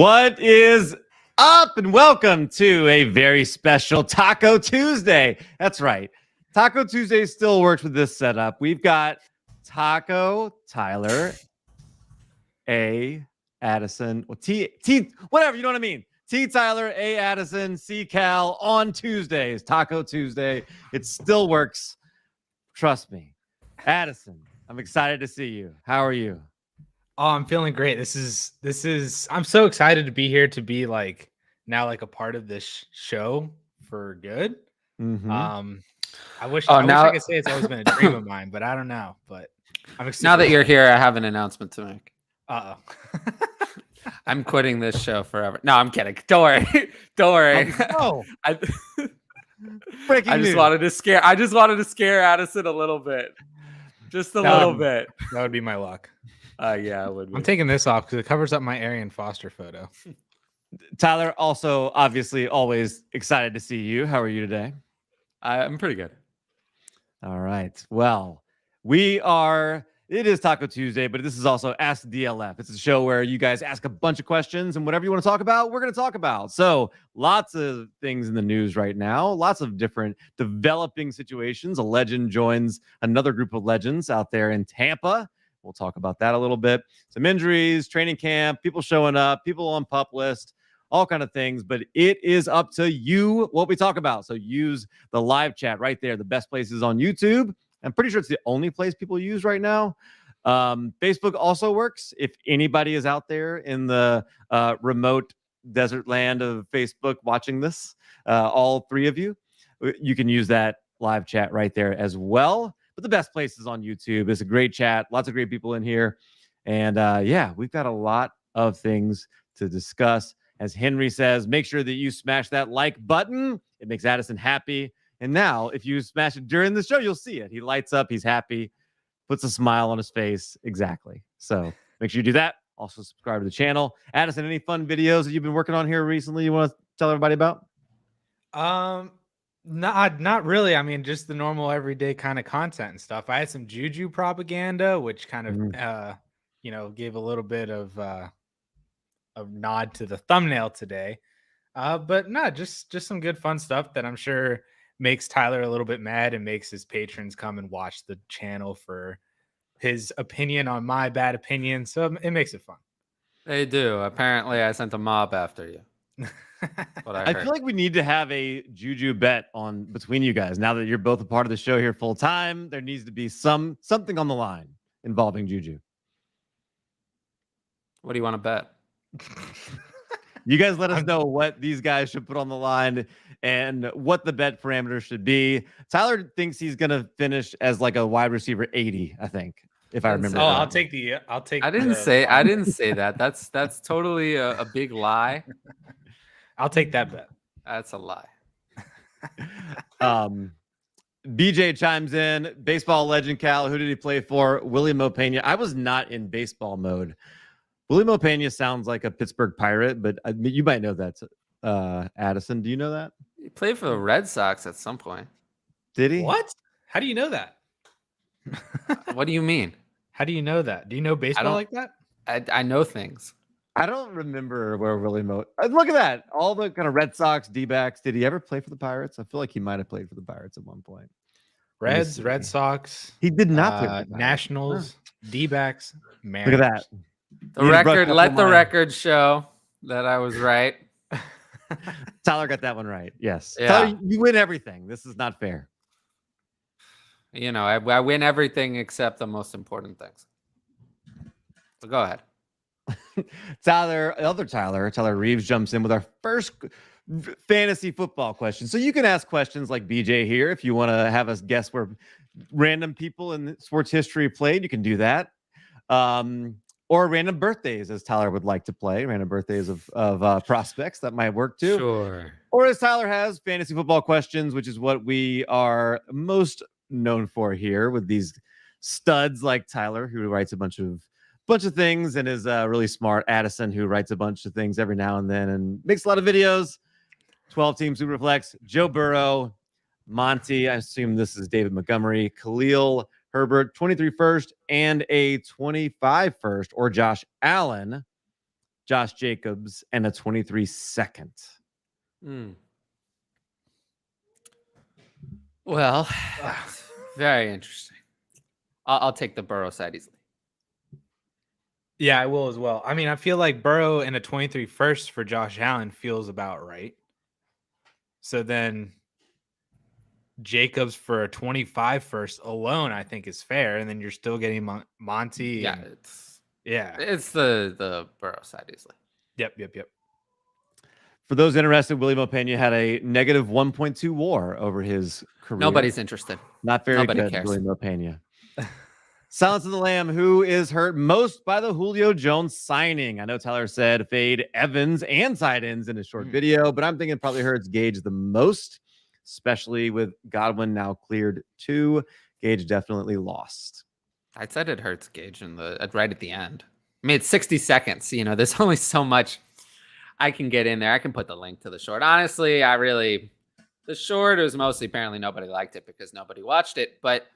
What is up, and welcome to a very special Taco Tuesday. That's right. Taco Tuesday still works with this setup. We've got Taco, Tyler, A, Addison, well, T, whatever, you know what I mean. T, Tyler, A, Addison, C, Cal on Tuesdays. Taco Tuesday. It still works. Trust me. Addison, I'm excited to see you. How are you? Oh, I'm feeling great. This is I'm so excited to be here, to be now a part of this show for good. Mm-hmm. I wish I could say it's always been a dream of mine, but I don't know. But I'm excited. Now that you're here, I have an announcement to make. Uh-oh. I'm quitting this show forever. No, I'm kidding. Don't worry. Don't worry. Oh, I breaking news. just wanted to scare Addison a little bit. Just a little bit. That would be my luck. Yeah, it would be. I'm taking this off because it covers up my Arian Foster photo. Tyler, also obviously always excited to see you. How are you today? I'm pretty good. All right. Well, it is Taco Tuesday, but this is also Ask DLF. It's a show where you guys ask a bunch of questions, and whatever you want to talk about, we're going to talk about. So lots of things in the news right now, lots of different developing situations. A legend joins another group of legends out there in Tampa. We'll talk about that a little bit. Some injuries, training camp, people showing up, people on pup list, all kind of things. But it is up to you what we talk about. So use the live chat right there. The best place is on YouTube. I'm pretty sure it's the only place people use right now. Facebook also works. If anybody is out there in the remote desert land of Facebook watching this, all three of you, you can use that live chat right there as well. But the best place is on YouTube. It's a great chat. Lots of great people in here. And yeah, we've got a lot of things to discuss. As Henry says, make sure that you smash that like button. It makes Addison happy. And now, if you smash it during the show, you'll see it. He lights up. He's happy. Puts a smile on his face. Exactly. So make sure you do that. Also subscribe to the channel. Addison, any fun videos that you've been working on here recently you want to tell everybody about? Not really. I mean, just the normal everyday kind of content and stuff. I had some Juju propaganda, which kind of, gave a little bit of a nod to the thumbnail today. But no, just some good fun stuff that I'm sure makes Tyler a little bit mad and makes his patrons come and watch the channel for his opinion on my bad opinion. So it makes it fun. They do. Apparently, I sent a mob after you. I feel like we need to have a Juju bet on between you guys. Now that you're both a part of the show here full time, there needs to be something on the line involving Juju. What do you want to bet? You guys let us know what these guys should put on the line and what the bet parameters should be. Tyler thinks he's going to finish as like a wide receiver 80, I think, if I remember. Oh, I'll take. I didn't say that. That's totally a big lie. I'll take that bet. That's a lie. BJ chimes in. Baseball legend Cal. Who did he play for? Willie Mopena. I was not in baseball mode. Willie Mopena sounds like a Pittsburgh Pirate, but you might know that. Addison, do you know that? He played for the Red Sox at some point. Did he? What? How do you know that? What do you mean? How do you know that? Do you know baseball like that? I know things. I don't remember where Willie Look at that. All the kind of Red Sox, D-backs. Did he ever play for the Pirates? I feel like he might have played for the Pirates at one point. Red Sox. He did not play for the Nationals, D-backs, Mariners. Look at that. Let the record show that I was right. Tyler got that one right. Yes. Yeah. Tyler, you win everything. This is not fair. You know, I win everything except the most important things. So go ahead. Tyler Reeves jumps in with our first fantasy football question. So you can ask questions like BJ here if you want to have us guess where random people in sports history played. You can do that. Or random birthdays, as Tyler would like to play. Random birthdays of prospects. That might work too. Sure. Or as Tyler has, fantasy football questions, which is what we are most known for here with these studs like Tyler, who writes a bunch of things and is really smart. Addison, who writes a bunch of things every now and then and makes a lot of videos. 12-team Superflex. Joe Burrow, Monty. I assume this is David Montgomery. Khalil Herbert, 23 first and a 25 first, or Josh Allen. Josh Jacobs, and a 23 second. Well, very interesting. I'll take the Burrow side easily. Yeah, I will as well. I mean, I feel like Burrow and a 23 first for Josh Allen feels about right. So then Jacobs for a 25 first alone, I think is fair. And then you're still getting Monty. Yeah, it's the Burrow side easily. Yep. For those interested, William Opeña had a negative 1.2 WAR over his career. Nobody's interested. Not very Nobody good, cares. William Opeña. Silence of the Lamb, who is hurt most by the Julio Jones signing? I know Tyler said fade Evans and tight ends in a short video, but I'm thinking it probably hurts Gage the most, especially with Godwin now cleared too. Gage definitely lost. I said it hurts Gage right at the end. I mean, it's 60 seconds. There's only so much I can get in there. I can put the link to the short. Honestly, the short was mostly apparently nobody liked it because nobody watched it, but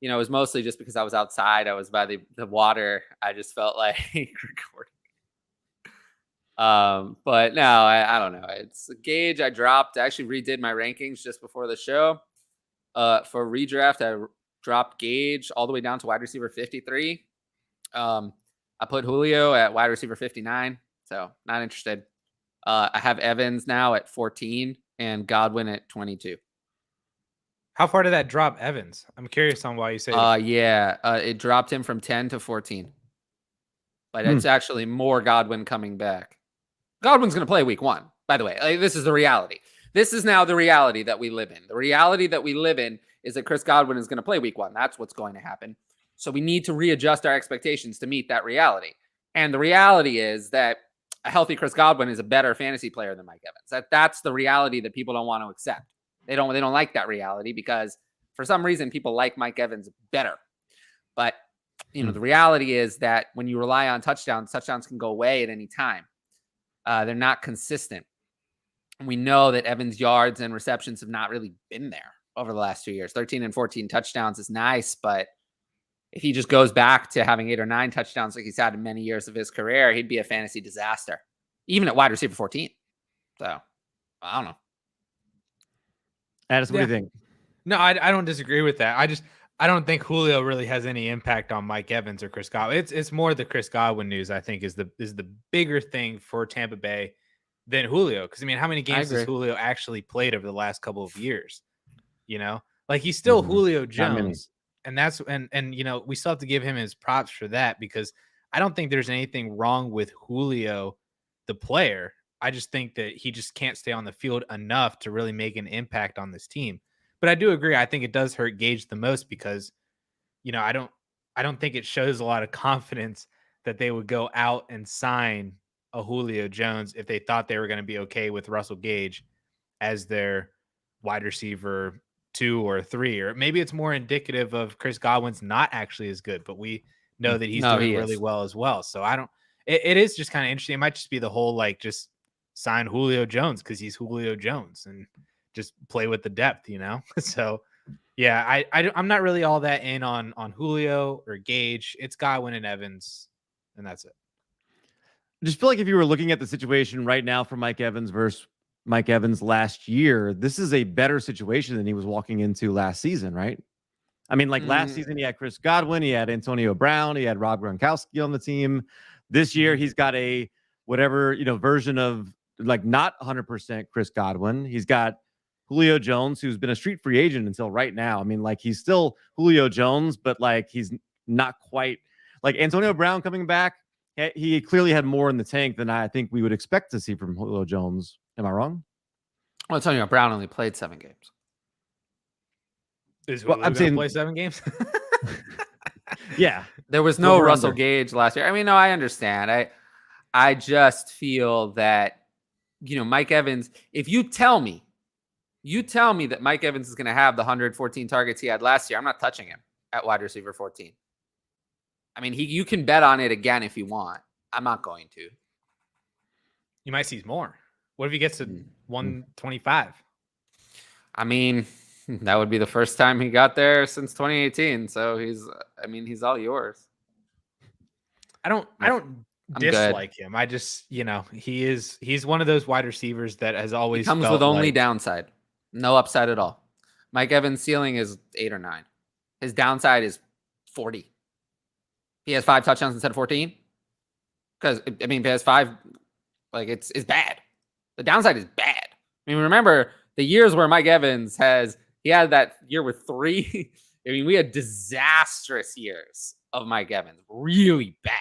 it was mostly just because I was outside. I was by the water. I just felt like recording. But no, I don't know. It's Gage. I actually redid my rankings just before the show. For redraft, I dropped Gage all the way down to wide receiver 53. I put Julio at wide receiver 59. So not interested. I have Evans now at 14 and Godwin at 22. How far did that drop Evans? I'm curious on why you say it dropped him from 10 to 14. But it's actually more Godwin coming back. Godwin's going to play week 1, by the way. This is the reality. This is now the reality that we live in. The reality that we live in is that Chris Godwin is going to play week 1. That's what's going to happen. So we need to readjust our expectations to meet that reality. And the reality is that a healthy Chris Godwin is a better fantasy player than Mike Evans. That's the reality that people don't want to accept. They don't like that reality because for some reason people like Mike Evans better. But the reality is that when you rely on touchdowns can go away at any time. They're not consistent. We know that Evans' yards and receptions have not really been there over the last 2 years. 13 and 14 touchdowns is nice, but if he just goes back to having 8 or 9 touchdowns like he's had in many years of his career, he'd be a fantasy disaster, even at wide receiver 14. So I don't know. Addison, what do you think? No, I don't disagree with that. I don't think Julio really has any impact on Mike Evans or Chris Godwin. It's more the Chris Godwin news, I think, is the bigger thing for Tampa Bay than Julio. Because I mean, how many games has Julio actually played over the last couple of years? Like he's still Julio Jones, and that's and we still have to give him his props for that because I don't think there's anything wrong with Julio, the player. I just think that he just can't stay on the field enough to really make an impact on this team. But I do agree. I think it does hurt Gage the most because, I don't think it shows a lot of confidence that they would go out and sign a Julio Jones if they thought they were going to be okay with Russell Gage as their wide receiver 2 or 3, or maybe it's more indicative of Chris Godwin's not actually as good, but we know that he's doing really well as well. So it is just kind of interesting. It might just be the whole, just sign Julio Jones because he's Julio Jones and just play with the depth, So yeah, I'm not really all that in on Julio or Gage. It's Godwin and Evans, and that's it. I just feel like if you were looking at the situation right now for Mike Evans versus Mike Evans last year, this is a better situation than he was walking into last season, right? I mean, last season he had Chris Godwin, he had Antonio Brown, he had Rob Gronkowski on the team. This year he's got a whatever version of not 100% Chris Godwin. He's got Julio Jones, who's been a street free agent until right now. I mean, he's still Julio Jones, but he's not quite Antonio Brown coming back. He clearly had more in the tank than I think we would expect to see from Julio Jones. Am I wrong? Well, Antonio Brown only played 7 games. Is Julio going to play 7 games? Yeah. There was no Russell Gage last year. I mean, no, I understand. I just feel that, Mike Evans, if you tell me that Mike Evans is going to have the 114 targets he had last year, I'm not touching him at wide receiver 14. I mean, you can bet on it again if you want. I'm not going to. You might see more. What if he gets to 125? I mean, that would be the first time he got there since 2018. So he's all yours. I don't dislike him. I just, he's one of those wide receivers that has always comes with only downside, no upside at all. Mike Evans' ceiling is 8 or 9. His downside is 40. He has 5 touchdowns instead of 14. Because I mean, if he has 5, like it's bad. The downside is bad. I mean, remember the years where Mike Evans he had that year with 3. I mean, we had disastrous years of Mike Evans, really bad.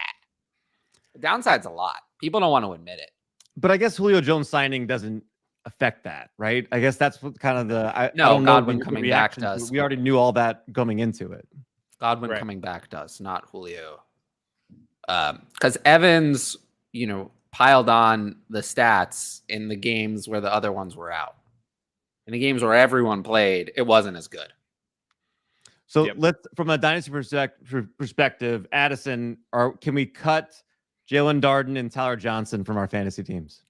The downside's a lot. People don't want to admit it. But I guess Julio Jones signing doesn't affect that, right? I guess that's what kind of Godwin coming back does. We already knew all that going into it. Godwin coming back does, not Julio. Because Evans, piled on the stats in the games where the other ones were out. In the games where everyone played, it wasn't as good. So let's, from a dynasty perspective, Addison, can we cut Jalen Darden and Tyler Johnson from our fantasy teams?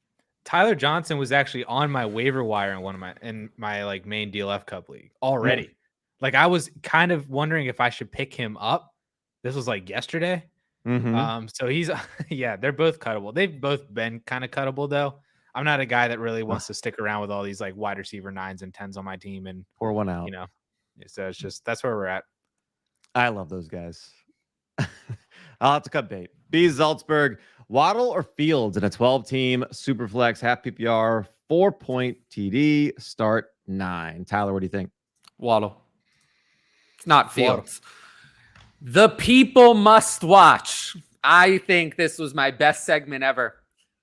Tyler Johnson was actually on my waiver wire in my like main DLF Cup league already. Like I was kind of wondering if I should pick him up. This was like yesterday. So he's they're both cuttable. They've both been kind of cuttable though. I'm not a guy that really wants to stick around with all these like wide receiver 9s and 10s on my team and pour one out. So it's just that's where we're at. I love those guys. I'll have to cut bait. B. Salzburg, Waddle or Fields in a 12-team Superflex half PPR 4-point TD start 9. Tyler, what do you think? Waddle. It's not Fields. The people must watch. I think this was my best segment ever.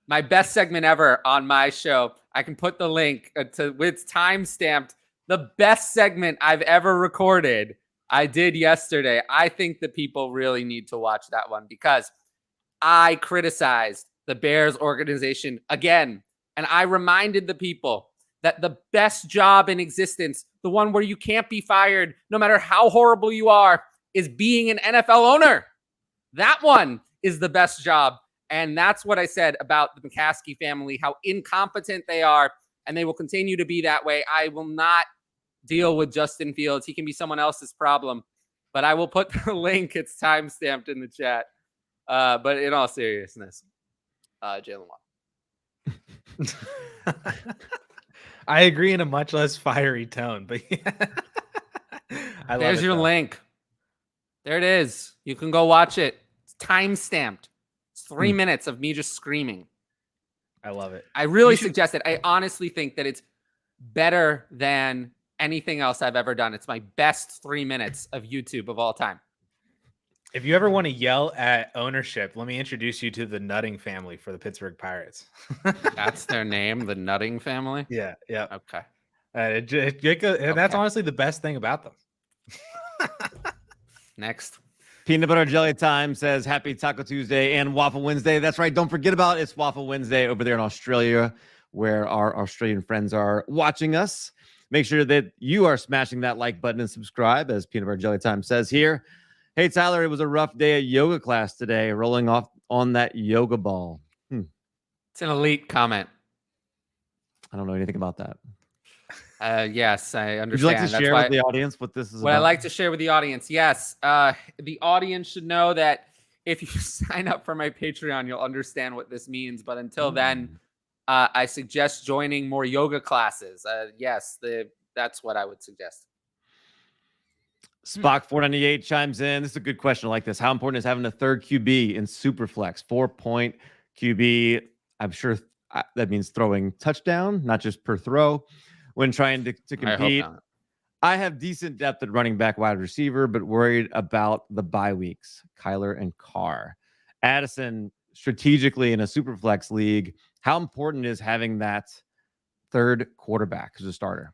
My best segment ever on my show. I can put the link it's time stamped. The best segment I've ever recorded. I did yesterday. I think the people really need to watch that one because I criticized the Bears organization again. And I reminded the people that the best job in existence, the one where you can't be fired no matter how horrible you are, is being an NFL owner. That one is the best job. And that's what I said about the McCaskey family, how incompetent they are. And they will continue to be that way. I will not deal with Justin Fields. He can be someone else's problem. But I will put the link. It's timestamped in the chat. But in all seriousness, Jalen Waddle. I agree in a much less fiery tone, but there's your link. There it is. You can go watch it. It's time-stamped. It's 3 minutes of me just screaming. I love it. I really suggest it. I honestly think that it's better than anything else I've ever done. It's my best 3 minutes of YouTube of all time. If you ever want to yell at ownership, let me introduce you to the Nutting family for the Pittsburgh Pirates. That's their name, the Nutting family? Yeah. Okay. That's honestly the best thing about them. Next. Peanut Butter Jelly Time says happy Taco Tuesday and Waffle Wednesday. That's right. Don't forget about it. It's Waffle Wednesday over there in Australia where our Australian friends are watching us. Make sure that you are smashing that like button and subscribe, as Peanut Butter Jelly Time says here. Hey, Tyler, it was a rough day at yoga class today, rolling off on that yoga ball. It's an elite comment. I don't know anything about that. Yes, I understand. Would you like to share with the audience what this is what about? I like to share with the audience, yes. The audience should know that if you sign up for my Patreon, you'll understand what this means. But until then, I suggest joining more yoga classes. Yes, that's what I would suggest. Spock 498 chimes in. This is a good question. I like this. How important is having a third QB in Superflex? 4-point QB. I'm sure that means throwing touchdown, not just per throw. When trying to compete, I have decent depth at running back, wide receiver, but worried about the bye weeks. Kyler and Carr. Addison, strategically in a Superflex league, how important is having that third quarterback as a starter?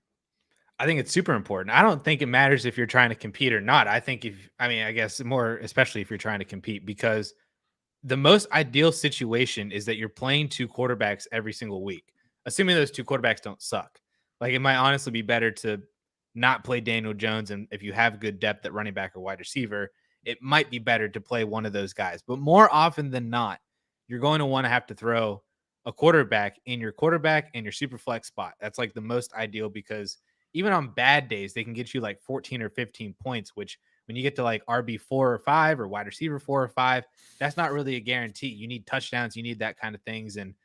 I think it's super important. I don't think it matters if you're trying to compete or not. I guess more, especially if you're trying to compete, because the most ideal situation is that you're playing 2 quarterbacks every single week, assuming those 2 quarterbacks don't suck. Like it might honestly be better to not play Daniel Jones. And if you have good depth at running back or wide receiver, it might be better to play one of those guys. But more often than not, you're going to want to have to throw a quarterback in your quarterback and your Superflex spot. That's like the most ideal because even on bad days, they can get you like 14 or 15 points, which when you get to like RB 4 or 5 or wide receiver 4 or 5, that's not really a guarantee. You need touchdowns, you need that kind of things. And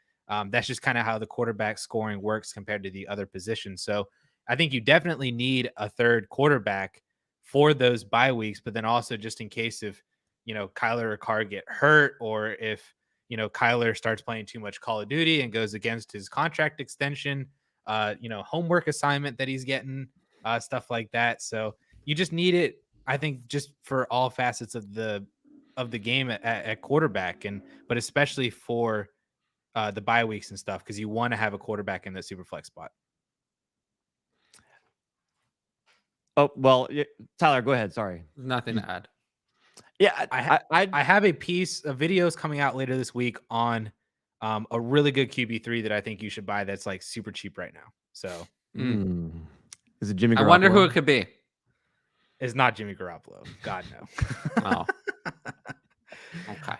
that's just kind of how the quarterback scoring works compared to the other positions. So I think you definitely need a third quarterback for those bye weeks, but then also just in case if, Kyler or Carr get hurt, or if, Kyler starts playing too much Call of Duty and goes against his contract extension, homework assignment that he's getting, stuff like that. So you just need it, I think, just for all facets of the game at quarterback, but especially for the bye weeks and stuff, because you want to have a quarterback in the super flex spot. Oh, well, Tyler, go ahead. Sorry. Nothing to add. Yeah, I have a piece of videos coming out later this week on a really good QB3 that I think you should buy that's like super cheap right now. So is it Jimmy Garoppolo? I wonder who it could be. It's not Jimmy Garoppolo. God, no. Oh. Okay.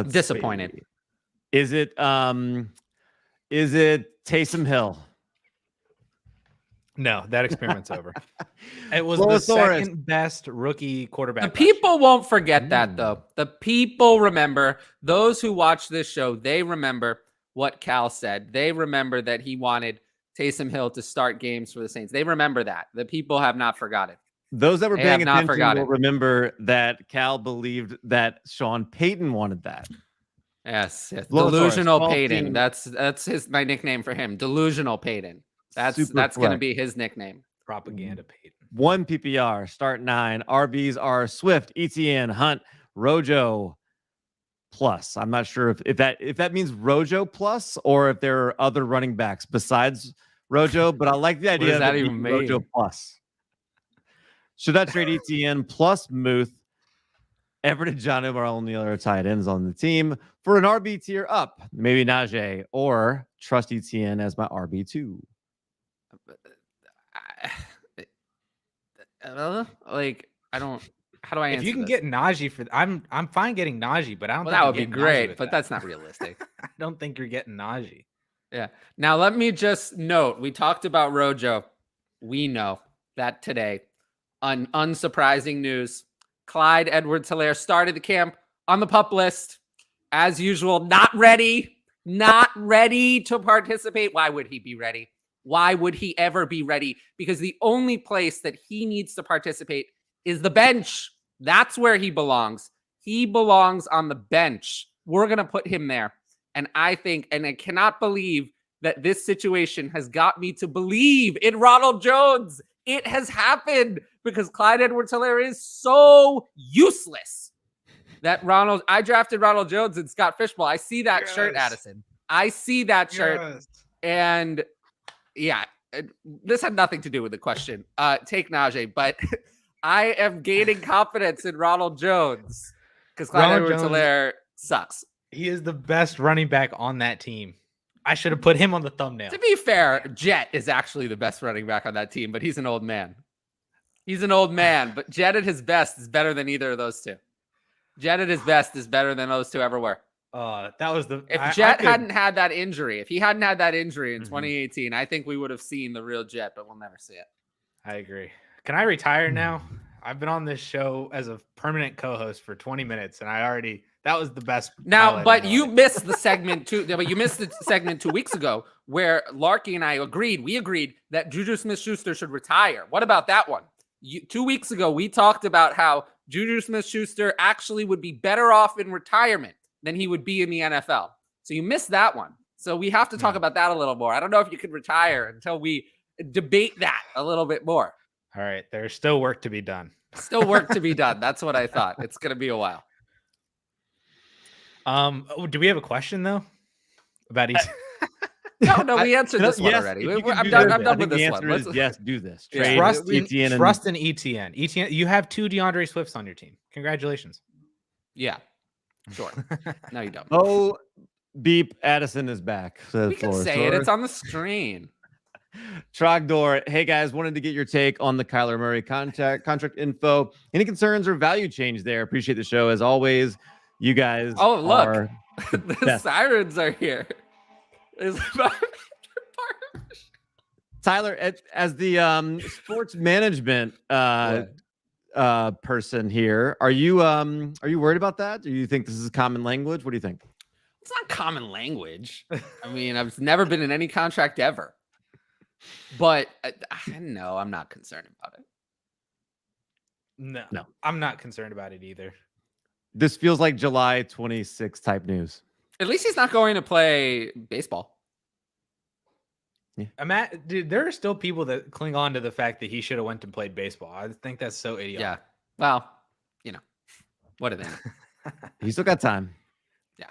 Disappointed. See. Is it Taysom Hill? No, that experiment's over. It was the second best rookie quarterback. The people won't forget that, though. The people remember. Those who watch this show, they remember what Cal said. They remember that he wanted Taysom Hill to start games for the Saints. They remember that. The people have not forgotten. Those that were paying attention will remember that Cal believed that Sean Payton wanted that. Yes. Delusional Payton. That's my nickname for him. Delusional Payton. That's going to be his nickname. Propaganda Payton. 1 PPR, start 9. RBs are Swift, ETN, Hunt, Rojo plus. I'm not sure if that means Rojo plus or if there are other running backs besides Rojo, but I like the idea that of even Rojo plus. Should I trade ETN plus Muth? Everett and Jonnu are only other tight ends on the team for an RB tier up. Maybe Najee, or trust ETN as my RB2. I don't. How do I answer If you can this? get Najee I'm fine getting Najee, but I don't. Well, think that would be great, but that's not realistic. I don't think you're getting Najee. Yeah. Now let me just note: we talked about Rojo. We know that today, unsurprising news: Clyde Edwards-Helaire started the camp on the PUP list as usual. Not ready to participate. Why would he be ready? Why would he ever be ready? Because the only place that he needs to participate is the bench. That's where he belongs. He belongs on the bench. We're going to put him there. And I cannot believe that this situation has got me to believe in Ronald Jones. It has happened because Clyde Edwards-Helaire is so useless that I drafted Ronald Jones and Scott Fishbowl. I see that shirt, Addison. I see that shirt. And yeah, this had nothing to do with the question. Take Najee, but I am gaining confidence in Ronald Jones because Clyde Edwards-Helaire sucks. He is the best running back on that team. I should have put him on the thumbnail. To be fair, Jet is actually the best running back on that team, but he's an old man. He's an old man, but Jet at his best is better than either of those two. Jet at his best is better than those two ever were. That was if Jet hadn't had that injury, if he hadn't had that injury in 2018, I think we would have seen the real Jet, but we'll never see it. I agree. Can I retire now? I've been on this show as a permanent co-host for 20 minutes, and that was the best. Now, but you missed the segment too. But you missed the segment 2 weeks ago where Larky and I agreed. We agreed that Juju Smith-Schuster should retire. What about that one? 2 weeks ago, we talked about how Juju Smith-Schuster actually would be better off in retirement than he would be in the NFL. So you missed that one. So we have to talk about that a little more. I don't know if you could retire until we debate that a little bit more. All right. There's still work to be done. Still work to be done. That's what I thought. It's going to be a while. Do we have a question though about each? No, we answered this one already. I'm done with this one. Yes, do this. Trust in ETN. ETN, you have 2 DeAndre Swifts on your team. Congratulations. Yeah, sure. No, you don't. Oh, beep. Addison is back. We can say it. It's on the screen. Trogdor, hey guys, wanted to get your take on the Kyler Murray contract info. Any concerns or value change there? Appreciate the show as always. You guys. Oh, look, the sirens are here. Tyler, as the sports management person here. Are you worried about that? Do you think this is common language? What do you think? It's not common language. I mean, I've never been in any contract ever. But no, I'm not concerned about it. No, I'm not concerned about it either. This feels like July 26th type news. At least he's not going to play baseball. Yeah. Dude, there are still people that cling on to the fact that he should have went and played baseball. I think that's so idiotic. Yeah. Well, what are they? He still got time. Yeah.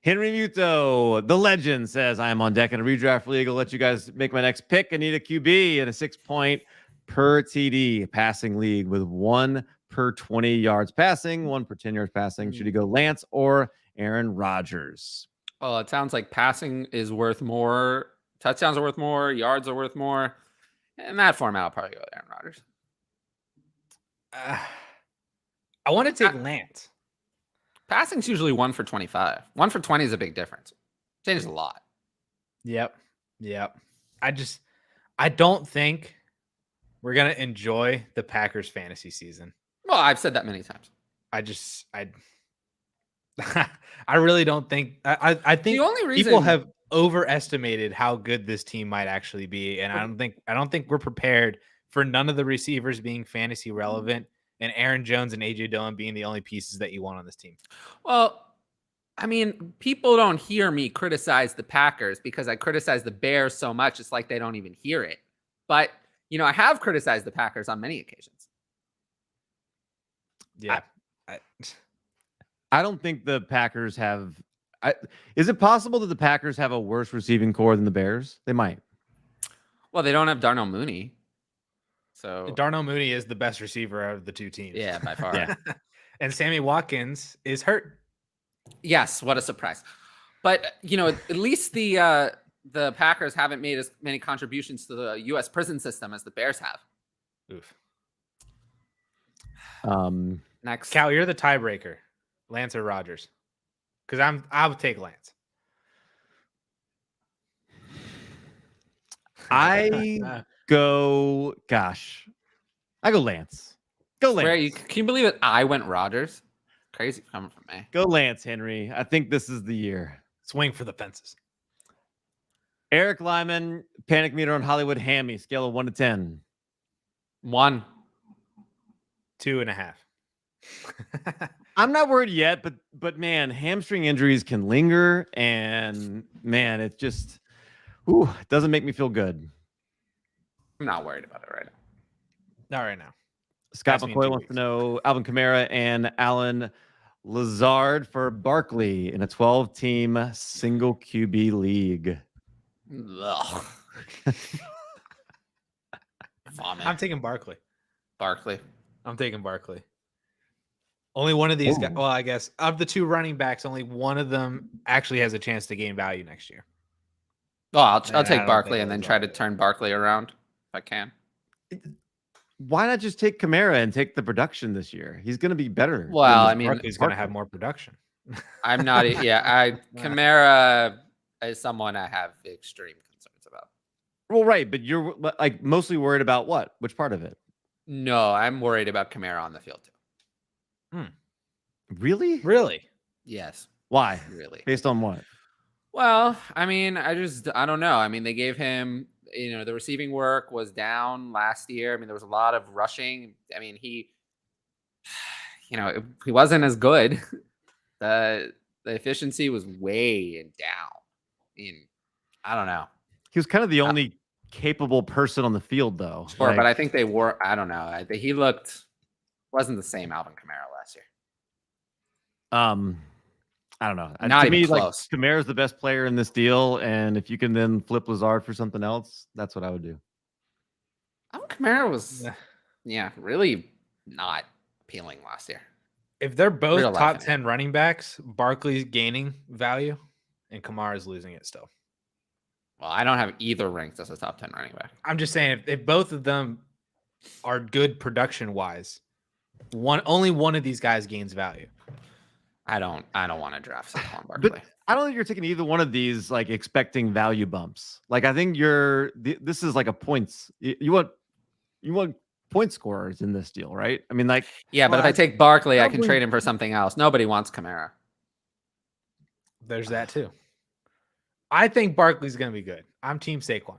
Henry Muto, the legend, says, I am on deck in a redraft league. I'll let you guys make my next pick. I need a QB and a 6-point per TD passing league with 1 per 20 yards passing, 1 per 10 yards passing. Should he go Lance or Aaron Rodgers? Well, it sounds like passing is worth more. Touchdowns are worth more. Yards are worth more. In that format, I'll probably go with Aaron Rodgers. I want to take Lance. Passing's usually 1 for 25. 1 for 20 is a big difference. Changes a lot. Yep. I don't think we're going to enjoy the Packers fantasy season. Well, I've said that many times. I really don't think. I think the only reason people have overestimated how good this team might actually be, and I don't think we're prepared for none of the receivers being fantasy relevant, and Aaron Jones and AJ Dillon being the only pieces that you want on this team. Well, I mean, people don't hear me criticize the Packers because I criticize the Bears so much. It's like they don't even hear it. But I have criticized the Packers on many occasions. Yeah. I don't think the Packers have. Is it possible that the Packers have a worse receiving core than the Bears? They might. Well, they don't have Darnell Mooney. So Darnell Mooney is the best receiver of the two teams. Yeah, by far. Yeah. And Sammy Watkins is hurt. Yes, what a surprise. But, at least the Packers haven't made as many contributions to the U.S. prison system as the Bears have. Oof. Next. Cal, you're the tiebreaker. Lance or Rodgers? Because I would take Lance. I go Lance. Go Lance. Can you believe it? I went Rodgers. Crazy coming from me. Go Lance, Henry. I think this is the year. Swing for the fences. Eric Lyman, panic meter on Hollywood Hammy, scale of 1 to 10. 1. 2.5. I'm not worried yet, but man, hamstring injuries can linger, and man, it just doesn't make me feel good. I'm not worried about it right now. Not right now. Scott McCoy wants to know Alvin Kamara and Alan Lazard for Barkley in a 12-team single QB league. Ugh. Vomit. I'm taking Barkley. I'm taking Barkley. Only one of these guys. Well, I guess of the two running backs, only one of them actually has a chance to gain value next year. Well, I'll take Barkley and then try to turn Barkley around if I can. Why not just take Kamara and take the production this year? He's going to be better. Well, I mean, Barkley's going to have more production. I'm not. Kamara is someone I have extreme concerns about. Well, right, but you're like mostly worried about what? Which part of it? No, I'm worried about Kamara on the field too. Really? Yes. Why? Really? Based on what? Well, I mean, I don't know. I mean, they gave him, the receiving work was down last year. I mean, there was a lot of rushing. I mean, he wasn't as good. The efficiency was way down. I mean, I don't know. He was kind of the only capable person on the field, though. Sure, but I think I don't know. He wasn't the same Alvin Kamara last year. I don't know. Not to even me, close. like Kamara's the best player in this deal, and if you can then flip Lazard for something else, that's what I would do. Alvin Kamara was, really not appealing last year. If they're both Real top life, 10 running backs, Barkley's gaining value, and Kamara's losing it still. Well, I don't have either ranked as a top 10 running back. I'm just saying, if both of them are good production-wise, only one of these guys gains value. I don't want to draft Saquon Barkley. But I don't think you're taking either one of these like expecting value bumps. Like I think this is like a points. You want point scorers in this deal, right? I mean, like, Yeah, but if I take Barkley, I can probably- trade him for something else. Yeah, but if I take Barkley, I can probably- trade him for something else. Nobody wants Kamara. There's that too. I think Barkley's going to be good. I'm team Saquon.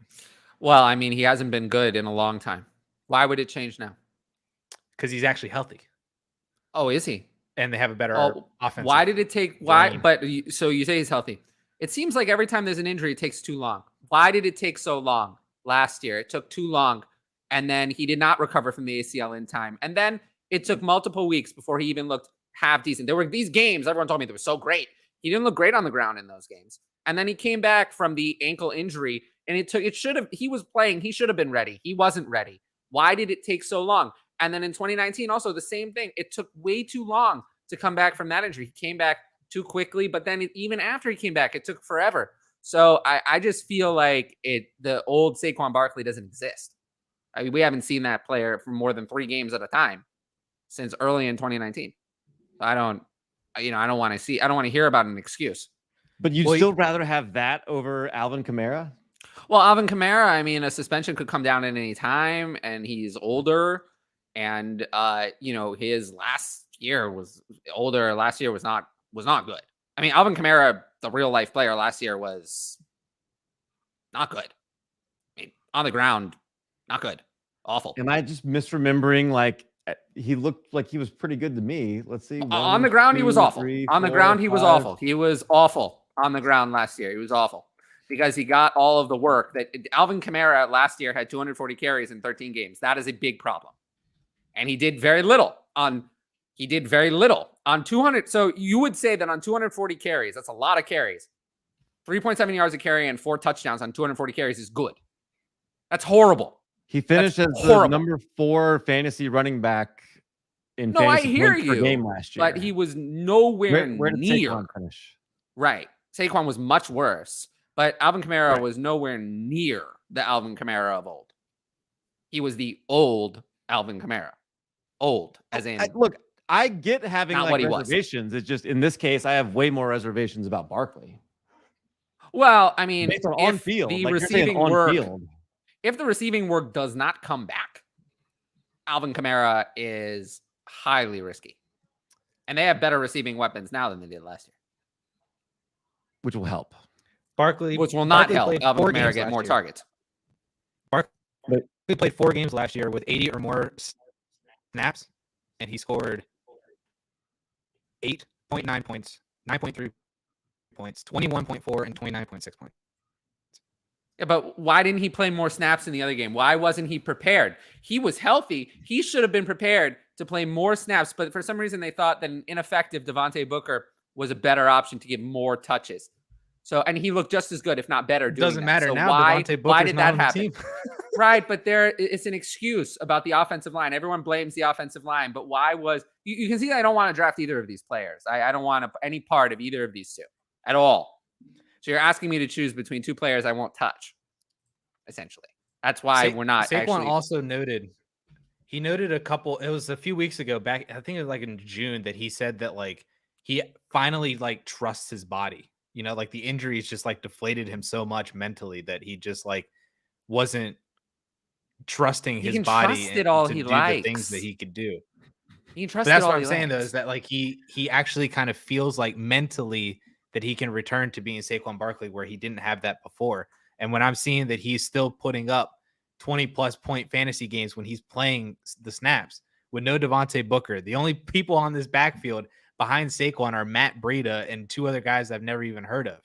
Well, I mean, he hasn't been good in a long time. Why would it change now? Because he's actually healthy. Oh, is he? And they have a better offense. Why did it take? Why? brain. But so you say he's healthy. It seems like every time there's an injury, it takes too long. Why did it take so long last year? It took too long, and then he did not recover from the ACL in time, and then it took multiple weeks before he even looked half decent. There were these games everyone told me they were so great. He didn't look great on the ground in those games, and then he came back from the ankle injury, and he was playing. He should have been ready. He wasn't ready. Why did it take so long? And then in 2019, also the same thing. It took way too long to come back from that injury. He came back too quickly, but then even after he came back, it took forever. So I just feel like the old Saquon Barkley doesn't exist. I mean, we haven't seen that player for more than 3 games at a time since early in 2019. I don't want to hear about an excuse. But you'd still rather have that over Alvin Kamara? Well, Alvin Kamara, I mean, a suspension could come down at any time, and he's older. And his last year was older. Last year was not good. I mean, Alvin Kamara, the real life player last year, was not good. I mean, on the ground, not good. Awful. Am I just misremembering? Like, he looked like he was pretty good to me. Let's see. On the ground, he was awful. On the ground, he was awful. He was awful on the ground last year. He was awful because he got all of the work that Alvin Kamara last year had 240 carries in 13 games. That is a big problem. And he did very little on 200. So you would say that on 240 carries, that's a lot of carries. 3.7 yards a carry and 4 touchdowns on 240 carries is good. That's horrible. He finished as the number 4 fantasy running back in fantasy points per game last year. But he was nowhere where did near. Saquon finish? Right. Saquon was much worse, but Alvin Kamara was nowhere near the Alvin Kamara of old. He was the old Alvin Kamara. Old, as in look, I get having not like what he reservations. It's just in this case, I have way more reservations about Barkley. Well, I mean, based on field, the like receiving on work, field. If the receiving work does not come back, Alvin Kamara is highly risky, and they have better receiving weapons now than they did last year, which will help. Which will not help Alvin Kamara get more targets. Barkley played 4 games last year with 80 or more snaps, and he scored 8.9 points, 9.3 points, 21.4, and 29.6 points. Yeah, but why didn't he play more snaps in the other game? Why wasn't he prepared? He was healthy. He should have been prepared to play more snaps, but for some reason they thought that an ineffective Devontae Booker was a better option to give more touches. So, and he looked just as good, if not better. Doing Doesn't matter so now. Why did that happen? Right, but it's an excuse about the offensive line. Everyone blames the offensive line, but why was you can see I don't want to draft either of these players. I don't want any part of either of these two at all. So you're asking me to choose between 2 players I won't touch. Essentially, that's why we're not. Saquon also noted. He noted a couple. It was a few weeks ago back. I think it was like in June that he said that like he finally like trusts his body. You know, like the injuries just like deflated him so much mentally that he just like wasn't trusting his body to do the things that he could do. He can trust. But that's what I'm saying though, is that like he actually kind of feels like mentally that he can return to being Saquon Barkley where he didn't have that before. And when I'm seeing that he's still putting up 20+ point fantasy games when he's playing the snaps with no Devontae Booker, the only people on this backfield behind Saquon are Matt Breida and 2 other guys I've never even heard of.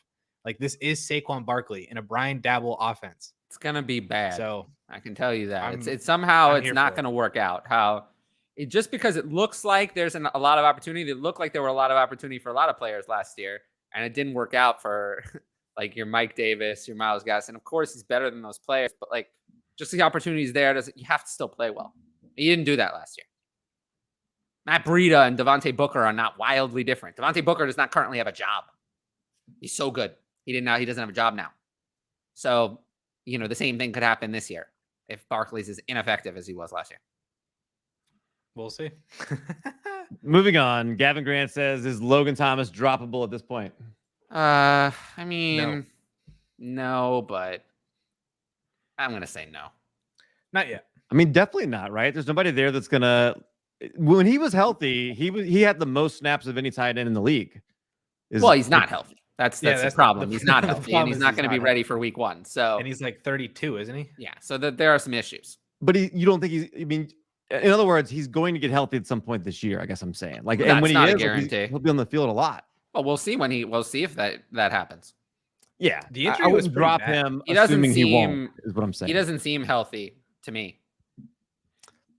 Like this is Saquon Barkley in a Brian Dabble offense. It's gonna be bad. So I can tell you that it's somehow it's not going to work out. Just because it looks like there's a lot of opportunity. It looked like there were a lot of opportunity for a lot of players last year, and it didn't work out for like your Mike Davis, your Myles Gaskin. Of course, he's better than those players, but like just the opportunities there, you have to still play well. He didn't do that last year. Matt Breida and Devontae Booker are not wildly different. Devontae Booker does not currently have a job. He's so good. He doesn't have a job now. So, the same thing could happen this year if Barkley's as ineffective as he was last year. We'll see. Moving on, Gavin Grant says, is Logan Thomas droppable at this point? I mean, no, but I'm going to say no. Not yet. I mean, definitely not, right? There's nobody there that's gonna. When he was healthy, he had the most snaps of any tight end in the league. Well, he's not healthy. That's the problem. He's not the healthy, and he's not going to be healthy. ready for week 1. So, and he's like 32, isn't he? Yeah. So there are some issues. But you don't think he's? I mean, in other words, he's going to get healthy at some point this year. I guess I'm saying, like, and when he is, like, he'll be on the field a lot. Well, we'll see we'll see if that happens. Yeah, the injury I was wouldn't drop bad. him. He doesn't seem. He won't, is what I'm saying. He doesn't seem healthy to me.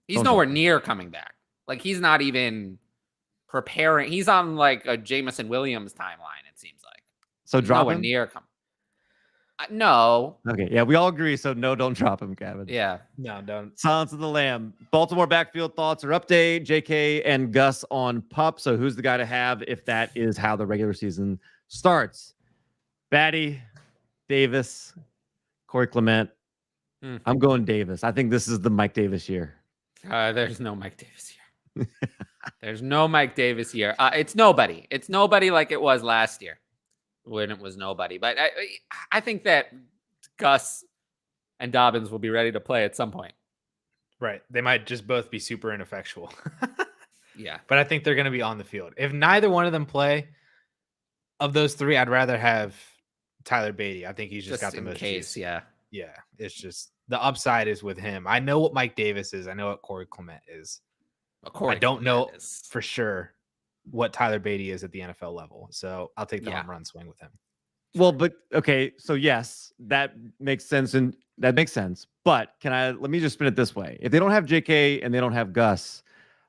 He's Don't nowhere near coming back. Like, he's not even preparing. He's on like a Jameson Williams timeline. It seems like. So He's drop nowhere him. Near come. No. Okay. Yeah, we all agree. So no, don't drop him, Gavin. Yeah. No, don't. Silence of the Lamb. Baltimore backfield thoughts or update. JK and Gus on PUP. So who's the guy to have if that is how the regular season starts? Batty, Davis, Corey Clement. I'm going Davis. I think this is the Mike Davis year. There's no Mike Davis here. There's no Mike Davis here. It's nobody. It's nobody like it was last year when it was nobody. But I think that Gus and Dobbins will be ready to play at some point. Right. They might just both be super ineffectual. Yeah. But I think they're going to be on the field. If neither one of them play, of those three, I'd rather have Tyler Beatty. I think he's just got the most case. Yeah. Yeah. It's just the upside is with him. I know what Mike Davis is. I know what Corey Clement is. I don't know for sure what Tyler Beatty is at the NFL level. So I'll take the home run swing with him. Well, but okay. So yes, that makes sense. And that makes sense. But let me just spin it this way. If they don't have JK and they don't have Gus,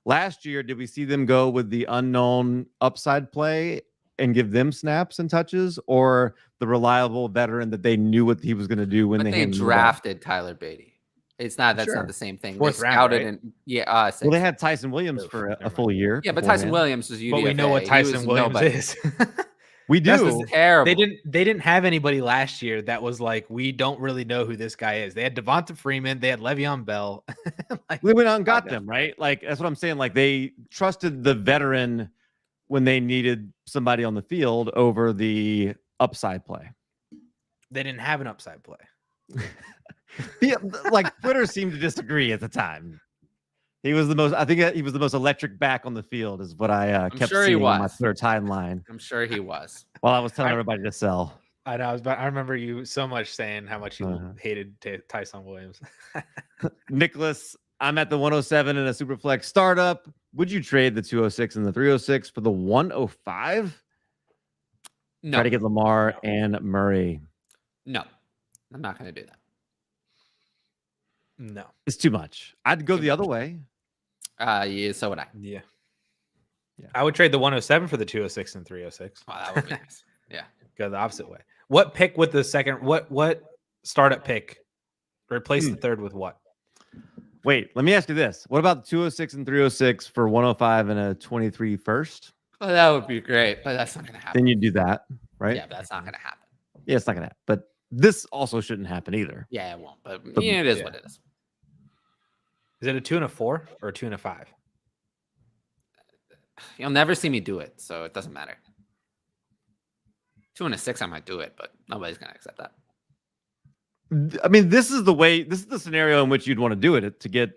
last year, did we see them go with the unknown upside play and give them snaps and touches, or the reliable veteran that they knew what he was going to do when they drafted Tyler Beatty? It's not. That's not the same thing. Fourth they round, scouted right? Well, they had Tyson Williams for a full year. Yeah, but Tyson Williams was UDFA. But we know what Tyson Williams is. We do. Terrible. They didn't have anybody last year that was like, we don't really know who this guy is. They had Devonta Freeman, they had Le'Veon Bell. We went out and got them, right? Like, that's what I'm saying. Like, they trusted the veteran when they needed somebody on the field over the upside play. They didn't have an upside play. Yeah, like Twitter seemed to disagree at the time. He was the most. I think he was the most electric back on the field, is what I kept seeing on my Twitter timeline. I'm sure he was. While I was telling everybody to sell. I know. I remember you so much saying how much you hated Tyson Williams. Nicholas, I'm at the 107 in a Superflex startup. Would you trade the 206 and the 306 for the 105? No. Try to get Lamar and Murray. No, I'm not going to do that. No, it's too much. I'd go the other way. Yeah, so would I. Yeah. I would trade the 107 for the 206 and 306. Oh, that would be nice. Yeah. Go the opposite way. What pick with the second? What startup pick? Replace the third with what? Wait, let me ask you this. What about the 206 and 306 for 105 and a 23 first? Well, that would be great, but that's not going to happen. Then you do that, right? Yeah, but that's not going to happen. Yeah, it's not going to happen. But this also shouldn't happen either. Yeah, it won't. But it is what it is. Is it a 2 and a 4 or a 2 and a 5? You'll never see me do it, so it doesn't matter. 2 and a 6, I might do it, but nobody's going to accept that. I mean, this is the scenario in which you'd want to do it to get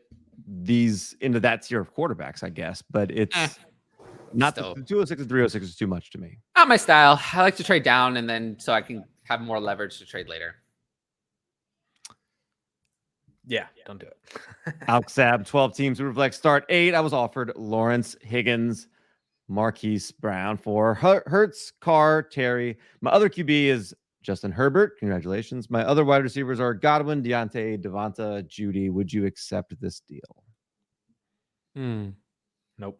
these into that tier of quarterbacks, I guess. But it's not the 206 and 306 is too much to me. Not my style. I like to trade down and then so I can have more leverage to trade later. Yeah, don't do it. Alxab, 12 teams, Superflex start 8. I was offered Lawrence, Higgins, Marquise Brown for Hurts, Carr, Terry. My other QB is Justin Herbert. Congratulations. My other wide receivers are Godwin, Deontay, Devonta, Judy. Would you accept this deal? Nope.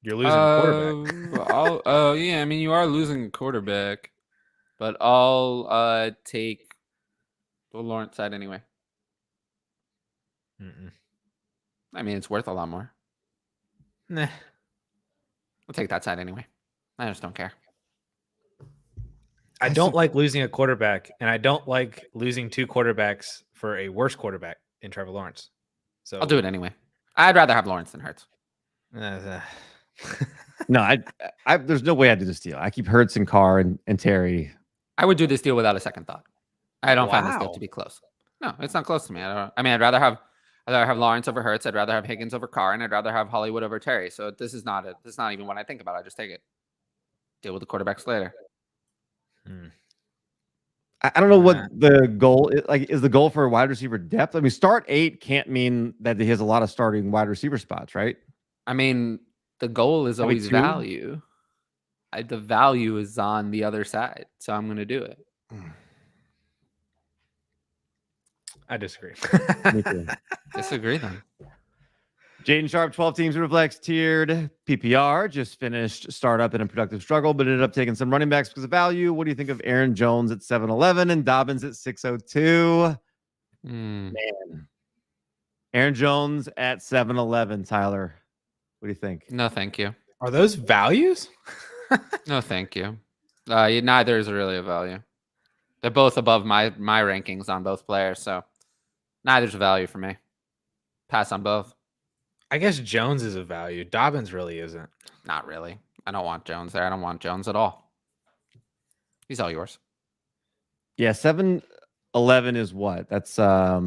You're losing a quarterback. Yeah, I mean, you are losing a quarterback, but I'll take the Lawrence side anyway. I mean, it's worth a lot more. Nah. I'll take that side anyway. I just don't care. I don't like losing a quarterback, and I don't like losing 2 quarterbacks for a worse quarterback in Trevor Lawrence. So I'll do it anyway. I'd rather have Lawrence than Hurts. No, I there's no way I'd do this deal. I keep Hurts and Carr and Terry. I would do this deal without a second thought. I don't find this deal to be close. No, it's not close to me. I'd rather have I'd rather have Lawrence over Hurts. I'd rather have Higgins over Carr, and I'd rather have Hollywood over Terry. So this is not even what I think about. I just take it. Deal with the quarterbacks later. I don't know what the goal is. Like, is the goal for wide receiver depth? I mean, start 8 can't mean that he has a lot of starting wide receiver spots, right? I mean, the goal is always value. The value is on the other side, so I'm going to do it. I disagree. Me too. Disagree then. Jaden Sharp, 12 teams Superflex tiered PPR, just finished startup in a productive struggle, but ended up taking some running backs because of value. What do you think of Aaron Jones at 711 and Dobbins at 602? Man. Aaron Jones at 711, Tyler. What do you think? No, thank you. Are those values? No, thank you. Neither is really a value. They're both above my rankings on both players, so neither's a value for me. Pass on both. I guess Jones is a value. Dobbins really isn't. Not really. I don't want Jones there. I don't want Jones at all. He's all yours. Yeah, 711 is what? That's how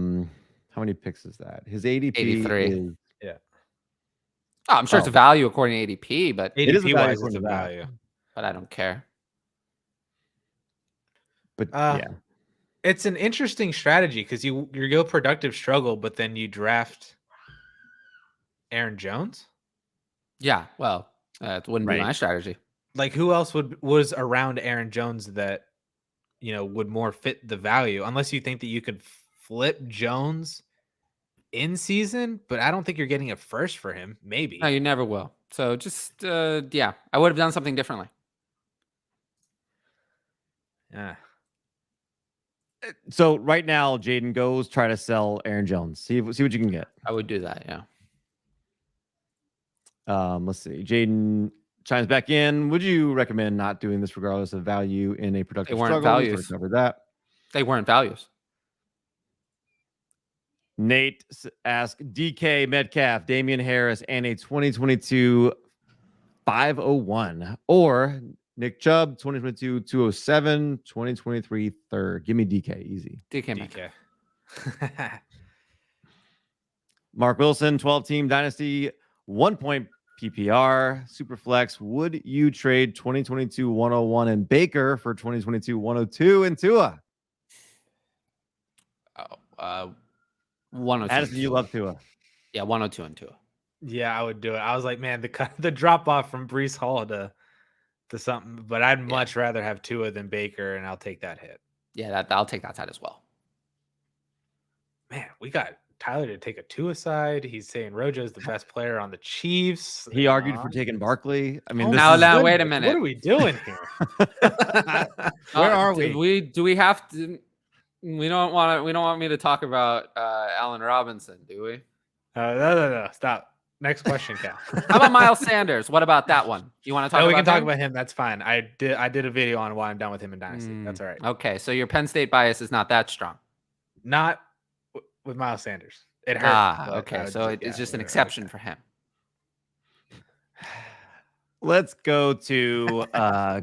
many picks is that? His ADP 83. is Oh, I'm sure it's a value according to ADP, but ADP wise it's a value. But I don't care. But yeah. It's an interesting strategy because you go productive struggle, but then you draft Aaron Jones. Yeah, well, it wouldn't be my strategy. Like, who else was around Aaron Jones that would more fit the value? Unless you think that you could flip Jones in season, but I don't think you're getting a first for him. Maybe. No, you never will. So just I would have done something differently. Yeah. So right now, Jaden goes try to sell Aaron Jones. See what you can get. I would do that. Yeah. Let's see. Jaden chimes back in. Would you recommend not doing this regardless of value in a productive struggle? They weren't values. Cover that. They weren't values. Nate asked DK Metcalf, Damian Harris, and a 2022 501 or Nick Chubb 2022 207, 2023 third. Give me DK easy. DK. Mark Wilson 12 team Dynasty 1 point PPR Superflex. Would you trade 2022 101 and Baker for 2022 102 and Tua? 102. Addison, you love Tua. Yeah, 102 and Tua. Yeah, I would do it. I was like, man, the drop off from Breece Hall to something, but I'd much rather have Tua than Baker, and I'll take that hit. Yeah, I'll take that side as well. Man, we got Tyler to take a Tua side. He's saying Rojo's the best player on the Chiefs. He argued for taking Barkley. I mean, now wait a minute. What are we doing here? Where are we? Do we have to? We don't want me to talk about Allen Robinson, do we? No. Stop. Next question, Cal. How about Miles Sanders? What about that one? You want to talk? We can talk about him. That's fine. I did a video on why I'm done with him in Dynasty. That's all right. Okay, so your Penn State bias is not that strong. Not with Miles Sanders. It hurt. Okay. So it's just an exception for him. Let's go to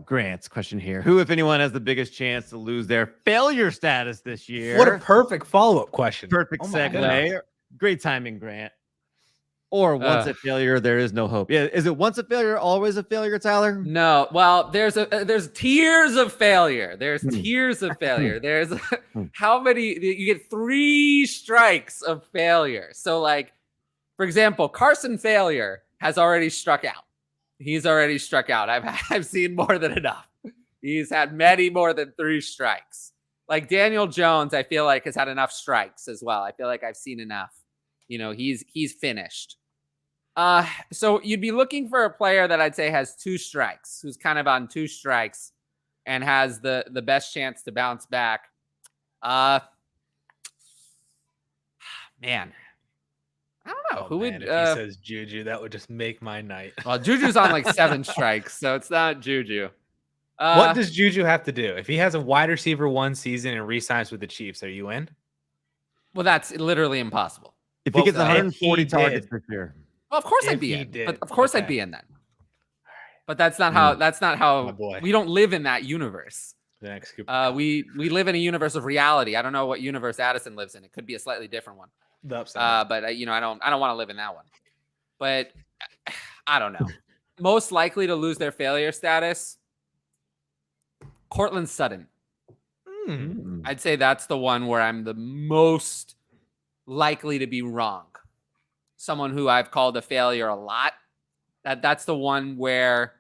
Grant's question here. Who, if anyone, has the biggest chance to lose their failure status this year? What a perfect follow-up question. Perfect segue. Great timing, Grant. Or once a failure, there is no hope. Yeah, is it once a failure, always a failure, Tyler? No. Well, there's tiers of failure. There's tiers of failure. There's how many? You get 3 strikes of failure. So, like, for example, Carson Failure has already struck out. He's already struck out. I've seen more than enough. He's had many more than 3 strikes. Like Daniel Jones, I feel like has had enough strikes as well. I feel like I've seen enough. He's finished. So you'd be looking for a player that I'd say has 2 strikes, who's kind of on 2 strikes and has the best chance to bounce back. Man, I don't know. Who would if he says Juju, that would just make my night. Well, Juju's on like 7 strikes, so it's not Juju. What does Juju have to do? If he has a wide receiver 1 season and re-signs with the Chiefs, are you in? Well, that's literally impossible. If he gets 140 targets this year. Well, of course I'd be in. But of course I'd be in then. But that's not how we don't live in that universe. The next scoop. We live in a universe of reality. I don't know what universe Addison lives in. It could be a slightly different one. The upside. But I don't want to live in that one. But I don't know. Most likely to lose their failure status, Cortland Sutton. I'd say that's the one where I'm the most likely to be wrong. Someone who I've called a failure a lot. That's the one where,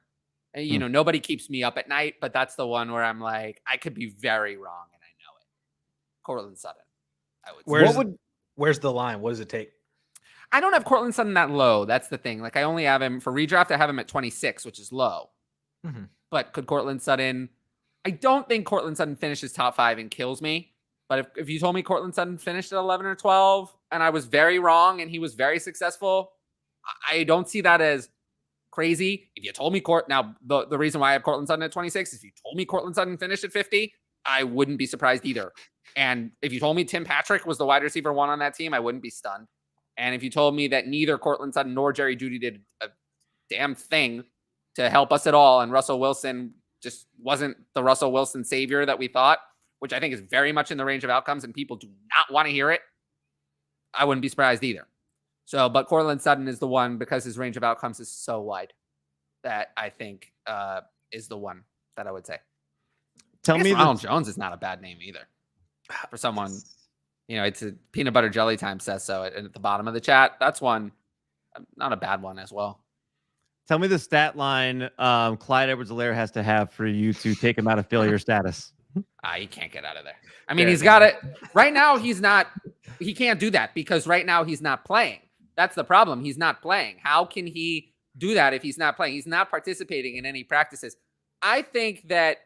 nobody keeps me up at night, but that's the one where I'm like, I could be very wrong and I know it. Cortland Sutton, I would say. Where's the line? What does it take? I don't have Cortland Sutton that low. That's the thing. Like, I only have him for redraft. I have him at 26, which is low. But could Cortland Sutton? I don't think Cortland Sutton finishes top 5 and kills me. But if you told me Cortland Sutton finished at 11 or 12 and I was very wrong and he was very successful, I don't see that as crazy. If you told me now the reason why I have Cortland Sutton at 26 is if you told me Cortland Sutton finished at 50, I wouldn't be surprised either. And if you told me Tim Patrick was the wide receiver 1 on that team, I wouldn't be stunned. And if you told me that neither Cortland Sutton nor Jerry Jeudy did a damn thing to help us at all, and Russell Wilson just wasn't the Russell Wilson savior that we thought, which I think is very much in the range of outcomes and people do not want to hear it, I wouldn't be surprised either. So, but Cortland Sutton is the one because his range of outcomes is so wide that I think is the one that I would say. Tell me Ronald Jones is not a bad name either for someone. It's a peanut butter jelly time says so at the bottom of the chat. That's one, not a bad one as well. Tell me the stat line Clyde Edwards-Helaire has to have for you to take him out of failure status. He can't get out of there. I mean, he's got it right now. He can't do that because right now he's not playing. That's the problem. He's not playing. How can he do that if he's not playing? He's not participating in any practices. I think that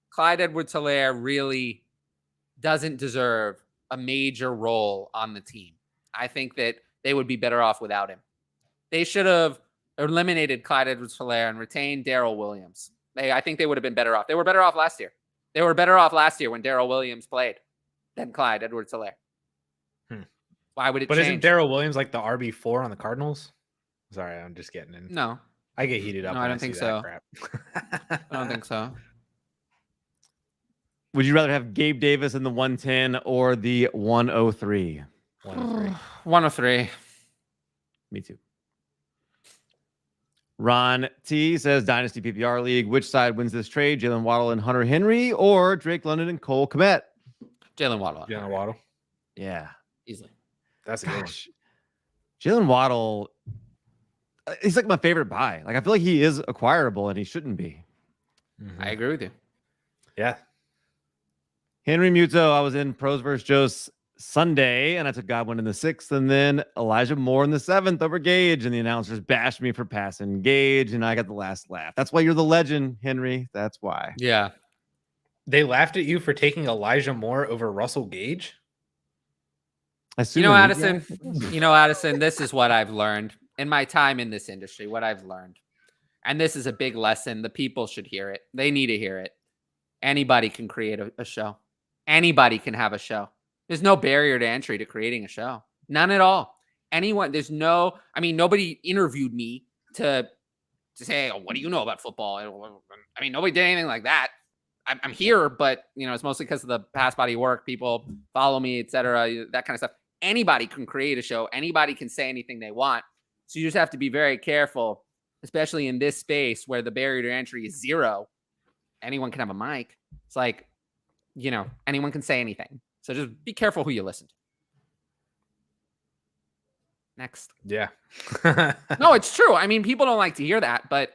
Clyde Edwards-Helaire really doesn't deserve a major role on the team. I think that they would be better off without him. They should have eliminated Clyde Edwards-Helaire and retained Darrell Williams. I think they would have been better off. They were better off last year. They were better off last year when Darrell Williams played than Clyde Edwards-Helaire. Why would it change? Isn't Darrell Williams like the RB4 on the Cardinals? Sorry, I'm just getting in. No. I get heated up. No, I don't think so. Crap. I don't think so. Would you rather have Gabe Davis in the 110 or the 103? 103. 103. Me too. Ron T says Dynasty PPR League. Which side wins this trade? Jalen Waddle and Hunter Henry or Drake London and Cole Kmet? Jalen Waddle. Jalen Waddle. Yeah. Easily. That's a good one. Jalen Waddle, he's like my favorite buy. Like, I feel like he is acquirable and he shouldn't be. I agree with you. Yeah. Henry Muto, I was in Pros vs. Joe's Sunday, and I took Godwin in the 6th, and then Elijah Moore in the 7th over Gage, and the announcers bashed me for passing Gage, and I got the last laugh. That's why you're the legend, Henry. That's why. Yeah. They laughed at you for taking Elijah Moore over Russell Gage? Addison, Addison, this is what I've learned in my time in this industry, what I've learned. And this is a big lesson. The people should hear it. They need to hear it. Anybody can create a show. Anybody can have a show. There's no barrier to entry to creating a show. None at all. Nobody interviewed me to say, oh, what do you know about football? Nobody did anything like that. I'm here, but it's mostly because of the past body work. People follow me, etc. That kind of stuff. Anybody can create a show. Anybody can say anything they want. So you just have to be very careful, especially in this space where the barrier to entry is 0. Anyone can have a mic. It's like, anyone can say anything. So just be careful who you listen to. Next. Yeah. No, it's true. People don't like to hear that, but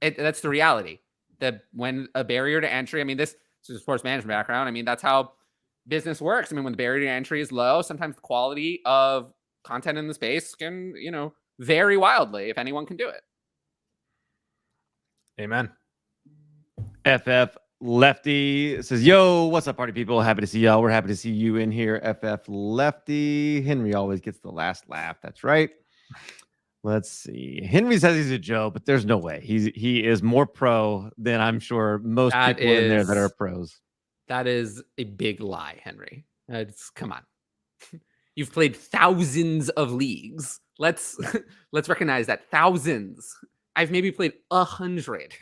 that's the reality. That when a barrier to entry, this is a sports management background. That's how business works. When the barrier to entry is low, sometimes the quality of content in the space can, vary wildly if anyone can do it. Amen. FF Lefty says, yo, what's up, party people? Happy to see y'all. We're happy to see you in here. FF Lefty. Henry always gets the last laugh. That's right. Let's see. Henry says he's a Joe, but there's no way. He is more pro than I'm sure most people in there that are pros. That is a big lie, Henry. Come on. You've played thousands of leagues. Let's recognize that. Thousands. I've maybe played 100.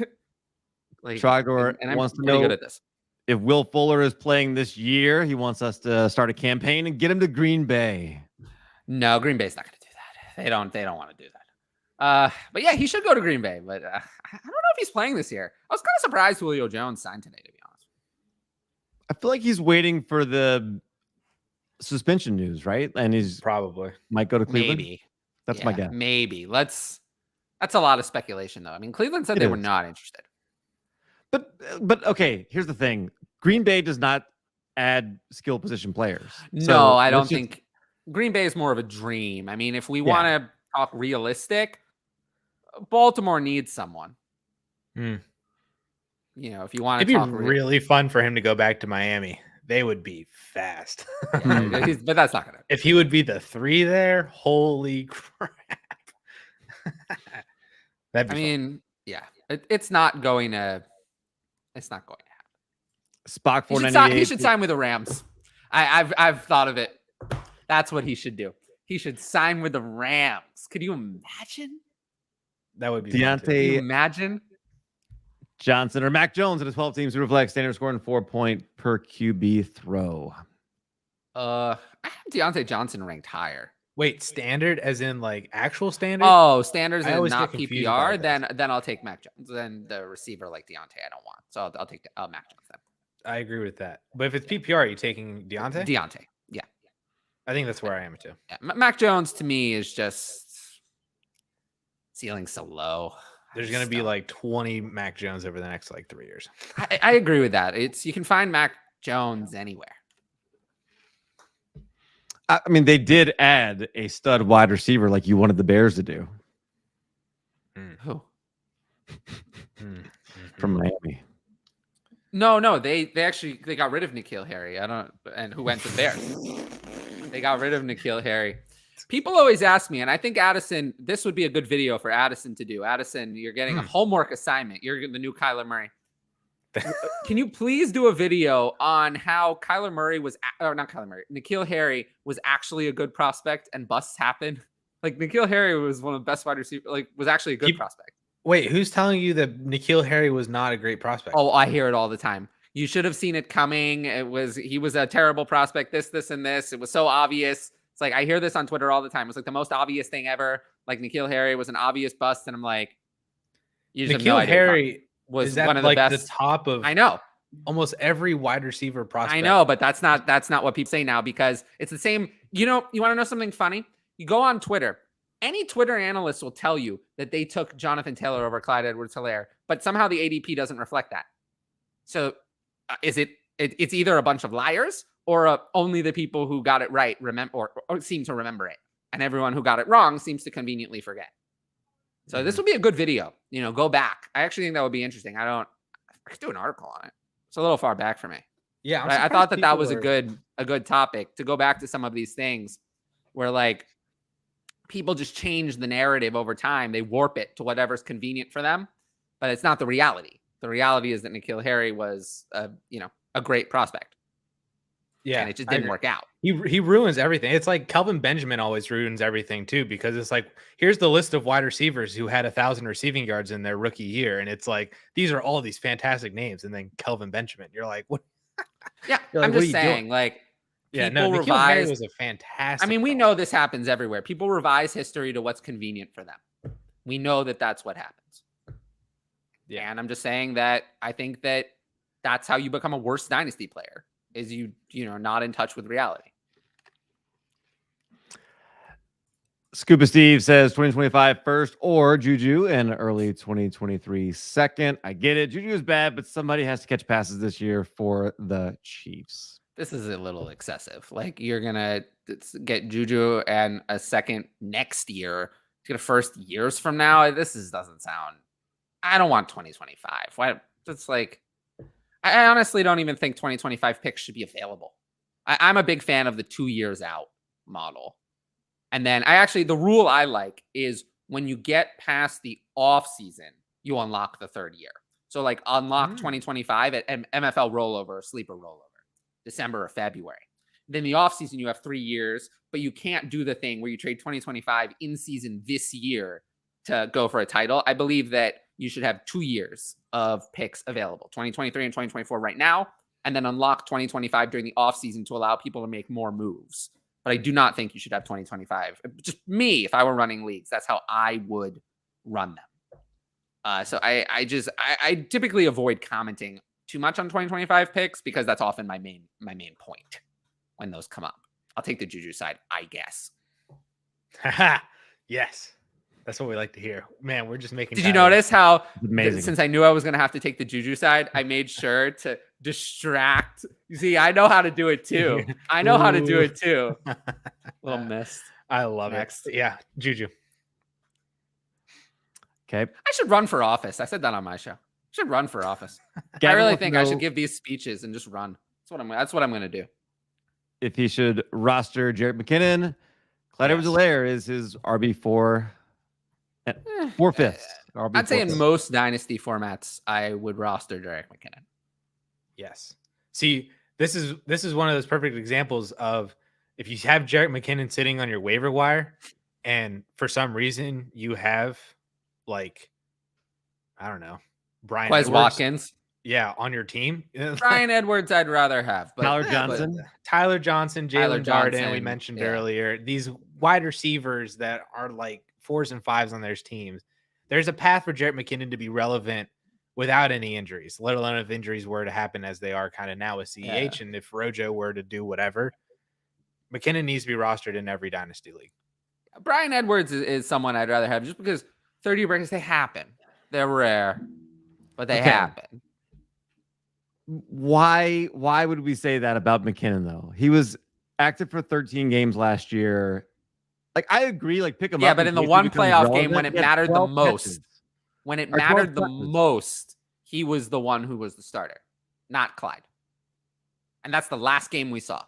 Trogdor and I'm wants to pretty know good at this. If Will Fuller is playing this year. He wants us to start a campaign and get him to Green Bay. No, Green Bay's not going to do that. They don't want to do that. But yeah, he should go to Green Bay. But I don't know if he's playing this year. I was kind of surprised Julio Jones signed today, to be honest. I feel like he's waiting for the suspension news, right? And he's probably might go to Cleveland. Maybe. That's my guess. Maybe. That's a lot of speculation, though. I mean, Cleveland said they were not interested. But okay, here's the thing. Green Bay does not add skill position players. No, I don't think Green Bay is more of a dream. I mean, if we want to talk realistic, Baltimore needs someone. You know, if you want to talk really fun for him to go back to Miami. They would be fast. But that's not gonna. If he would be the 3 there, holy crap. I mean, yeah. It's not going to happen. Spock 498. He should sign with the Rams. I've thought of it. That's what he should do. He should sign with the Rams. Could you imagine? That would be Deontay. Could you imagine? Johnson or Mac Jones in a 12-team Superflex, standard scoring 4-point per QB throw. I have Deontay Johnson ranked higher. Wait, standard as in like actual standard? Oh, standards and not PPR. Then I'll take Mac Jones. Then the receiver like Deontay I don't want. So I'll take Mac Jones then. I agree with that. But if it's PPR, are you taking Deontay? Deontay, yeah. I think that's where I am too. Yeah. Mac Jones to me is just ceiling so low. There's going to be like 20 Mac Jones over the next like 3 years. I agree with that. You can find Mac Jones anywhere. I mean, they did add a stud wide receiver like you wanted the Bears to do. Who? From Miami. No, they got rid of N'Keal Harry. And who went to the Bears? They got rid of N'Keal Harry. People always ask me, and I think Addison, this would be a good video for Addison to do. Addison, you're getting a homework assignment. You're the new Kyler Murray. Can you please do a video on how N'Keal Harry was actually a good prospect and busts happen? Like N'Keal Harry was one of the best wide receivers, was actually a good prospect. Wait, who's telling you that N'Keal Harry was not a great prospect? Oh, I hear it all the time. You should have seen it coming. He was a terrible prospect. This, and this. It was so obvious. It's like I hear this on Twitter all the time. It's like the most obvious thing ever. Like N'Keal Harry was an obvious bust, and I'm like, you just have no idea. Harry was one of the best. The top of I know almost every wide receiver prospect. I know, but that's not what people say now because it's the same. You know, you want to know something funny? You go on Twitter. Any Twitter analyst will tell you that they took Jonathan Taylor over Clyde Edwards-Helaire, but somehow the ADP doesn't reflect that. So it's either a bunch of liars or only the people who got it right remember or seem to remember it, and everyone who got it wrong seems to conveniently forget. So this would be a good video. You know, go back. I actually think that would be interesting. I could do an article on it. It's a little far back for me. Yeah, I thought that was a good topic to go back to some of these things where like people just change the narrative over time. They warp it to whatever's convenient for them, but it's not the reality. The reality is that N'Keal Harry was a great prospect. Yeah, and it just didn't work out. He ruins everything. It's like Kelvin Benjamin always ruins everything too, because it's like, here's the list of wide receivers who had 1,000 receiving yards in their rookie year. And it's like, these are all these fantastic names. And then Kelvin Benjamin, you're like, what? Yeah. Like, I'm just saying, like, yeah, no, N'Keal Harry was a fantastic. I mean, we know this happens everywhere. People revise history to what's convenient for them. We know that that's what happens. Yeah. And I'm just saying that I think that that's how you become a worse dynasty player. Is you not in touch with reality. Scuba Steve says 2025 first or Juju and early 2023 second. I get it. Juju is bad, but somebody has to catch passes this year for the Chiefs. This is a little excessive. Like you're going to get Juju and a second next year to get a first years from now. Doesn't sound, I don't want 2025. Why? It's like, I honestly don't even think 2025 picks should be available. I'm a big fan of the 2 years out model. And then the rule I like is when you get past the off season, you unlock the third year. So like unlock 2025 at MFL rollover, sleeper rollover, December or February. Then the off season, you have 3 years, but you can't do the thing where you trade 2025 in season this year to go for a title. I believe that you should have 2 years of picks available, 2023 and 2024 right now, and then unlock 2025 during the offseason to allow people to make more moves. but I do not think you should have 2025. Just me, if I were running leagues, that's how I would run them. So I typically avoid commenting too much on 2025 picks because that's often my main point when those come up. I'll take the Juju side, I guess. Yes. That's what we like to hear. Man, we're just making. Did you notice how, amazing. Since I knew I was going to have to take the Juju side, I made sure to distract. You see, I know how to do it too. Little missed. I love Next. it. Yeah, Juju. Okay. I should run for office. I said that on my show. I should run for office. Gavin I really wants to think I know should give these speeches and just run. That's what I'm going to do. if he should roster Jerick McKinnon. Clyde Yes. Edwards-Helaire is his RB4. 4/5. I'd say in most dynasty formats, I would roster Jerick McKinnon. Yes. See, this is one of those perfect examples of if you have Jerick McKinnon sitting on your waiver wire, and for some reason you have like, I don't know, Brian Quez Edwards, Watkins. yeah, on your team. Brian Edwards, I'd rather have. But, Tyler Johnson. Tyler Johnson, Tyler Jalen Darden, we Johnson, mentioned yeah. earlier. These wide receivers that are like 4s and 5s on their teams. There's a path for Jerick McKinnon to be relevant without any injuries, let alone if injuries were to happen as they are kind of now with CEH. Yeah. And if Rojo were to do whatever, McKinnon needs to be rostered in every dynasty league. Brian Edwards is someone I'd rather have just because 30 breakers, they happen. They're rare, but they happen. Why would we say that about McKinnon though? He was active for 13 games last year. Like I agree, like pick him up. Yeah, but in the one playoff game when it He had mattered the 12 most, catches. when it Or 12 mattered the touches. most, he was the one who was the starter, not Clyde. And that's the last game we saw.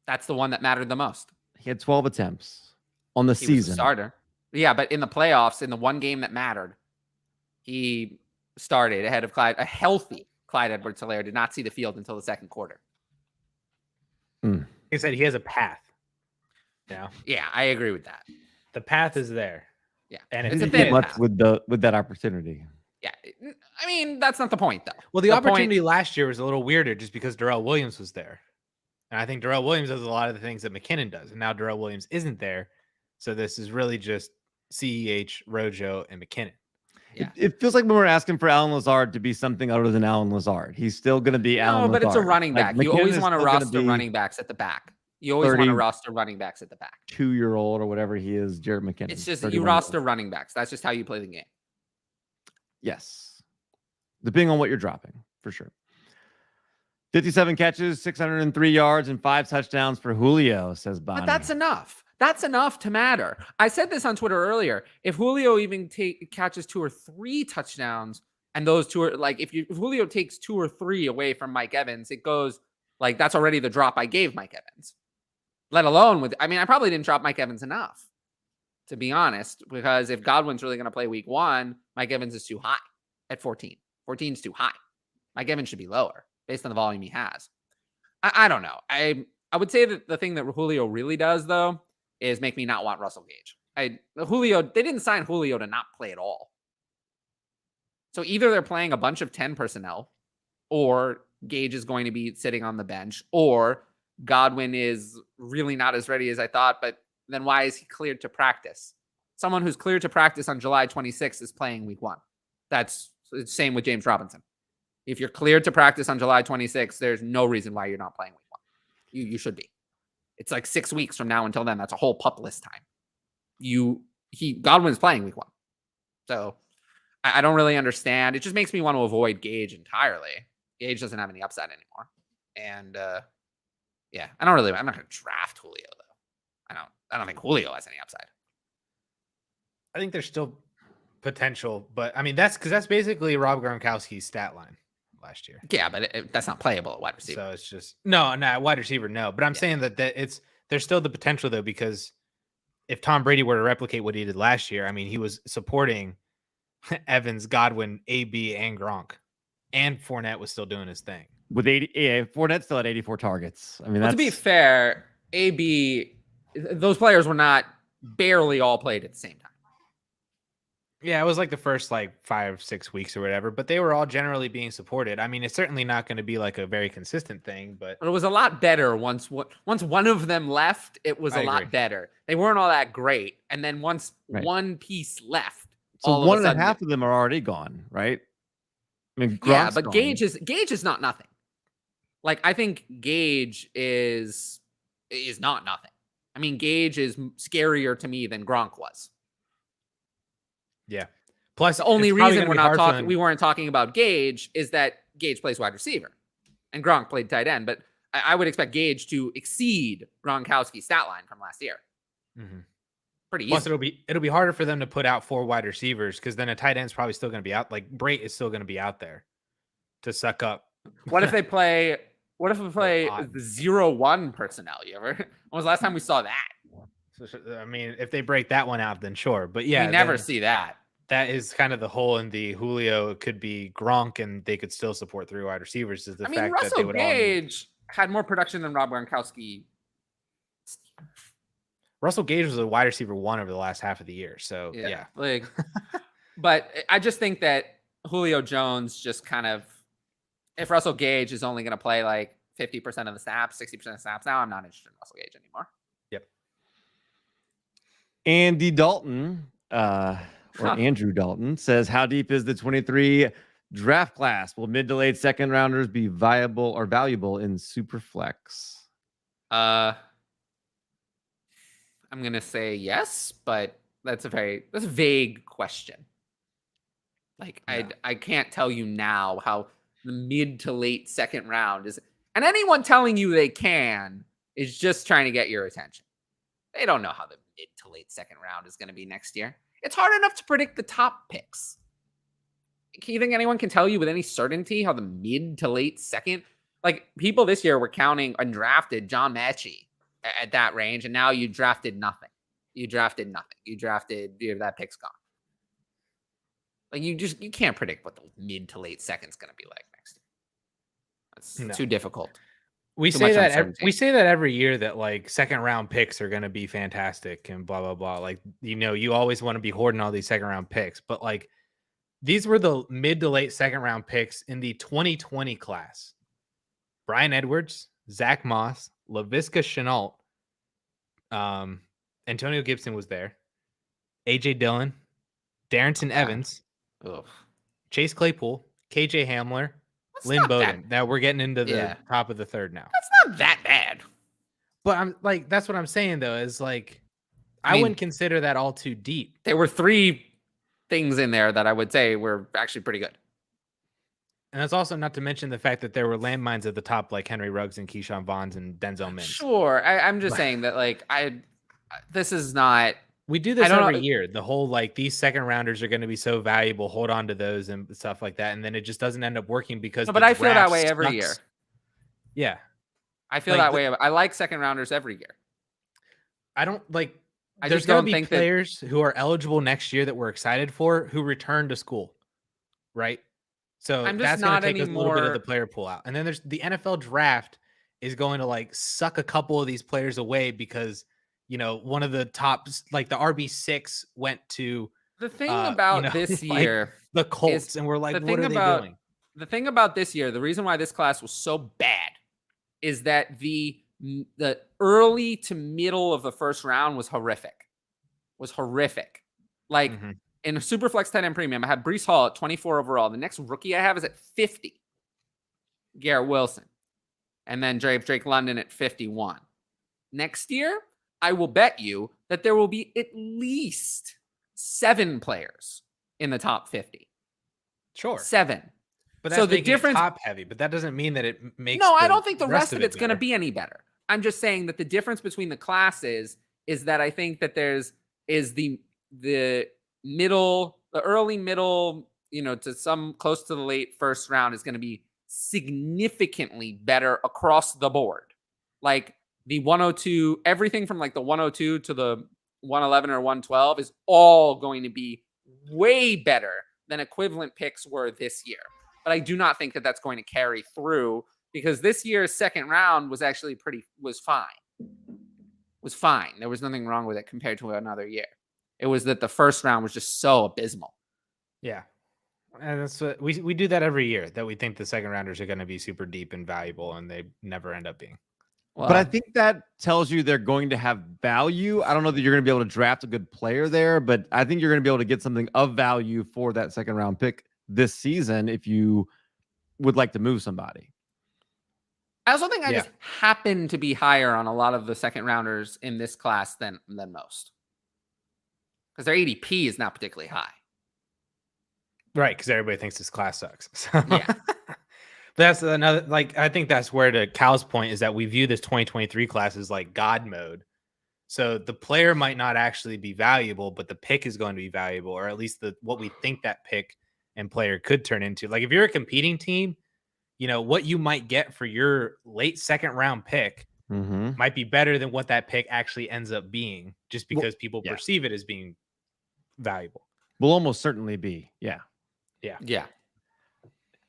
That's the one that mattered the most. He had 12 attempts on the He was the season. starter. Yeah, but in the playoffs, in the one game that mattered, he started ahead of Clyde. A healthy Clyde Edwards-Helaire did not see the field until the second quarter. Like I said, he has a path. Yeah, I agree with that. The path is there. Yeah, And it's it's a Didn't thin get much path. with that opportunity. Yeah, I mean, that's not the point, though. Well, the The opportunity last year was a little weirder just because Darrell Williams was there. And I think Darrell Williams does a lot of the things that McKinnon does. And now Darrell Williams isn't there. So this is really just CEH, Rojo, and McKinnon. Yeah. It feels like when we're asking for Alan Lazard to be something other than Alan Lazard. He's still going to be Alan No, but Lazard. it's a running Like, back. You McKinnon always is want to still gonna roster be running backs at the back. You always want 30 to roster running backs at the back. 2-year-old or whatever he is, Jerick McKinnon. It's just 31 you years roster old. running backs. That's just how you play the game. Yes. Depending on what you're dropping, for sure. 57 catches, 603 yards, and 5 touchdowns for Julio, says Bonnie. But that's enough. That's enough to matter. I said this on Twitter earlier. If Julio even catches 2 or 3 touchdowns, and those 2 are like, if Julio takes 2 or 3 away from Mike Evans, it goes like that's already the drop I gave Mike Evans. Let alone with, I mean, I probably didn't drop Mike Evans enough, to be honest, because if Godwin's really going to play week 1, Mike Evans is too high at 14. 14 is too high. Mike Evans should be lower based on the volume he has. I don't know. I would say that the thing that Julio really does, though, is make me not want Russell Gage. They didn't sign Julio to not play at all. So either they're playing a bunch of 10 personnel, or Gage is going to be sitting on the bench, or Godwin is really not as ready as I thought, but then why is he cleared to practice? Someone who's cleared to practice on July 26th is playing week 1. That's the same with James Robinson. If you're cleared to practice on July 26th, there's no reason why you're not playing week 1. You should be. It's like 6 weeks from now until then. That's a whole pup list time. Godwin's playing week 1. So I don't really understand. It just makes me want to avoid Gage entirely. Gage doesn't have any upside anymore. And yeah, I'm not going to draft Julio though. I don't think Julio has any upside. I think there's still potential, but I mean, that's because that's basically Rob Gronkowski's stat line last year. Yeah, but that's not playable at wide receiver. So it's just no, wide receiver, no. But I'm saying that there's still the potential though, because if Tom Brady were to replicate what he did last year, I mean, he was supporting Evans, Godwin, AB, and Gronk, and Fournette was still doing his thing. With 80, yeah, Fournette still had 84 targets. I mean, Well, to be fair, AB, those players were not barely all played at the same time. Yeah, it was like the first like 5-6 weeks or whatever, but they were all generally being supported. I mean, it's certainly not going to be like a very consistent thing, but it was a lot better once one of them left. It was I a lot agree. better. They weren't all that great, and then once Right. one piece left, So all one of a and a sudden, half of them are already gone, right? I mean, yeah. Gronk's But gone. Gage is not nothing. Like I think Gage is not nothing. I mean, Gage is scarier to me than Gronk was. yeah. Plus, The only it's probably reason gonna be we weren't talking about Gage is that Gage plays wide receiver and Gronk played tight end. But I would expect Gage to exceed Gronkowski's stat line from last year. Mhm. Pretty easy. Plus, it'll be harder for them to put out 4 wide receivers because then a tight end's probably still going to be out. Like Brait is still going to be out there to suck up. What if they play? What if we play odd. the 0-1 personnel? When was the last time we saw that? I mean, if they break that one out, then sure. But yeah, we never then see that. that is kind of the hole in the Julio. It could be Gronk, and they could still support 3 wide receivers. Is the fact that they Russell would all need. Gage had more production than Rob Gronkowski. Russell Gage was a wide receiver 1 over the last half of the year. So yeah. Like, but I just think that Julio Jones just kind of, if Russell Gage is only going to play like 50% of the snaps, 60% of the snaps, now I'm not interested in Russell Gage anymore. Yep. Andy Dalton, or Andrew Dalton, says, how deep is the 23 draft class? Will mid to late second rounders be viable or valuable in Superflex? I'm going to say yes, but that's a vague question. Like, yeah. I can't tell you now how the mid to late second round is. And anyone telling you they can is just trying to get your attention. They don't know how the mid to late second round is going to be next year. It's hard enough to predict the top picks. Can you think anyone can tell you with any certainty how the mid to late second, like people this year were counting undrafted John Mechie at that range, and now you drafted nothing. You drafted that pick's gone. Like you can't predict what the mid to late second's going to be like next year. That's too difficult. We say that every year that like second round picks are going to be fantastic and blah blah blah. Like you always want to be hoarding all these second round picks, but like these were the mid to late second round picks in the 2020 class. Bryan Edwards, Zach Moss, Laviska Shenault, Antonio Gibson was there, AJ Dillon, Darrington Evans, Chase Claypool, KJ Hamler, Lynn Bowden. Now we're getting into the top of the third now. That's not that bad. But I'm like, that's what I'm saying though, is like, I wouldn't consider that all too deep. There were 3 things in there that I would say were actually pretty good. And that's also not to mention the fact that there were landmines at the top, like Henry Ruggs and Keyshawn Vaughns and Denzel Mims. Sure. I'm just saying that like, this is not. We do this every year. The whole like these second rounders are going to be so valuable. Hold on to those and stuff like that. And then it just doesn't end up working because. No, but I feel that way every year. Yeah. I feel that way. I like second rounders every year. I don't like. There's going to be players who are eligible next year that we're excited for who return to school. Right. So that's going to take a little bit of the player pool out. And then there's the NFL draft is going to like suck a couple of these players away because, one of the top, like the RB6 went to the thing about this year, the Colts, and we're like, what are they doing? The thing about this year, the reason why this class was so bad is that the early to middle of the first round was horrific. Like in a Superflex tight end premium, I had Breece Hall at 24 overall. The next rookie I have is at 50. Garrett Wilson. And then Drake London at 51. Next year, I will bet you that there will be at least 7 players in the top 50. Sure. 7. But that's so the difference top heavy, but that doesn't mean that it makes. No, I don't think the rest of it's going to be any better. I'm just saying that the difference between the classes is that I think that is the middle, the early middle, to some close to the late first round is going to be significantly better across the board. Like the 102, everything from like the 102 to the 111 or 112 is all going to be way better than equivalent picks were this year. But I do not think that that's going to carry through because this year's second round was actually was fine. There was nothing wrong with it compared to another year. It was that the first round was just so abysmal. Yeah. And that's what we do that every year, that we think the second rounders are going to be super deep and valuable, and they never end up being. Well, But I think that tells you they're going to have value. I don't know that you're going to be able to draft a good player there, but I think you're going to be able to get something of value for that second round pick this season if you would like to move somebody. I also think I just happen to be higher on a lot of the second rounders in this class than most, because their ADP is not particularly high. Right, because everybody thinks this class sucks. So. Yeah. That's another, like, I think that's where, to Cal's point, is that we view this 2023 class as like God mode. So the player might not actually be valuable, but the pick is going to be valuable, or at least what we think that pick and player could turn into. Like, if you're a competing team, you know, what you might get for your late second round pick might be better than what that pick actually ends up being, just because people perceive it as being valuable. Will almost certainly be. Yeah.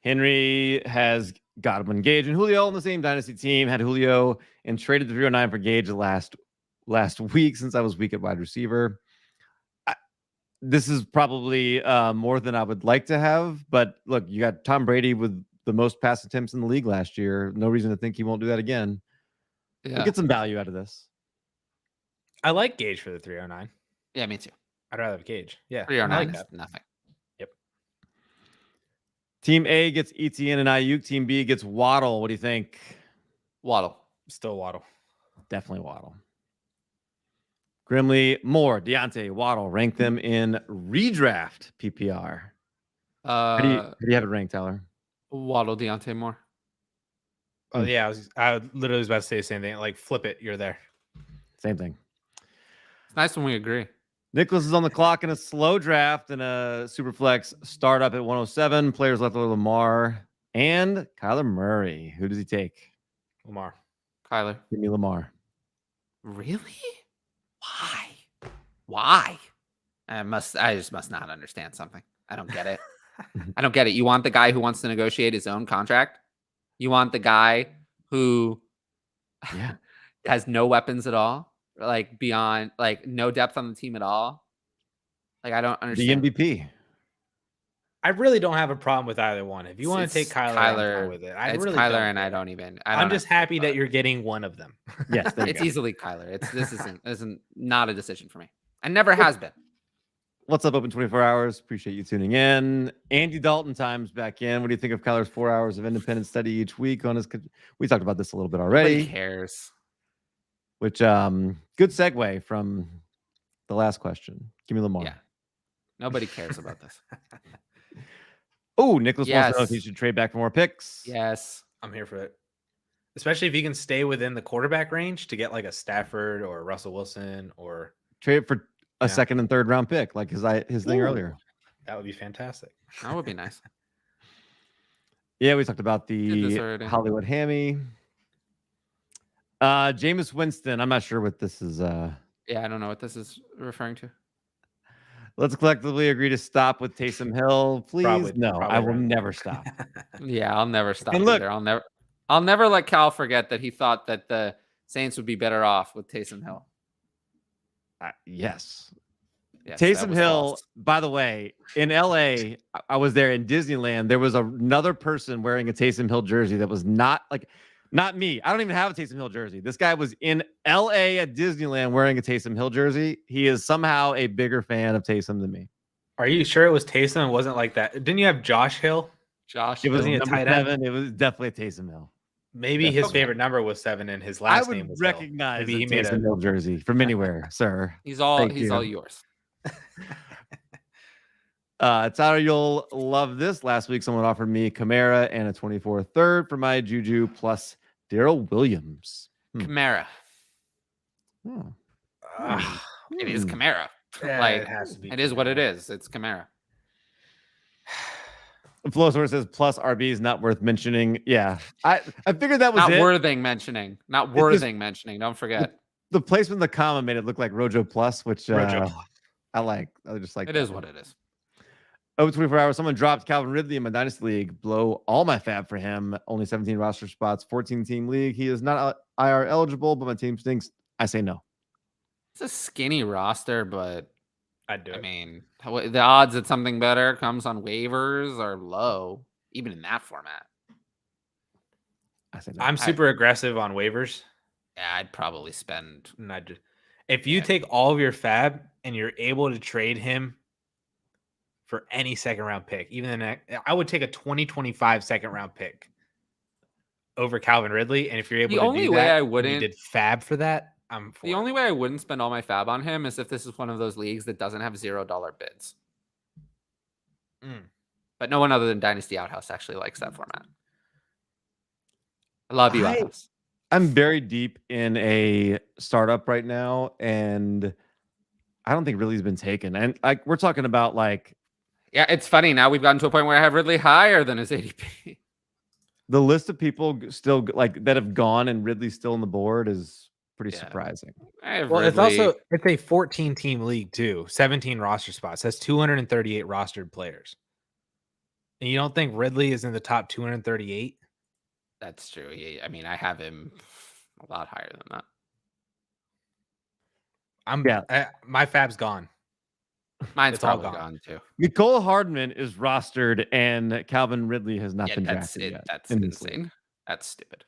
Henry has Godwin, Gage, and Julio on the same Dynasty team. Had Julio and traded the 309 for Gage last week, since I was weak at wide receiver. This is probably more than I would like to have. But look, you got Tom Brady with the most pass attempts in the league last year. No reason to think he won't do that again. Yeah. We'll get some value out of this. I like Gage for the 309. Yeah, me too. I'd rather have Gage. Yeah. 309 is nothing. Team A gets ETN and Ayuk. Team B gets Waddle. What do you think? Waddle. Still Waddle. Definitely Waddle. Grimley, Moore, Deontay, Waddle. Rank them in redraft PPR. How do you have it ranked, Tyler? Waddle, Deontay, Moore. Oh, yeah. I literally was about to say the same thing. Like, flip it. You're there. Same thing. It's nice when we agree. Nicholas is on the clock in a slow draft and a Superflex startup at 107. Players left are Lamar and Kyler Murray. Who does he take? Lamar. Kyler. Give me Lamar. Really? Why? I just must not understand something. I don't get it. I don't get it. You want the guy who wants to negotiate his own contract? You want the guy who has no weapons at all? Like, beyond, like, no depth on the team at all. Like, I don't understand. The MVP. I really don't have a problem with either one. If you want to take Kyler, I'm fine with it. It's really Kyler, and I don't even. I'm just happy that you're getting one of them. Yes, it's easily Kyler. This isn't not a decision for me. And never has been. What's up, Open 24 Hours? Appreciate you tuning in. Andy Dalton time's back in. What do you think of Kyler's 4 hours of independent study each week on his? We talked about this a little bit already. Nobody cares. Which good segue from the last question. Give me Lamar. Yeah. Nobody cares about this. Oh, Nicholas wants to know if he should trade back for more picks. Yes. I'm here for it. Especially if he can stay within the quarterback range to get like a Stafford or Russell Wilson, or trade for a second and third round pick, like his thing earlier. That would be fantastic. That would be nice. Yeah, we talked about the Hollywood Hammy. Jameis Winston. I'm not sure what this is. Yeah, I don't know what this is referring to. Let's collectively agree to stop with Taysom Hill, please. I will never stop. Yeah, I'll never stop. And look, I'll never let Cal forget that he thought that the Saints would be better off with Taysom Hill. Yes, Taysom Hill. False. By the way, in LA, I was there in Disneyland. There was another person wearing a Taysom Hill jersey that was not me. I don't even have a Taysom Hill jersey. This guy was in LA at Disneyland wearing a Taysom Hill jersey. He is somehow a bigger fan of Taysom than me. Are you sure it was Taysom? It wasn't like that. Didn't you have Josh Hill? It was a tight end. It was definitely a Taysom Hill. Maybe his favorite number was 7 and his last name was recognize Hill. Maybe he made a Hill jersey from anywhere, sir. He's all yours. Tyler, you'll love this. Last week, someone offered me Kamara and a 24 third for my Juju plus Darrell Williams. Kamara. It is Kamara. Like, it is what it is. It's Kamara. Flowsource says plus RB is not worth mentioning. Yeah, I figured that was not worthing mentioning. Not worthing mentioning. Don't forget the placement of the comma made it look like Rojo plus, which I like. I just like it. Is what it is. Over 24 hours, someone dropped Calvin Ridley in my Dynasty League. Blow all my fab for him. Only 17 roster spots, 14-team league. He is not IR eligible, but my team stinks. I say no. It's a skinny roster, but I'd do it. I mean, the odds that something better comes on waivers are low, even in that format. I say no. I'm super aggressive on waivers. Yeah, I'd probably spend. And if you take all of your fab and you're able to trade him for any second round pick, I would take a 2025 second round pick over Calvin Ridley. And if you're able to do that, and you did fab for that, I'm for the only way I wouldn't spend all my fab on him is if this is one of those leagues that doesn't have $0 bids. But no one other than Dynasty Outhouse actually likes that format. I love you, Outhouse. I'm very deep in a startup right now, and I don't think Ridley's been taken. And like we're talking about, like, yeah, it's funny now we've gotten to a point where I have Ridley higher than his ADP. The list of people still like that have gone and Ridley's still on the board is pretty surprising. Well, it's a 14 team league too, 17 roster spots. That's 238 rostered players. And you don't think Ridley is in the top 238? That's true. I mean, I have him a lot higher than that. My fab's gone. Mine's probably gone too. Nicole Hardman is rostered, and Calvin Ridley has not been drafted yet. That's insane. That's stupid.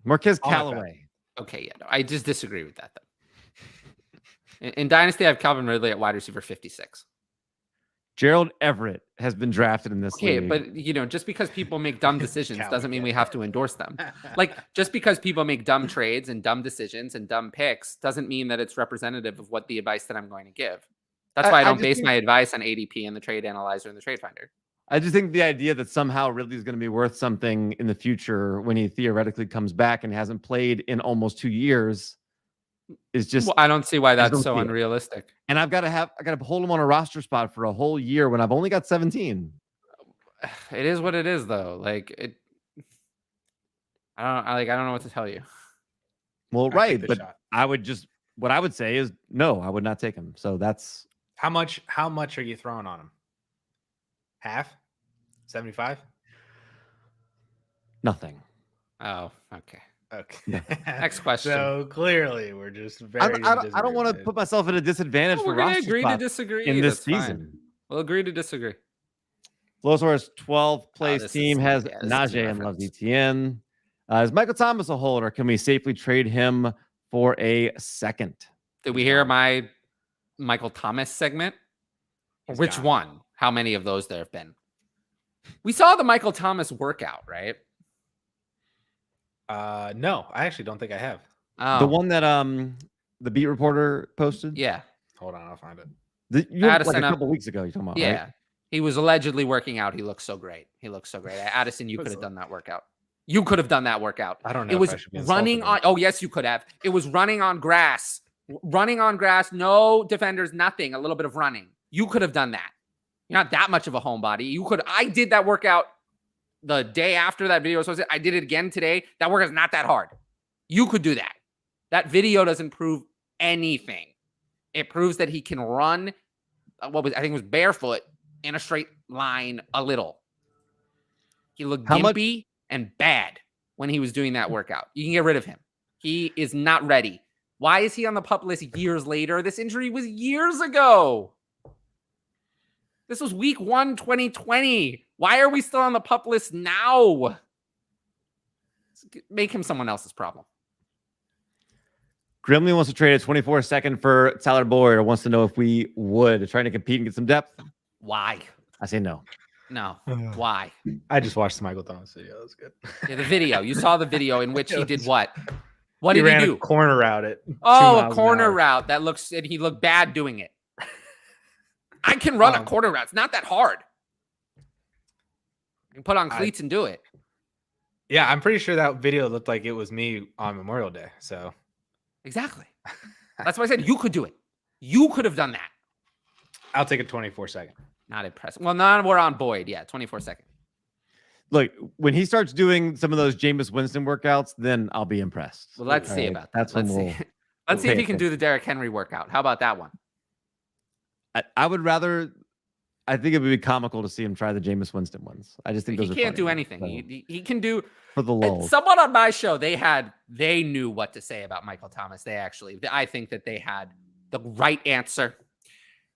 Marquez Callaway. Okay, yeah, no, I just disagree with that though. In Dynasty, I have Calvin Ridley at wide receiver 56. Gerald Everett has been drafted in this league. But just because people make dumb decisions doesn't mean we have to endorse them. Like, just because people make dumb trades and dumb decisions and dumb picks doesn't mean that it's representative of what the advice that I'm going to give. That's why I don't base my advice on ADP and the Trade Analyzer and the Trade Finder. I just think the idea that somehow Ridley is going to be worth something in the future when he theoretically comes back and hasn't played in almost 2 years is just. Well, I don't see why that's so unrealistic. And I got to hold him on a roster spot for a whole year when I've only got 17. It is what it is, though. Like I don't know what to tell you. Well, right, but what I would say is no, I would not take him. So that's how much are you throwing on him? Half? 75? Nothing. Oh, okay. Okay. Next question. So clearly, we're just very. I don't want to put myself at a disadvantage. We're going to agree to disagree in this That's season. Fine. We'll agree to disagree. Flowsaur's 12th place team has Najee and loves ETN. Is Michael Thomas a hold, or can we safely trade him for a second? Did we hear my Michael Thomas segment? Which one? How many of those there have been? We saw the Michael Thomas workout, right? No, I actually don't think I have. Oh. The one that the beat reporter posted? Yeah. Hold on, I'll find it. Addison, like a couple weeks ago, you're talking about, yeah. Right? He was allegedly working out. He looks so great. Addison, you could have done that workout. You could have done that workout. I don't know. It was running on. Oh, yes, you could have. It was running on grass. Running on grass. No defenders, nothing. A little bit of running. You could have done that. You're not that much of a homebody. I did that workout the day after that video was posted. I did it again today. That workout is not that hard. You could do that. That video doesn't prove anything. It proves that he can run. I think it was barefoot in a straight line a little. He looked gimpy and bad when he was doing that workout. You can get rid of him. He is not ready. Why is he on the PUP list years later? This injury was years ago. This was week 1, 2020. Why are we still on the PUP list now? Make him someone else's problem. Grimley wants to trade a 24-second for Tyler Boyd, or wants to know if we would, trying to compete and get some depth. Why? I say no. No. Why? I just watched the Michael Thomas video. That was good. Yeah, the video. You saw the video in which he did what? What did he do? A corner route it. Oh, a corner route. He looked bad doing it. I can run a corner route. It's not that hard. You can put on cleats and do it. Yeah, I'm pretty sure that video looked like it was me on Memorial Day. So exactly. That's why I said you could do it. You could have done that. I'll take a 24-second. Not impressive. Well, now we're on Boyd. Yeah, 24-second. Look, when he starts doing some of those Jameis Winston workouts, then I'll be impressed. Well, let's see about that. Let's see. Let's see if he can do the Derrick Henry workout. How about that one? I would rather. I think it would be comical to see him try the Jameis Winston ones. I just think he can't do anything. So. He can do for the lulz. Someone on my show, they knew what to say about Michael Thomas. I think that they the right answer.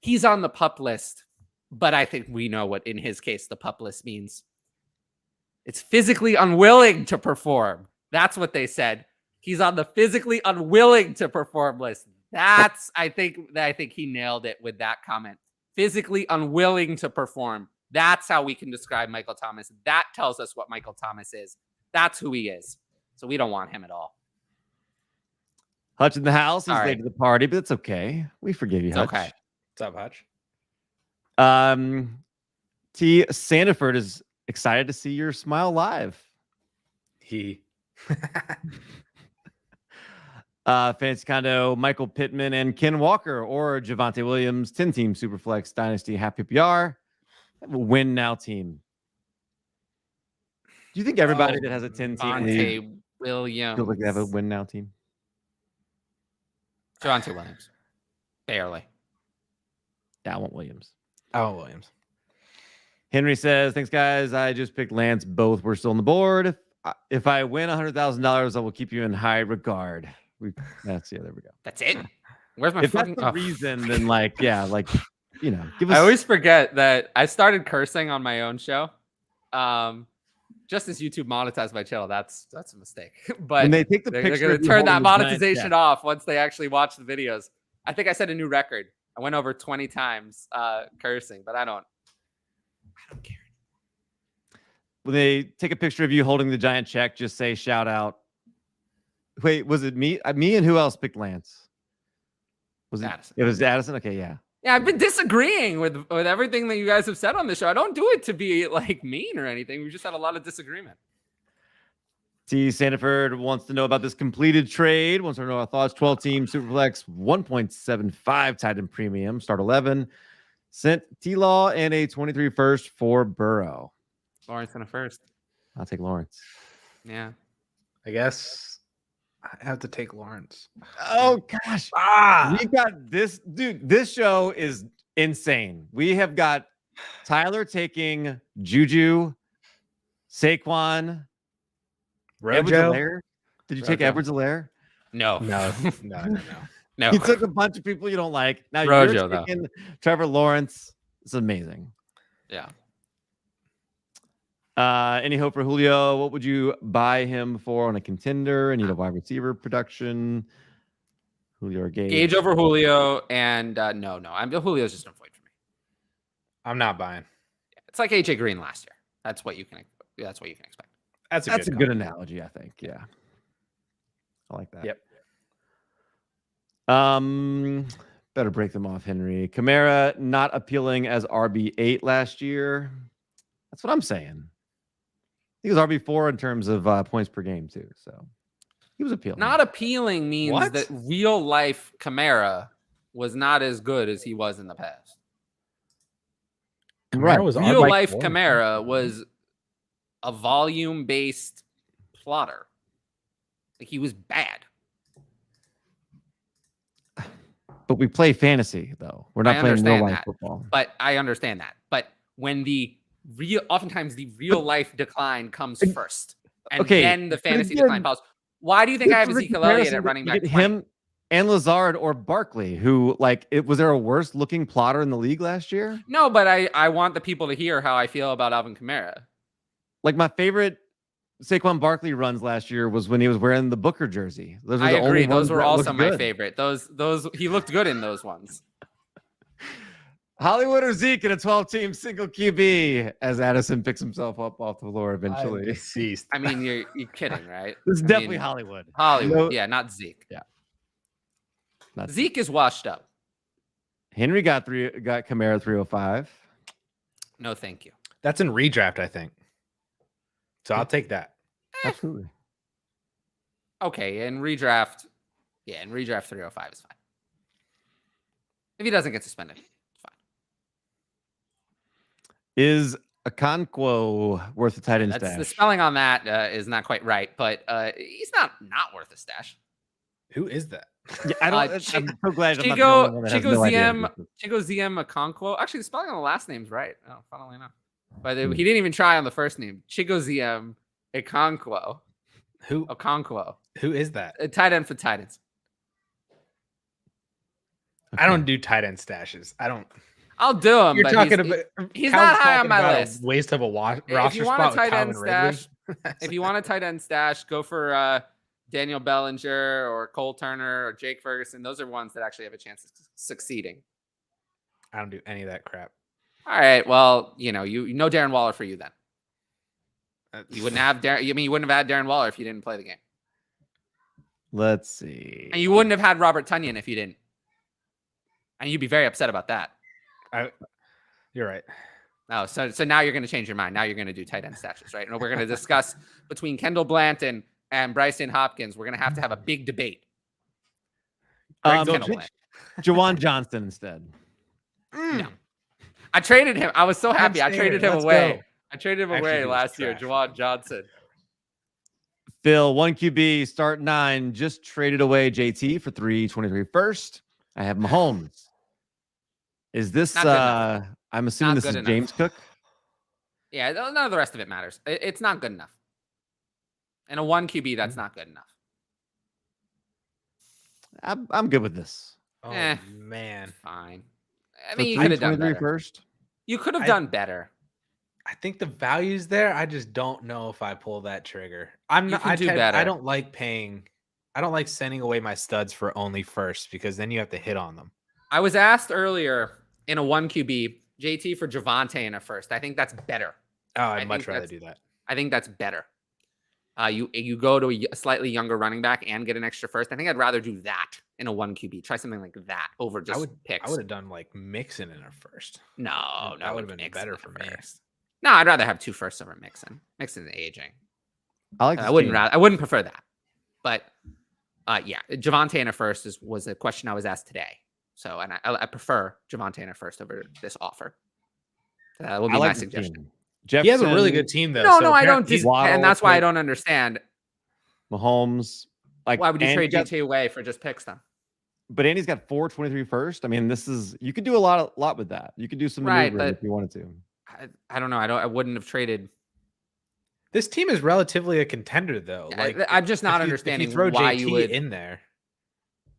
He's on the PUP list, but I think we know what, in his case, the PUP list means. It's physically unwilling to perform. That's what they said. He's on the physically unwilling to perform list. I think he nailed it with that comment. Physically unwilling to perform. That's how we can describe Michael Thomas. That tells us what Michael Thomas is. That's who he is. So we don't want him at all. Hutch in the house. He's Sorry. late to the party, but it's okay. We forgive you, It's Hutch. okay. What's up, Hutch? T. Sandiford is excited to see your smile live. Fancy Condo, Michael Pittman, and Ken Walker, or Javonte Williams, 10-team Superflex Dynasty Happy PPR. Win now team. Do you think everybody that has a 10-team league Javonte Williams feels like they have a win now team? Javonte Williams. Barely. Yeah, I want Williams. Williams. Henry says, thanks, guys. I just picked Lance. Both were still on the board. If I win $100,000, I will keep you in high regard. There we go. That's it. Where's my If fucking that's the reason, then give us. I always forget that I started cursing on my own show. Just as YouTube monetized my channel, that's a mistake. But when they take the they're picture, going of to you turn holding that the giant monetization check. off once they actually watch the videos. I think I set a new record. I went over 20 times cursing, but I don't care. When they take a picture of you holding the giant check, just say shout out. Wait, was it me? Me and who else picked Lance? Was it Addison. It was Addison. Okay, yeah. Yeah, I've been disagreeing with everything that you guys have said on the show. I don't do it to be like mean or anything. We just had a lot of disagreement. T. Sandiford wants to know about this completed trade. Wants to know our thoughts. 12-team Superflex, 1.75 tight end premium, start 11. Sent T-Law and a 23 first for Burrow. Lawrence in a first. I'll take Lawrence. Yeah. I guess I have to take Lawrence. Oh, gosh. We got this. Dude, this show is insane. We have got Tyler taking Juju, Saquon, Rojo. Did you take Rojo. Edwards-Helaire? No. No. You took a bunch of people you don't like. Now Rojo, you're taking Trevor Lawrence. It's amazing. Yeah. Any hope for Julio? What would you buy him for on a contender? Any wide receiver production? Julio or Gage? Gage over Julio, and no. Julio's just no point for me. I'm not buying. It's like AJ Green last year. That's what you can expect. That's a good analogy, I think. Yeah. I like that. Yep. Better break them off, Henry. Kamara not appealing as RB8 last year. That's what I'm saying. He was RB4 in terms of points per game too. So he was appealing. Not appealing means What? that real life Kamara was not as good as he was in the past. Kamara was Real RB4. life Kamara was a volume based plotter. Like he was bad. But we play fantasy though. We're not playing real life that, football. But I understand that. But when oftentimes the real life decline comes first, and then the fantasy decline follows. Why do you think I have Ezekiel Elliott at running back? Him and Lazard or Barkley, who was there a worse looking plotter in the league last year? No, but I want the people to hear how I feel about Alvin Kamara. Like my favorite Saquon Barkley runs last year was when he was wearing the Booker jersey. Those I agree. Those were also my good. favorite. Those he looked good in those ones. Hollywood or Zeke in a 12-team single QB as Addison picks himself up off the floor eventually. Deceased. I mean, you're kidding, right? This is definitely Hollywood. Hollywood, yeah, not Zeke. Yeah, Zeke is washed up. Henry got Kamara 305. No, thank you. That's in redraft, I think. So I'll take that. Absolutely. Okay, in redraft, 305 is fine. If he doesn't get suspended, it's fine. Is Okonkwo worth a tight end stash? The spelling on that is not quite right, but he's not worth a stash. Who is that? Yeah, I'm so glad I'm not the Chigo only one that has no idea. ZM Okonkwo. Actually, the spelling on the last name's right. Oh, funnily enough. But he didn't even try on the first name. Chigo ZM Okonkwo. Okonkwo. Who is that? A tight end for Titans. I don't do tight end stashes. I don't. I'll do him. You're but talking about. he's Cal's not high on talking my about list. A waste of a If roster you want spot a tight with end Calvin Ridley. stash, if you want a tight end stash, go for Daniel Bellinger or Cole Turner or Jake Ferguson. Those are ones that actually have a chance of succeeding. I don't do any of that crap. All right. Well, you know Darren Waller for you then. You wouldn't have you wouldn't have had Darren Waller if you didn't play the game. Let's see. And you wouldn't have had Robert Tonyan if you didn't. And you'd be very upset about that. You're right. Oh, so now you're going to change your mind. Now you're going to do tight end stashes, right? And we're going to discuss between Kendall Blanton and Bryson Hopkins. We're going to have a big debate. Jawan Johnson instead. No. I traded him. I was so happy. I traded him away. I traded him away last year. Jawan Johnson. Phil, 1 QB, start 9. Just traded away JT for 323 first. I have Mahomes. Is this I'm assuming this is James Cook? Yeah, none of the rest of it matters. It's not good enough. And a 1 QB, that's not good enough. I'm good with this. Oh man. Fine. I mean, you could have done better. First. You could have done better. I think the value's there. I just don't know if I pull that trigger. I don't like paying. I don't like sending away my studs for only first because then you have to hit on them. I was asked earlier in a 1 QB, JT for Javonte in a first. I think that's better. Oh, I'd much rather do that. I think that's better. You go to a slightly younger running back and get an extra first. I think I'd rather do that in a 1 QB. Try something like that over just picks. I would have done like Mixon in a first. No, that would have been better for me. No, I'd rather have 2 firsts over Mixon. Mixon's aging. I wouldn't prefer that. But yeah, Javonte in a first was a question I was asked today. So, and I prefer Javonte in a first over this offer. That will be my suggestion. Jefferson, he has a really good team, though. No, I don't. And that's why I don't understand. Mahomes. Why would you trade JT away for just picks then? But Andy's got 423 first. I mean, you could do a lot with that. You could do some maneuvering if you wanted to. I don't know. I wouldn't have traded. This team is relatively a contender, though. Like I'm just not understanding why you would in there.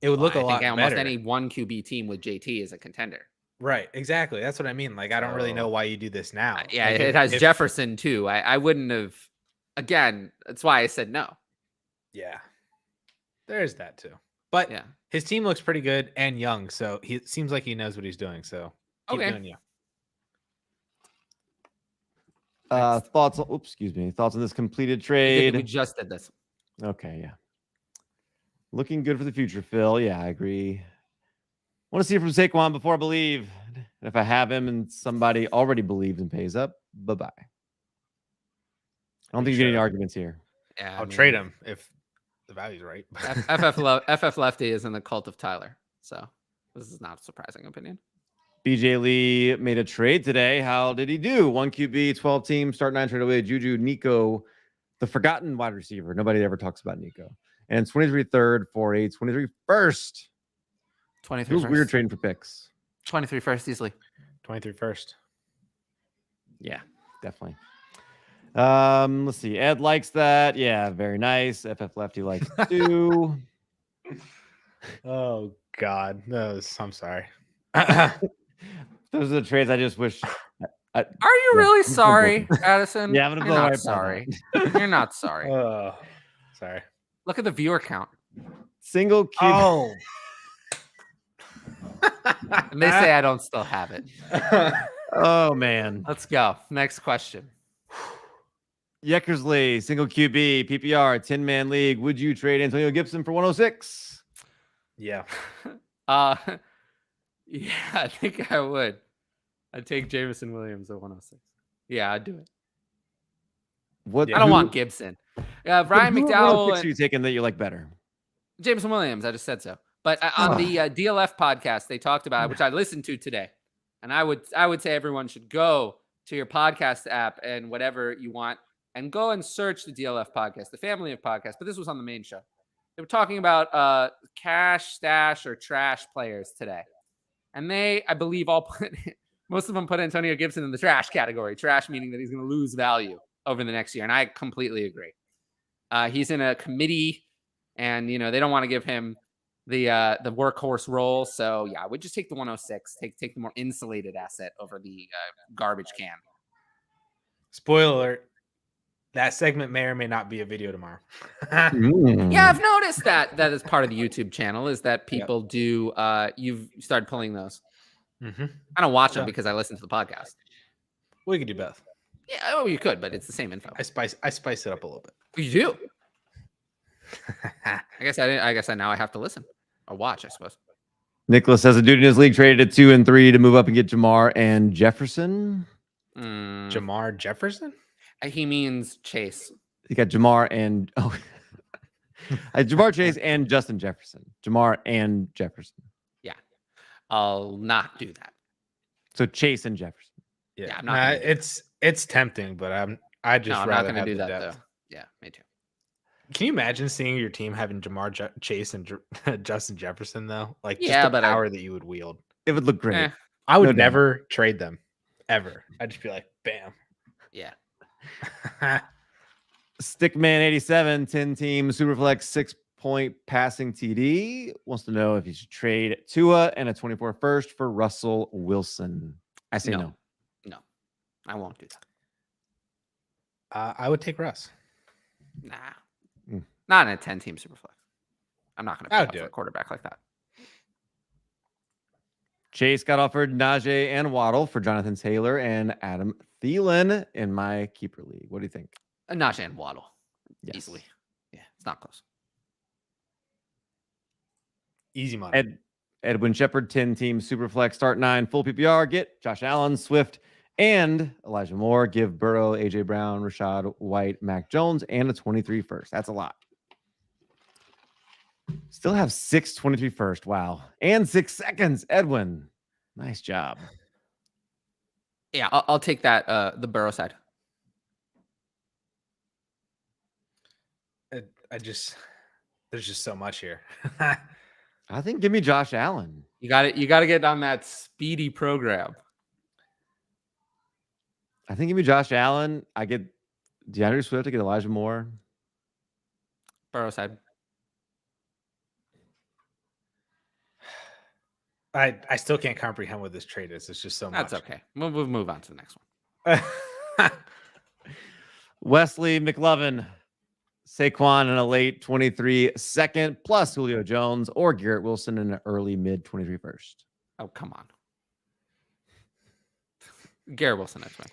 It would look a lot better. Almost any 1 QB team with JT is a contender. Right, exactly. That's what I mean. Like, I don't really know why you do this now. Yeah, like, it has Jefferson too. I wouldn't have. Again, that's why I said no. Yeah, there's that too. But yeah, his team looks pretty good and young, so it seems like he knows what he's doing. So keep doing you. Thoughts on this completed trade? We just did this. Okay, yeah. Looking good for the future, Phil. Yeah, I agree. Want to see it from Saquon before I believe. And if I have him and somebody already believes and pays up, bye-bye. I don't think you get any arguments here. Yeah, I'll trade him if the value's right. FF Lefty is in the cult of Tyler. So this is not a surprising opinion. BJ Lee made a trade today. How did he do? 1 QB, 12 team, start 9 trade away. Juju, Nico, the forgotten wide receiver. Nobody ever talks about Nico. And 23 third for a 23 first. 23 It was weird trading for picks. 23 first easily. 23 first. Yeah, definitely. Let's see. Ed likes that. Yeah, very nice. FF Lefty likes it too. Oh God. No, I'm sorry. Those are the trades I just wish. Are you really sorry, Addison? Yeah, I'm gonna You're blow not right sorry. You're not sorry. Sorry. Look at the viewer count. Single QB. Oh. And they say I don't still have it. Oh man. Let's go. Next question. Yeckersley, single QB, PPR, 10-man league. Would you trade Antonio Gibson for 106? Yeah. Yeah, I think I would. I'd take Jameson Williams at 106. Yeah, I'd do it. I don't want Gibson. Brian McDowell. Who are you taking that you like better? Jameson Williams. I just said so. But on the DLF podcast, they talked about it, which I listened to today. And I would say everyone should go to your podcast app and whatever you want and go and search the DLF podcast, the family of podcasts. But this was on the main show. They were talking about cash, stash, or trash players today. And they, I believe, most of them put Antonio Gibson in the trash category. Trash meaning that he's going to lose value over the next year. And I completely agree. He's in a committee and, they don't want to give him the workhorse role. So yeah, I would just take the 106. Take the more insulated asset over the garbage can. Spoiler alert. That segment may or may not be a video tomorrow. Yeah, I've noticed that is part of the YouTube channel is that people do. You've started pulling those. I don't watch them because I listen to the podcast. We could do both. Yeah, you could, but it's the same info. I spice it up a little bit. You do. I guess I now have to listen or watch, I suppose. Nicholas says a dude in his league traded at 2 and 3 to move up and get Jamar and Jefferson. Jamar Jefferson? He means Chase. He got Jamar and Jamar Chase and Justin Jefferson. Jamar and Jefferson. Yeah, I'll not do that. So Chase and Jefferson. Yeah, I'm not. It's tempting, but I'm not going to do that though. Yeah, me too. Can you imagine seeing your team having Jamar Chase and Justin Jefferson though? Like, yeah, just the power that you would wield. It would look great. I would never trade them ever. I'd just be like, bam. Yeah. Stickman87, 10-team Superflex 6-point passing TD wants to know if you should trade Tua and a 24 first for Russell Wilson. I say no. No, I won't do that. I would take Russ. Nah, not in a 10-team Superflex. I'm not going to pick up a quarterback like that. Chase got offered Najee and Waddle for Jonathan Taylor and Adam Thielen in my keeper league. What do you think? Najee and Waddle. Yes. Easily. Yeah, it's not close. Easy money. Edwin Shepard, 10-team Superflex, start 9, full PPR. Get Josh Allen, Swift, and Elijah Moore. Give Burrow, AJ Brown, Rashad White, Mac Jones, and a 23 first. That's a lot. Still have 6 23 first. Wow. And 6 seconds. Edwin. Nice job. Yeah, I'll take that, the Burrow side. There's just so much here. I think give me Josh Allen. You got to get on that speedy program. I think give me Josh Allen. I get DeAndre Swift. I get Elijah Moore. Burrow side. I still can't comprehend what this trade is. It's just so much. That's okay. We'll move on to the next one. Wesley McLovin, Saquon in a late 23 second, plus Julio Jones or Garrett Wilson in an early mid 23 first. Oh, come on. Garrett Wilson, that's right.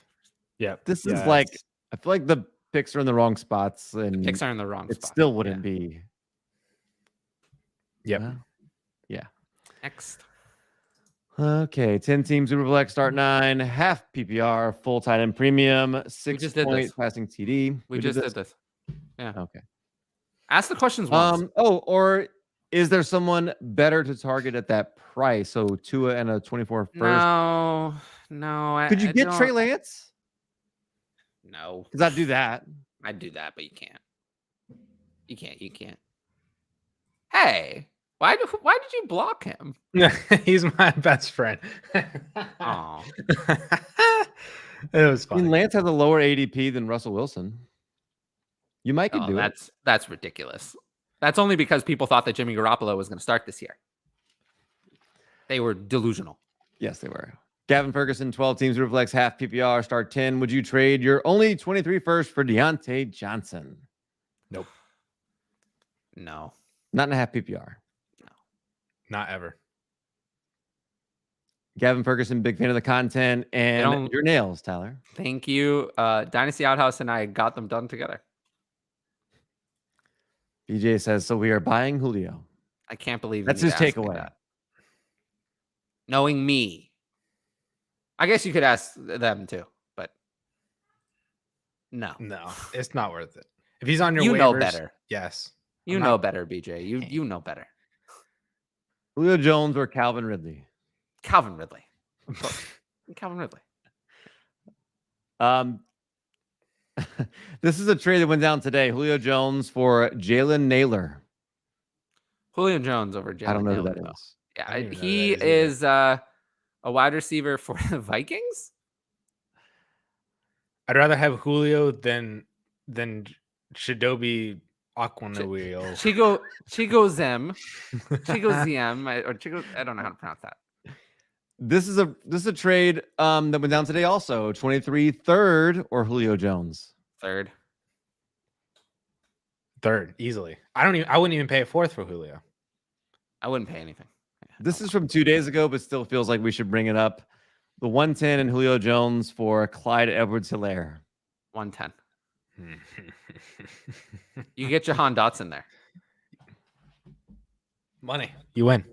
Yeah. This is like, I feel like the picks are in the wrong spots. And the picks are in the wrong it spot. still wouldn't be. Yep. Yeah. Next. Okay, 10-team Superflex, start 9, half PPR, full tight end premium, 6-point passing TD. We just did this. Yeah. Okay. Ask the questions once. Or is there someone better to target at that price? So Tua and a 24 first. No. Could you get Trey Lance? No. Because I'd do that. I'd do that, but you can't. You can't. Hey. Why did you block him? He's my best friend. Oh, it was fun. I mean, Lance has a lower ADP than Russell Wilson. You might could do it. That's ridiculous. That's only because people thought that Jimmy Garoppolo was going to start this year. They were delusional. Yes, they were. Gavin Ferguson, 12 teams, Superflex, half PPR, start 10. Would you trade your only 23 first for Deontay Johnson? Nope. No. Not in a half PPR. Not ever. Gavin Ferguson, big fan of the content and your nails, Tyler. Thank you. Dynasty Outhouse and I got them done together. BJ says, so we are buying Julio. I can't believe that's his takeaway. Knowing me. I guess you could ask them too, but no. No, it's not worth it. If he's on your waivers, know better. Yes. You know better, BJ. You know better. Julio Jones or Calvin Ridley? Calvin Ridley. Calvin Ridley. This is a trade that went down today. Julio Jones for Jalen Naylor. Julio Jones over Jalen. I don't know Naylor, who that is. Yeah, he is a wide receiver for the Vikings. I'd rather have Julio than Shadobi Aquanuil. Chigo Zem. Chigo Zem. Or Chigo. I don't know how to pronounce that. This is a trade that went down today also. 23 third or Julio Jones. Third, easily. I wouldn't even pay a fourth for Julio. I wouldn't pay anything. This is from 2 days ago, but still feels like we should bring it up. The 110 and Julio Jones for Clyde Edwards-Helaire. 110. You get Jahan Dotson there. Money. You win.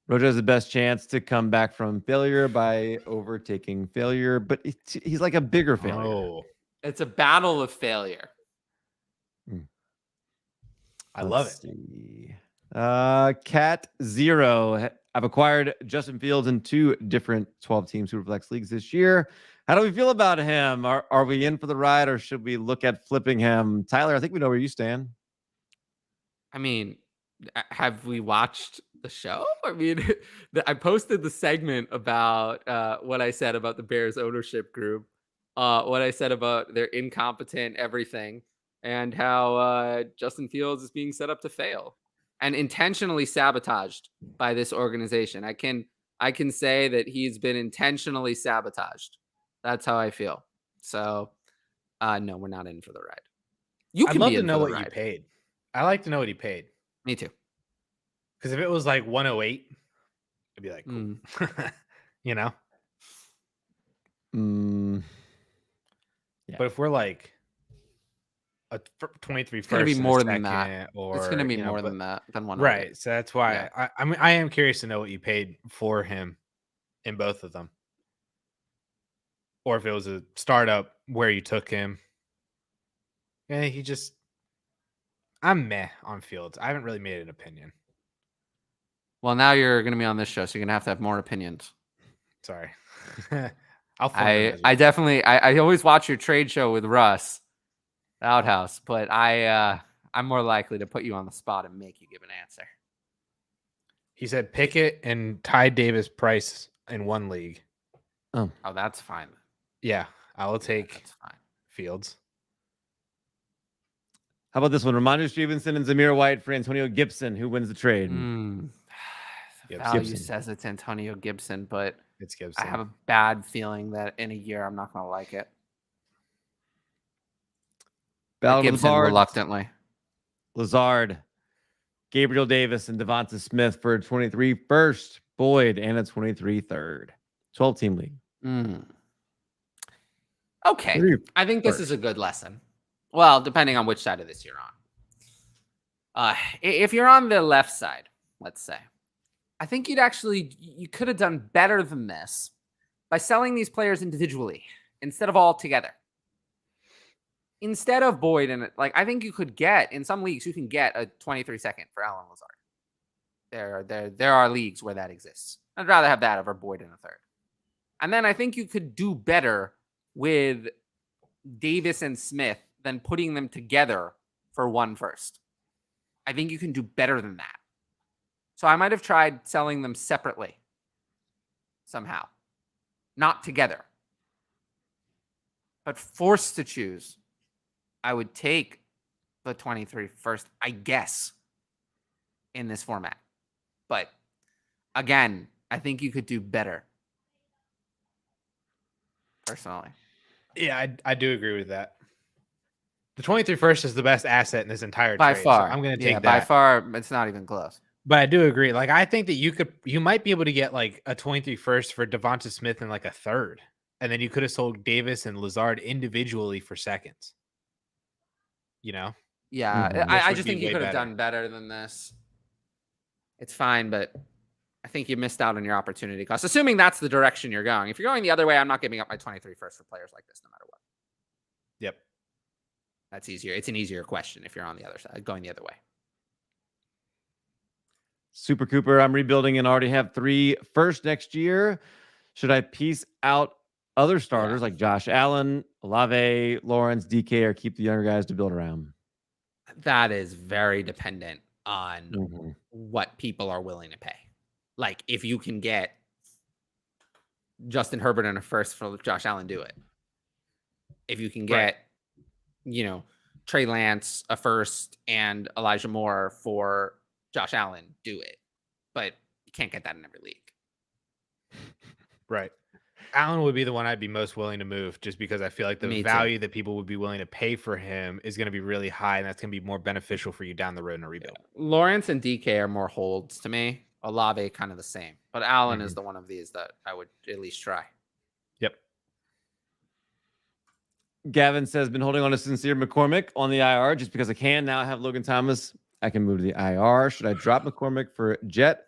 Rojo has the best chance to come back from failure by overtaking failure, but he's like a bigger failure. Oh, It's a battle of failure. I love it. See. Cat Zero. I've acquired Justin Fields in 2 different 12-team Superflex leagues this year. How do we feel about him? Are we in for the ride, or should we look at flipping him? Tyler, I think we know where you stand. I mean, have we watched the show? I mean, I posted the segment about what I said about the Bears ownership group, what I said about their incompetent everything, and how Justin Fields is being set up to fail and intentionally sabotaged by this organization. I can say that he's been intentionally sabotaged. That's how I feel. So, no, we're not in for the ride. You can I'd love be to in know for the what you ride. paid. I like to know what he paid. Me too. Because if it was like 108, I'd be like, cool. You know? Yeah. But if we're like a 23 It's going to first be and more a than second, that. or It's going to be you know, more but- than that, than 108. right. So that's why Yeah. I am curious to know what you paid for him in both of them. Or if it was a startup where you took him. Yeah, I'm meh on Fields. I haven't really made an opinion. Well, now you're going to be on this show, so you're going to have more opinions. Sorry. I'll form them as we I go. definitely, I always watch your trade show with Russ, the Outhouse, but I'm more likely to put you on the spot and make you give an answer. He said Pickett and Ty Davis Price in one league. Oh, that's fine. Yeah, I will take That's fine. Fields. How about this one? Ramondre Stevenson and Zamir White for Antonio Gibson. Who wins the trade? The Gibson. value says it's Antonio Gibson, but It's Gibson. I have a bad feeling that in a year I'm not going to like it. Battle of the Gibson Bards. reluctantly. Lazard, Gabriel Davis, and Devonta Smith for a 23 first. Boyd and a 23 third. 12-team league. Okay. I think this is a good lesson. Well, depending on which side of this you're on. If you're on the left side, let's say, I think you could have done better than this by selling these players individually instead of all together. Instead of Boyd, and I think you could get, in some leagues, you can get a 23 second for Allen Lazard. There are leagues where that exists. I'd rather have that over Boyd in a third. And then I think you could do better with Davis and Smith than putting them together for 1 first. I think you can do better than that. So I might have tried selling them separately somehow, not together. But forced to choose, I would take the 23 first, I guess, in this format. But again, I think you could do better. Personally. Yeah, I do agree with that. The 23 first is the best asset in this entire By trade. far. So I'm going to take that. By far, it's not even close. But I do agree. I think that you might be able to get a 23 first for Devonta Smith and a third. And then you could have sold Davis and Lazard individually for seconds. You know? Yeah, I would just be think you way could have better. done better than this. It's fine, but I think you missed out on your opportunity cost. Assuming that's the direction you're going. If you're going the other way, I'm not giving up my 23 first for players like this, no matter what. Yep. That's easier. It's an easier question if you're on the other side, going the other way. Super Cooper, I'm rebuilding and already have 3 first next year. Should I piece out other starters like Josh Allen, Olave, Lawrence, DK, or keep the younger guys to build around? That is very dependent on what people are willing to pay. If you can get Justin Herbert in a first for Josh Allen, do it. If you can get, Trey Lance, a first, and Elijah Moore for Josh Allen, do it. But you can't get that in every league. Right. Allen would be the one I'd be most willing to move just because I feel like the value that people would be willing to pay for him is going to be really high, and that's going to be more beneficial for you down the road in a rebuild. Yeah. Lawrence and DK are more holds to me. Olave kind of the same. But Allen is the one of these that I would at least try. Yep. Gavin says, been holding on to Sincere McCormick on the IR just because I can. Now I have Logan Thomas. I can move to the IR. Should I drop McCormick for Jet,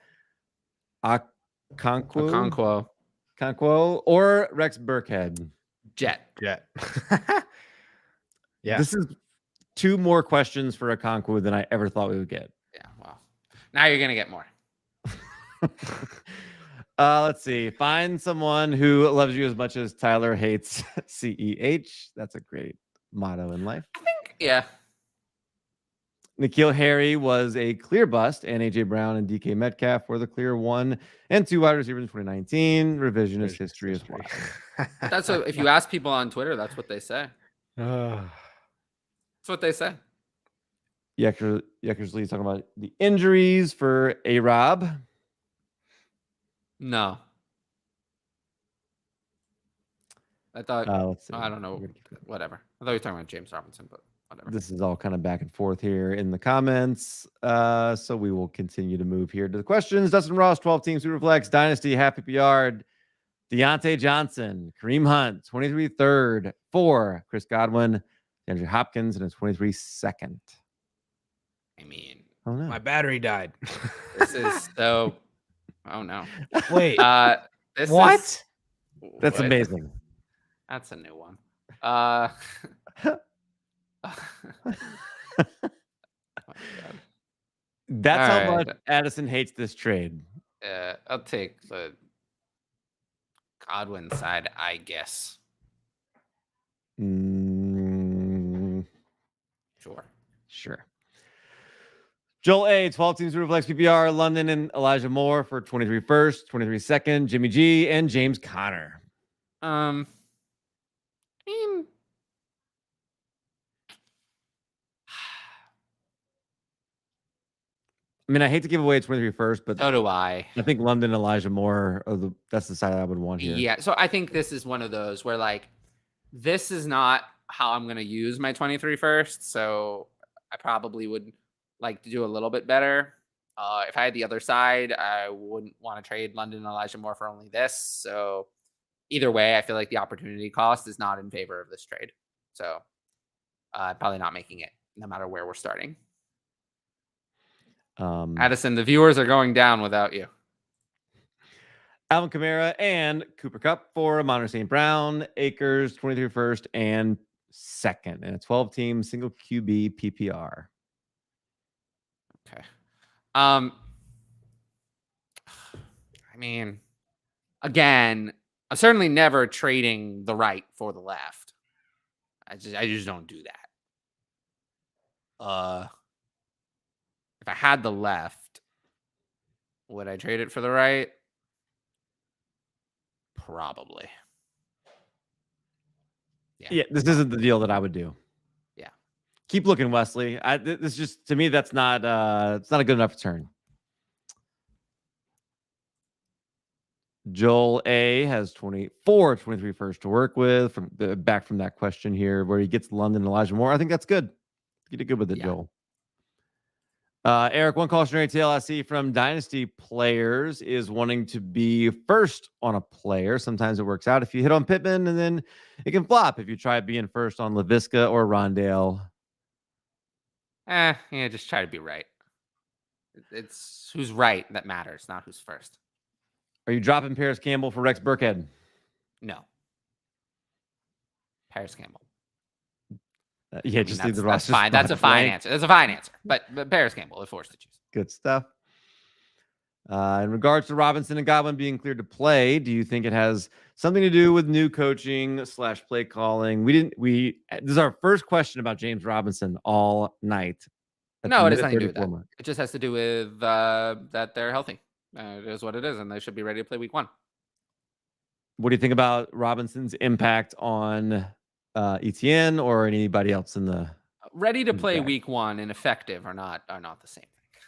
Okonkwo, or Rex Burkhead? Jet. Yeah. This is 2 more questions for Okonkwo than I ever thought we would get. Yeah, well, now you're going to get more. Let's see. Find someone who loves you as much as Tyler hates CEH. That's a great motto in life. I think, yeah. N'Keal Harry was a clear bust, and AJ Brown and DK Metcalf were the clear 1 and 2 wide receivers in 2019. Revisionist history is why. That's if you ask people on Twitter, that's what they say. That's what they say. Yeckersley's talking about the injuries for A-Rob. No. I thought, let's see. I don't know. Whatever. I thought you were talking about James Robinson, but whatever. This is all kind of back and forth here in the comments. So we will continue to move here to the questions. Dustin Ross, 12-team Superflex, Dynasty, half PPR, Deontay Johnson, Kareem Hunt, 23 third, 4, Chris Godwin, Andrew Hopkins, and a 23 second. I mean, oh no, my battery died. This is so. Oh no! Wait, this what? Is, that's amazing. That's a new one. Oh that's all how right. much Addison hates this trade. I'll take the Godwin side, I guess. Sure. Joel A, 12-team Superflex PPR, London and Elijah Moore for 23 first, 23 second, Jimmy G, and James Conner. I mean, I hate to give away a 23 first, but so do I. I think London and Elijah Moore that's the side I would want here. Yeah, so I think this is one of those where like this is not how I'm going to use my 23 first, so I probably would like to do a little bit better. If I had the other side, I wouldn't want to trade London and Elijah Moore for only this. So either way, I feel like the opportunity cost is not in favor of this trade. So probably not making it no matter where we're starting. Addison, the viewers are going down without you. Alvin Kamara and Cooper Kupp for Amon St. Brown, Akers, 23 first and second, and a 12-team single QB PPR. Okay. I mean, again, I'm certainly never trading the right for the left. I just don't do that. If I had the left, would I trade it for the right? Probably. Yeah, this isn't the deal that I would do. Yeah. Keep looking, Wesley. This just, to me, that's not it's not a good enough return. Joel A has 23 first to work with back from that question here where he gets London and Elijah Moore. I think that's good. You did good with it, yeah. Joel. Eric, one cautionary tale I see from Dynasty players is wanting to be first on a player. Sometimes it works out if you hit on Pittman, and then it can flop if you try being first on LaVisca or Rondale. Yeah, just try to be right. It's who's right that matters, not who's first. Are you dropping Paris Campbell for Rex Burkhead? No. Paris Campbell. Yeah, just leave the roster. That's fine. That's a fine answer. That's a fine answer. But Paris Campbell, if forced to choose. Good stuff. In regards to Robinson and Godwin being cleared to play, do you think it has something to do with new coaching / play calling? This is our first question about James Robinson all night. No, it has nothing to do with that. It just has to do with that they're healthy. It is what it is, and they should be ready to play week 1. What do you think about Robinson's impact on ETN or anybody else in the ready to play Okay. week 1 and effective are not the same thing.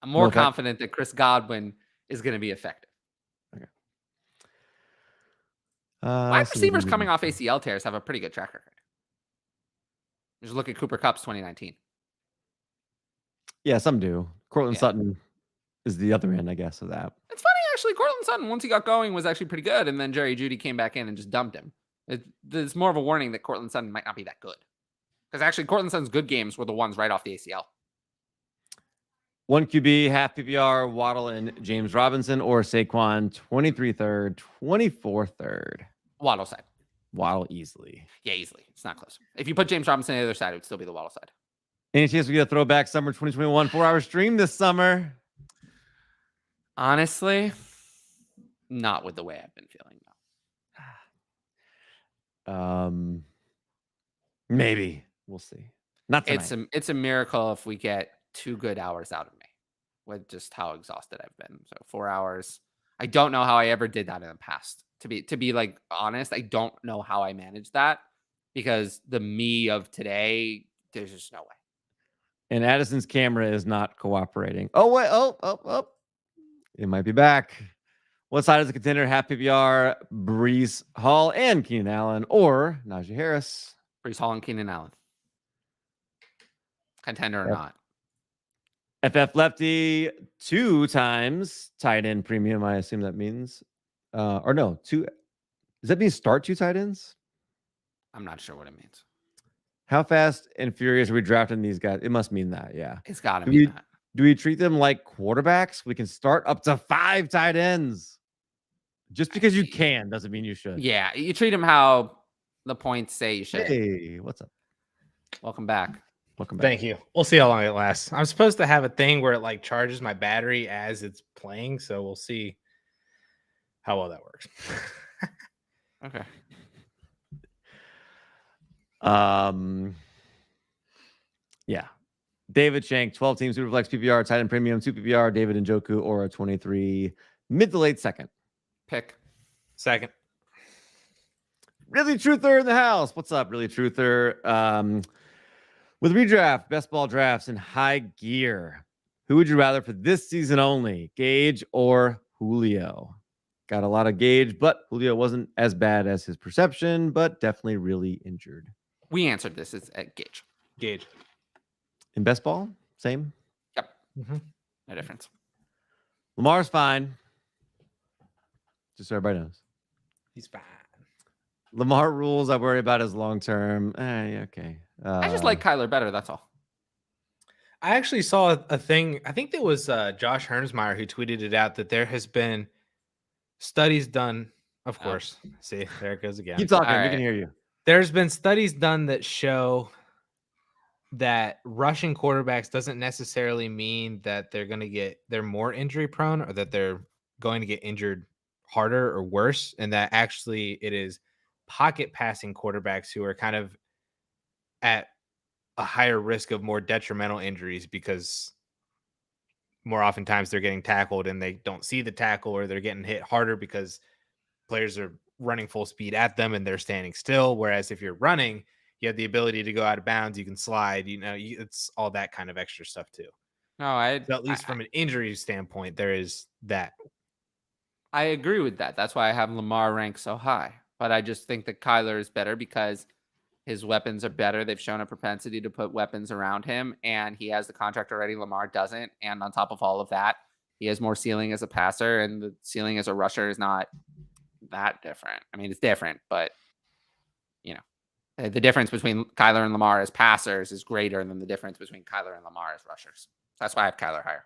I'm more confident that Chris Godwin is going to be effective. Okay. Wide receivers coming off ACL tears have a pretty good track record. Just look at Cooper Kupp's 2019. Yeah, some do. Cortland Sutton is the other end, I guess, of that. It's funny, actually. Cortland Sutton, once he got going, was actually pretty good, and then Jerry Jeudy came back in and just dumped him. It's more of a warning that Cortland Sutton might not be that good. Because actually, Cortland Sutton's good games were the ones right off the ACL. 1 QB, half PPR, Waddle and James Robinson, or Saquon, 23 third, 24 third. Waddle side. Waddle easily. Yeah, easily. It's not close. If you put James Robinson on the other side, it would still be the Waddle side. Any chance we get a throwback summer 2021 4-hour stream this summer? Honestly, not with the way I've been feeling. Maybe. We'll see. Not tonight. It's a miracle if we get 2 good hours out of me with just how exhausted I've been. So 4 hours. I don't know how I ever did that in the past. To be like honest, I don't know how I managed that because the me of today, there's just no way. And Addison's camera is not cooperating. Oh, wait. Oh. It might be back. What side is the contender? Half PPR, Breece Hall and Keenan Allen, or Najee Harris? Breece Hall and Keenan Allen. Contender or not. FF Lefty 2 times tight end premium. I assume that means, or no, 2. Does that mean start 2 tight ends? I'm not sure what it means. How fast and furious are we drafting these guys? It must mean that, yeah. It's got to mean that. Do we treat them like quarterbacks? We can start up to 5 tight ends. Just because you can doesn't mean you should. Yeah, you treat them how the points say you should. Hey, what's up? Welcome back. Thank you. We'll see how long it lasts. I'm supposed to have a thing where it like charges my battery as it's playing, so we'll see how well that works. Okay. Yeah. David Shank, 12 team Superflex PPR, tight end premium, 2 PPR, David Njoku, or a 23 mid to late second. Pick. Second. Really Truther in the house. What's up, Really Truther? With redraft, best ball drafts, and high gear, who would you rather for this season only, Gage or Julio? Got a lot of Gage, but Julio wasn't as bad as his perception, but definitely really injured. We answered this. It's at Gage. Gage. In best ball, same? Yep. No difference. Lamar's fine. Just so everybody knows. He's fine. Lamar rules. I worry about his long term. Okay. I just like Kyler better. That's all. I actually saw a thing. I think it was Josh Hermsmeyer who tweeted it out that there has been studies done. Of course. See, there it goes again. Keep talking. All We can hear you. There's been studies done that show that rushing quarterbacks doesn't necessarily mean that they're more injury prone or that they're going to get injured harder or worse. And that actually it is pocket passing quarterbacks who are kind of at a higher risk of more detrimental injuries because more oftentimes they're getting tackled and they don't see the tackle, or they're getting hit harder because players are running full speed at them and they're standing still. Whereas if you're running, you have the ability to go out of bounds. You can slide, it's all that kind of extra stuff too. No, So at least from an injury standpoint, there is that. I agree with that. That's why I have Lamar ranked so high. But I just think that Kyler is better because his weapons are better. They've shown a propensity to put weapons around him, and he has the contract already. Lamar doesn't. And on top of all of that, he has more ceiling as a passer, and the ceiling as a rusher is not that different. I mean, it's different, but the difference between Kyler and Lamar as passers is greater than the difference between Kyler and Lamar as rushers. That's why I have Kyler higher.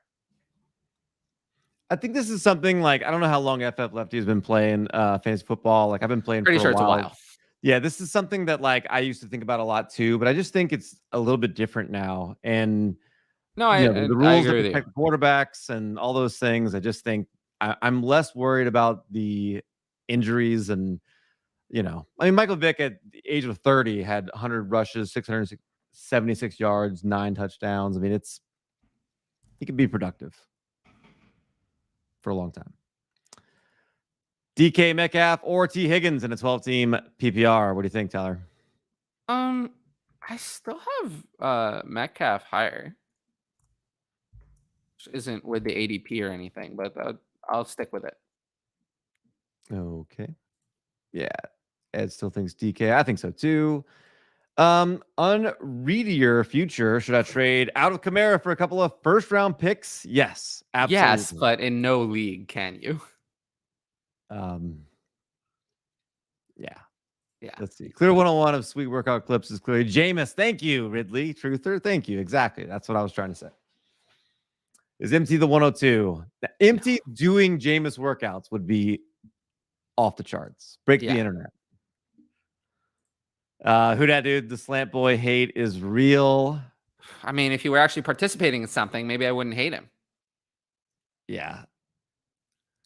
I think this is something like, I don't know how long FF Lefty has been playing fantasy football. Like I've been playing Pretty for sure a it's a while. while. Yeah, this is something that like I used to think about a lot too, but I just think it's a little bit different now. And no, the rules that protect quarterbacks and all those things. I just think I'm less worried about the injuries and, I mean, Michael Vick at the age of 30 had 100 rushes, 676 yards, 9 touchdowns. I mean, he can be productive for a long time. DK Metcalf or T Higgins in a 12-team PPR. What do you think, Tyler? I still have Metcalf higher. Which isn't with the ADP or anything, but I'll stick with it. Okay. Yeah. Ed still thinks DK. I think so too. Unreadier future. Should I trade out of Kamara for a couple of first round picks? Yes, absolutely. Yes, but in no league can you. Yeah. Yeah. Let's see. Clear 101 of sweet workout clips is clearly Jameis. Thank you, Ridley. Truther. Thank you. Exactly. That's what I was trying to say. Is empty the 102. Empty doing Jameis workouts would be off the charts. Break the internet. Who dat dude? The slant boy hate is real. I mean, if you were actually participating in something, maybe I wouldn't hate him. Yeah.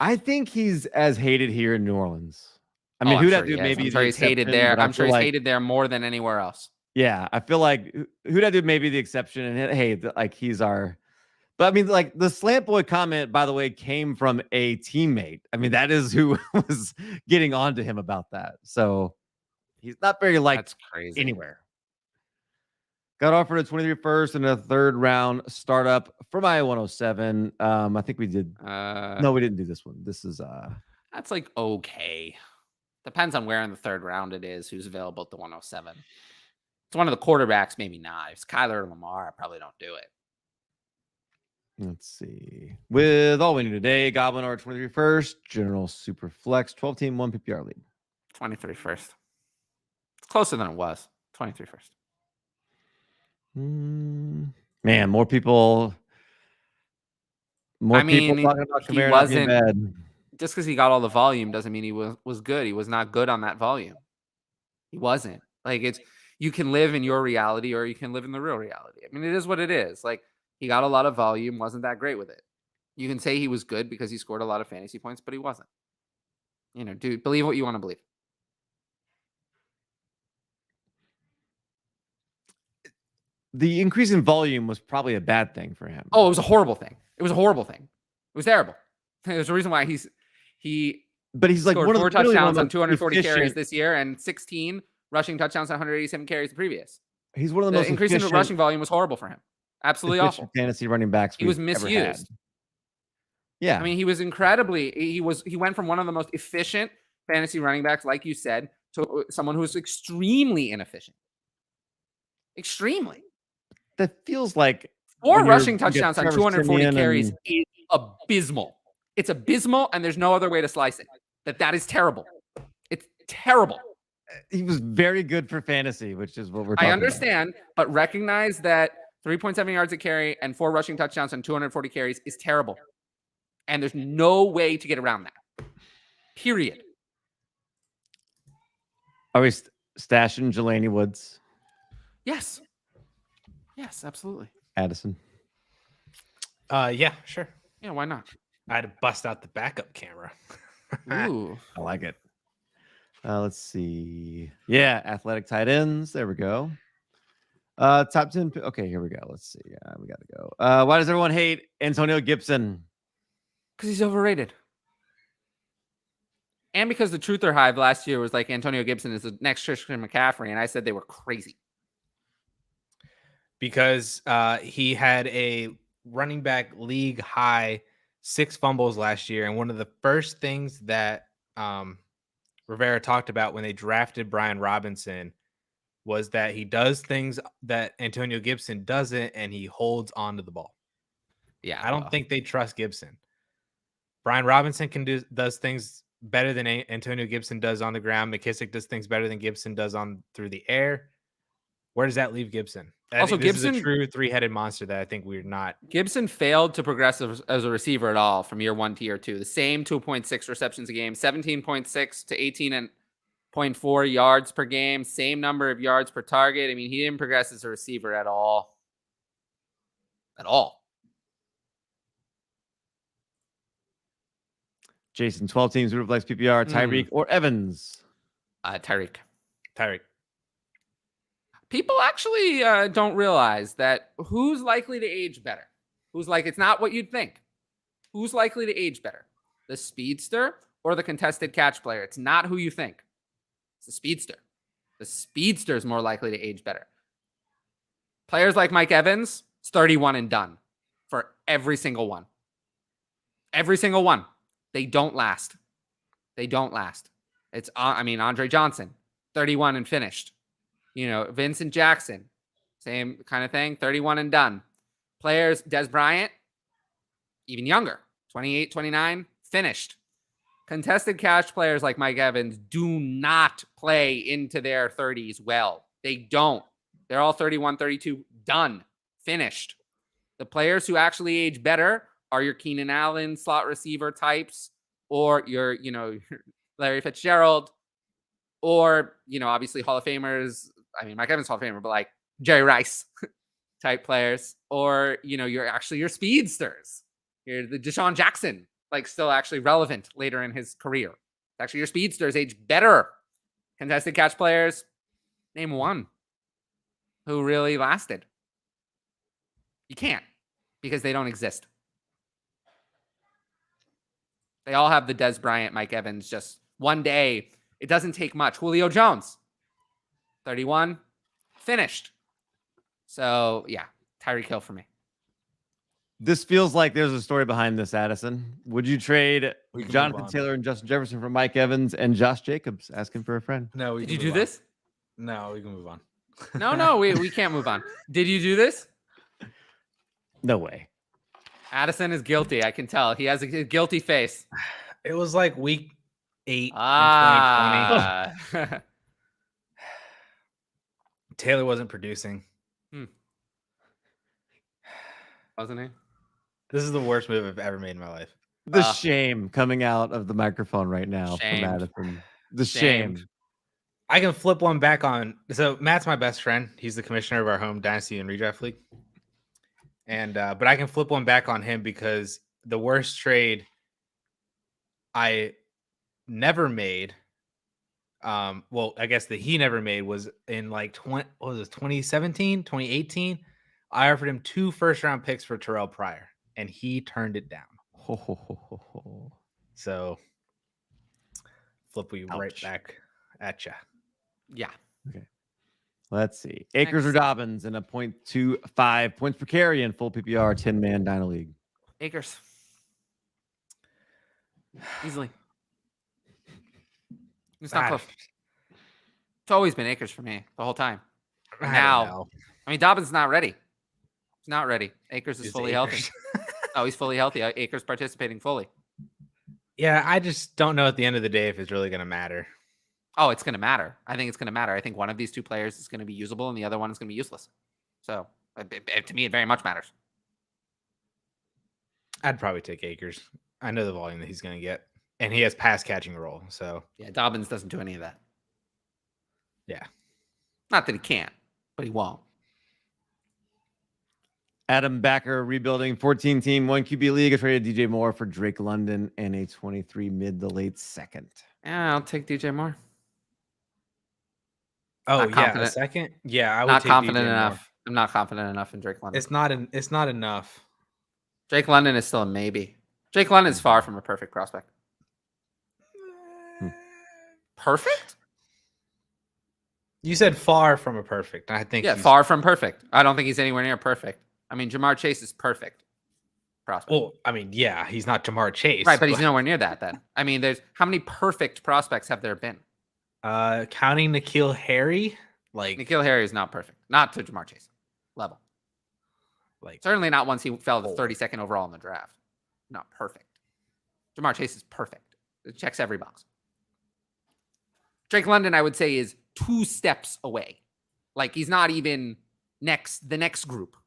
I think he's as hated here in New Orleans. I mean, who that dude maybe I'm sure he's hated there. I'm sure he's hated there more than anywhere else. Yeah, I feel like who that dude may be the exception. And hey, like he's our. But I mean, like the slant boy comment, by the way, came from a teammate. I mean, that is who was getting on to him about that. So he's not very liked. That's crazy. Anywhere. Got offered a 23 first and a third round startup for my 107. I think we did. No, we didn't do this one. This is that's like okay. Depends on where in the third round it is, who's available at the 107. It's one of the quarterbacks, maybe not. If it's Kyler or Lamar, I probably don't do it. Let's see. With all we need today, Goblin or 23 first, General Superflex, 12 team, 1 PPR league. 23 first. It's closer than it was. 23 first. Man, more people. People talking about Kamara not being bad. Just because he got all the volume doesn't mean he was good. He was not good on that volume. He wasn't. Like you can live in your reality or you can live in the real reality. I mean, it is what it is. Like he got a lot of volume, wasn't that great with it. You can say he was good because he scored a lot of fantasy points, but he wasn't. You know, dude, believe what you want to believe. The increase in volume was probably a bad thing for him. Oh, it was a horrible thing. It was a horrible thing. It was terrible. There's a reason why he's like scored 4 touchdowns on 240 carries this year and 16 rushing touchdowns on 187 carries the previous. He's one of the most increase in rushing volume was horrible for him. Absolutely awful. Fantasy running backs. He was misused. Yeah. I mean, he went from one of the most efficient fantasy running backs, like you said, to someone who was extremely inefficient. Extremely. That feels like 4 rushing touchdowns on 240 carries is abysmal. It's abysmal, and there's no other way to slice it. That is terrible. It's terrible. He was very good for fantasy, which is what we're talking about. I understand, but recognize that 3.7 yards a carry and 4 rushing touchdowns on 240 carries is terrible. And there's no way to get around that. Period. Are we stashing Jelani Woods? Yes. Yes, absolutely. Addison? Yeah, sure. Yeah, why not? I had to bust out the backup camera. Ooh. I like it. Let's see. Yeah, athletic tight ends. There we go. Top 10. Okay, here we go. Let's see. Yeah, we got to go. Why does everyone hate Antonio Gibson? Because he's overrated. And because the truther hive last year was like Antonio Gibson is the next Christian McCaffrey, and I said they were crazy. Because he had a running back league high 6 fumbles last year. And one of the first things that Rivera talked about when they drafted Brian Robinson was that he does things that Antonio Gibson doesn't, and he holds on to the ball. Yeah, I don't think they trust Gibson. Brian Robinson does things better than Antonio Gibson does on the ground. McKissick does things better than Gibson does through the air. Where does that leave Gibson? Also, Gibson is a true 3-headed monster that I think we're not. Gibson failed to progress as a receiver at all from year 1 to year 2. The same 2.6 receptions a game, 17.6 to 18.4 yards per game, same number of yards per target. I mean, he didn't progress as a receiver at all. At all. Jason, 12 teams, Superflex PPR, Tyreek or Evans? Tyreek. People actually don't realize that who's likely to age better. It's not what you'd think. Who's likely to age better? The speedster or the contested catch player? It's not who you think. It's the speedster. The speedster is more likely to age better. Players like Mike Evans, it's 31 and done for every single one. Every single one. They don't last. They don't last. It's, Andre Johnson, 31 and finished. Vincent Jackson, same kind of thing, 31 and done. Players, Des Bryant, even younger, 28, 29, finished. Contested catch players like Mike Evans do not play into their 30s well. They don't. They're all 31, 32, done, finished. The players who actually age better are your Keenan Allen slot receiver types, or your, Larry Fitzgerald, or, obviously Hall of Famers. Mike Evans Hall of Famer, but like Jerry Rice type players, or, your speedsters. You're the Deshaun Jackson, like still actually relevant later in his career. Actually, your speedsters age better. Contested catch players, name one who really lasted. You can't, because they don't exist. They all have the Des Bryant, Mike Evans, just one day. It doesn't take much. Julio Jones, 31, finished. So, yeah, Tyreek Hill for me. This feels like there's a story behind this, Addison. Would you trade We can Jonathan move on. Taylor and Justin Jefferson for Mike Evans and Josh Jacobs? Asking for a friend. No, Did you do this? No, we can move on. No, we can't move on. Did you do this? No way. Addison is guilty. I can tell. He has a guilty face. It was like week 8 in 2020. Ah. Taylor wasn't producing. Wasn't he? This is the worst move I've ever made in my life. The shame coming out of the microphone right now from Addison. The shame. I can flip one back on. So Matt's my best friend. He's the commissioner of our home Dynasty and Redraft League. And but I can flip one back on him because the worst trade I never made, well, I guess that he never made was in like 2017, 2018. I offered him 2 first-round picks for Terrell Pryor, and he turned it down. So flip you right back at you. Yeah. Okay. Let's see. Akers or Dobbins in a 0.25 points per carry in full PPR 10-man Dyna League. Akers. Easily. It's not close. It's always been Akers for me the whole time. Now, Dobbins is not ready. He's not ready. Akers is fully healthy. Oh, he's fully healthy. Akers participating fully. Yeah, I just don't know at the end of the day if it's really going to matter. Oh, it's going to matter. I think it's going to matter. I think one of these two players is going to be usable and the other one is going to be useless. So, to me, it very much matters. I'd probably take Akers. I know the volume that he's going to get, and he has pass catching role. So, yeah, Dobbins doesn't do any of that. Yeah. Not that he can't, but he won't. Adam Backer rebuilding 14-team 1 QB league. I traded DJ Moore for Drake London and a 23 mid to late second. Yeah, I'll take DJ Moore. Oh, yeah, a second? Yeah, I would not take confident DJ enough. Moore. I'm not confident enough in Drake London. It's not enough. Drake London is still a maybe. Drake London is far from a perfect prospect. Perfect? You said far from a perfect. I think far from perfect. I don't think he's anywhere near perfect. Jamar Chase is perfect prospect. Well, yeah, he's not Jamar Chase. Right, but he's nowhere near that then. There's how many perfect prospects have there been? Counting N'Keal Harry, N'Keal Harry is not perfect. Not to Jamar Chase level. Certainly not once he fell to 32nd overall in the draft. Not perfect. Jamar Chase is perfect. It checks every box. Drake London, I would say, is 2 steps away. He's not even the next group.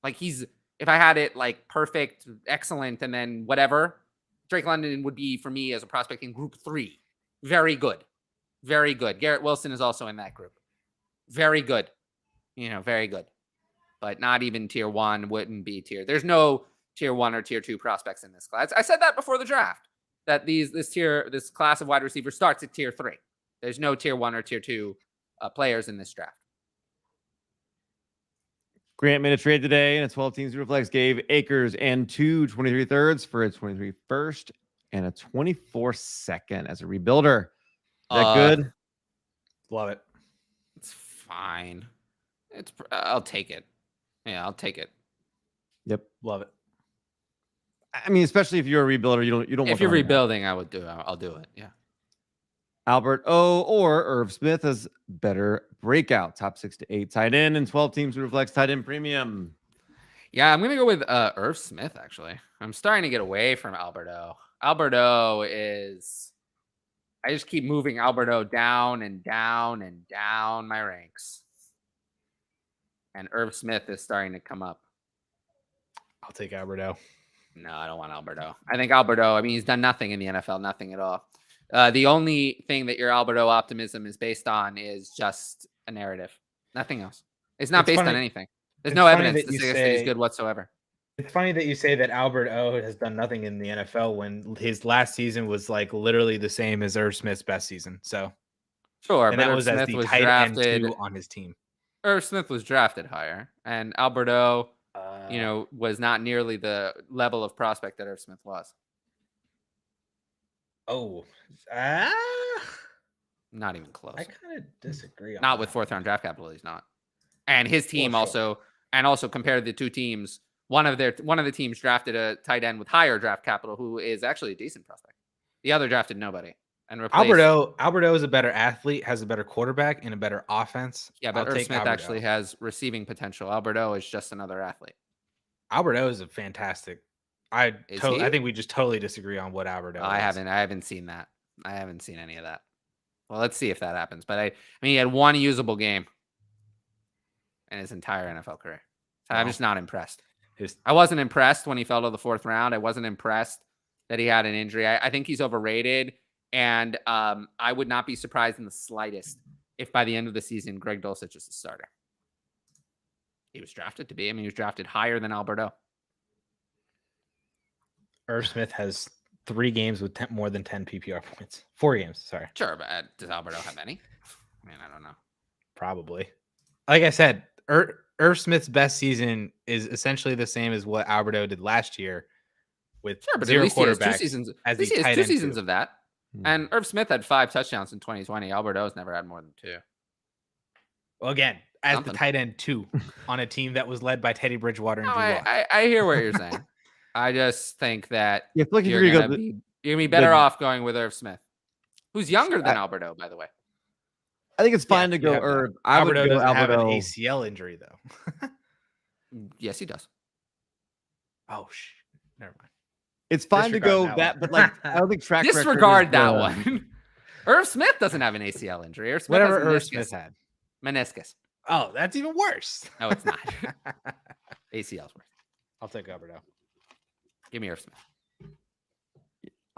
If I had it perfect, excellent, and then whatever, Drake London would be for me as a prospect in group 3. Very good. Very good. Garrett Wilson is also in that group. Very good. Very good. But not even tier 1, wouldn't be tier. There's no tier 1 or tier 2 prospects in this class. I said that before the draft, that this class of wide receivers starts at tier 3. There's no tier 1 or tier 2 players in this draft. Grant made a trade today in a 12-team Superflex, gave Akers and 2 23 thirds for a 23 first and a 24 second as a rebuilder. Is that good? Love it. fine. I'll take it. Yeah, I'll take it. Yep. Love it. I mean, especially if you're a rebuilder, you don't want If you're rebuilding, I'll do it. Yeah. Albert O or Irv Smith has better breakout. Top 6 to 8 tight end and 12 teams Superflex tight end premium. Yeah, I'm gonna go with Irv Smith. Actually, I'm starting to get away from Alberto. Alberto is. I just keep moving Alberto down and down and down my ranks, and Irv Smith is starting to come up. I'll take Alberto. No, I don't want Alberto. I think Alberto. I mean, he's done nothing in the NFL, nothing at all. The only thing that your Alberto optimism is based on is just a narrative, nothing else. It's not based on anything. There's no evidence to suggest that he's good whatsoever. It's funny that you say that Albert O has done nothing in the NFL when his last season was like literally the same as Irv Smith's best season. So sure, and but that Irv was Smith as the was tight drafted end 2 on his team. Irv Smith was drafted higher, and Alberto, was not nearly the level of prospect that Irv Smith was. Not even close. I kind of disagree. Not with 4th round draft capital, he's not. And his team also compared the two teams. One of the teams drafted a tight end with higher draft capital, who is actually a decent prospect. The other drafted nobody. And Alberto is a better athlete, has a better quarterback, and a better offense. Yeah, but Irv Smith actually has receiving potential. Alberto is just another athlete. Alberto is a fantastic. I think we just totally disagree on what Alberto is. I haven't seen that. I haven't seen any of that. Well, let's see if that happens. But I mean, he had one usable game in his entire NFL career. So I'm just not impressed. I wasn't impressed when he fell to the 4th round. I wasn't impressed that he had an injury. I think he's overrated. And I would not be surprised in the slightest if by the end of the season, Greg Dulcich is the starter. He was drafted to be. I mean, he was drafted higher than Alberto. Irv Smith has 3 games with more than 10 PPR points. 4 games, sorry. Sure, but does Alberto have any? I mean, I don't know. Probably. Like I said, Irv Smith's best season is essentially the same as what Alberto did last year with zero quarterbacks. 2 seasons of that. And Irv Smith had 5 touchdowns in 2020. Alberto's never had more than 2. Well, again, as the tight end 2 on a team that was led by Teddy Bridgewater and Drew Lock. I hear what you're saying. I just think that you're going to be better off going with Irv Smith, who's younger than Alberto, by the way. I think it's fine to go Irv. Alberto doesn't have an ACL injury, though. Yes, he does. Oh, never mind. It's fine to go that, but like I don't think track disregard that one. Irv Smith doesn't have an ACL injury. Irv Smith Whatever Irv Smith had. Meniscus. Oh, that's even worse. No, it's not. ACL's worse. I'll take Alberto. Give me Irv Smith.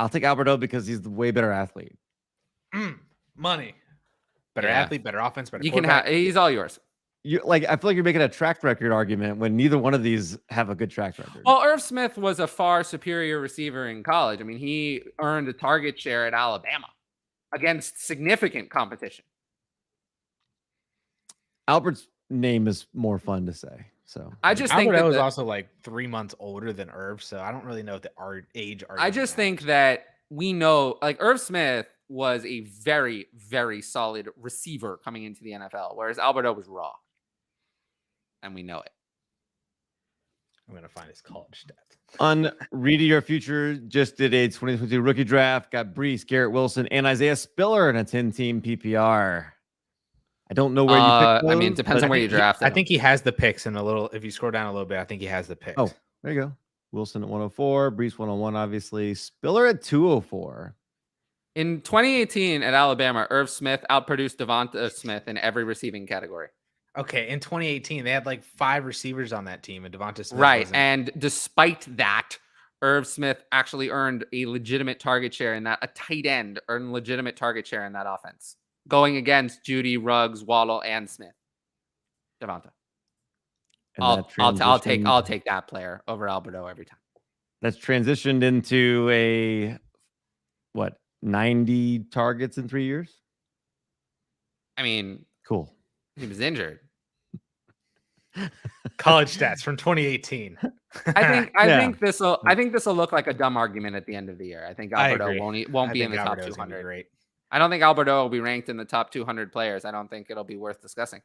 I'll take Alberto because he's the way better athlete. Money. Better athlete, better offense, better. You can have. He's all yours. I feel like you're making a track record argument when neither one of these have a good track record. Well, Irv Smith was a far superior receiver in college. I mean, he earned a target share at Alabama against significant competition. Albert's name is more fun to say. So I just think Alberto is also like 3 months older than Irv, so I don't really know the age. I just think that we know, like Irv Smith was a very, very solid receiver coming into the NFL, whereas Alberto was raw. And we know it. I'm going to find his college stats. On Read Your Future, just did a 2022 rookie draft. Got Brees, Garrett Wilson, and Isaiah Spiller in a 10-team PPR. I don't know where you picked those, I mean, it depends on where you drafted. I think he has the picks in a little. If you scroll down a little bit, I think he has the picks. Oh, there you go. Wilson at 104, Brees 101, obviously. Spiller at 204. In 2018 at Alabama, Irv Smith outproduced Devonta Smith in every receiving category. Okay, in 2018, they had like 5 receivers on that team, and Devonta Smith wasn't. And despite that, Irv Smith actually earned a legitimate target share in that. A tight end earned legitimate target share in that offense, going against Judy, Ruggs, Waddle, and Smith. Devonta. I'll take that player over Alberto every time. That's transitioned into a 90 targets in 3 years. I mean, cool. He was injured. College stats from 2018. I think this will look like a dumb argument at the end of the year. I think Alberto won't be in the top 200. I don't think Alberto will be ranked in the top 200 players. I don't think it'll be worth discussing.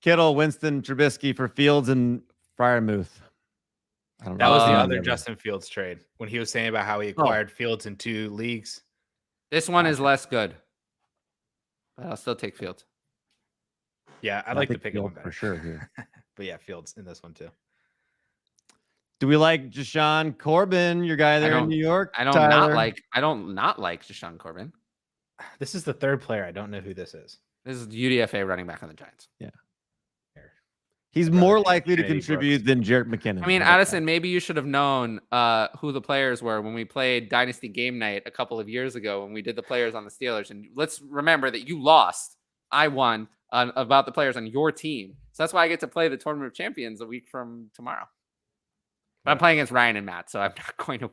Kittle, Winston, Trubisky for Fields and Freiermuth. I don't know. That was the other Justin Fields trade when he was saying about how he acquired Fields in 2 leagues. This one is less good, but I'll still take Fields. Yeah, I'd like to pick one better for sure here. But yeah, Fields in this one too. Do we like Jashawn Corbin, your guy there in New York? I don't not like Jashawn Corbin. This is the 3rd player. I don't know who this is. This is UDFA running back on the Giants. Yeah. He's more likely to contribute than Jerick McKinnon. I mean, Addison, maybe you should have known who the players were when we played Dynasty Game Night a couple of years ago when we did the players on the Steelers. And let's remember that you lost. I won about the players on your team. So that's why I get to play the Tournament of Champions a week from tomorrow. But I'm playing against Ryan and Matt, so I'm not going to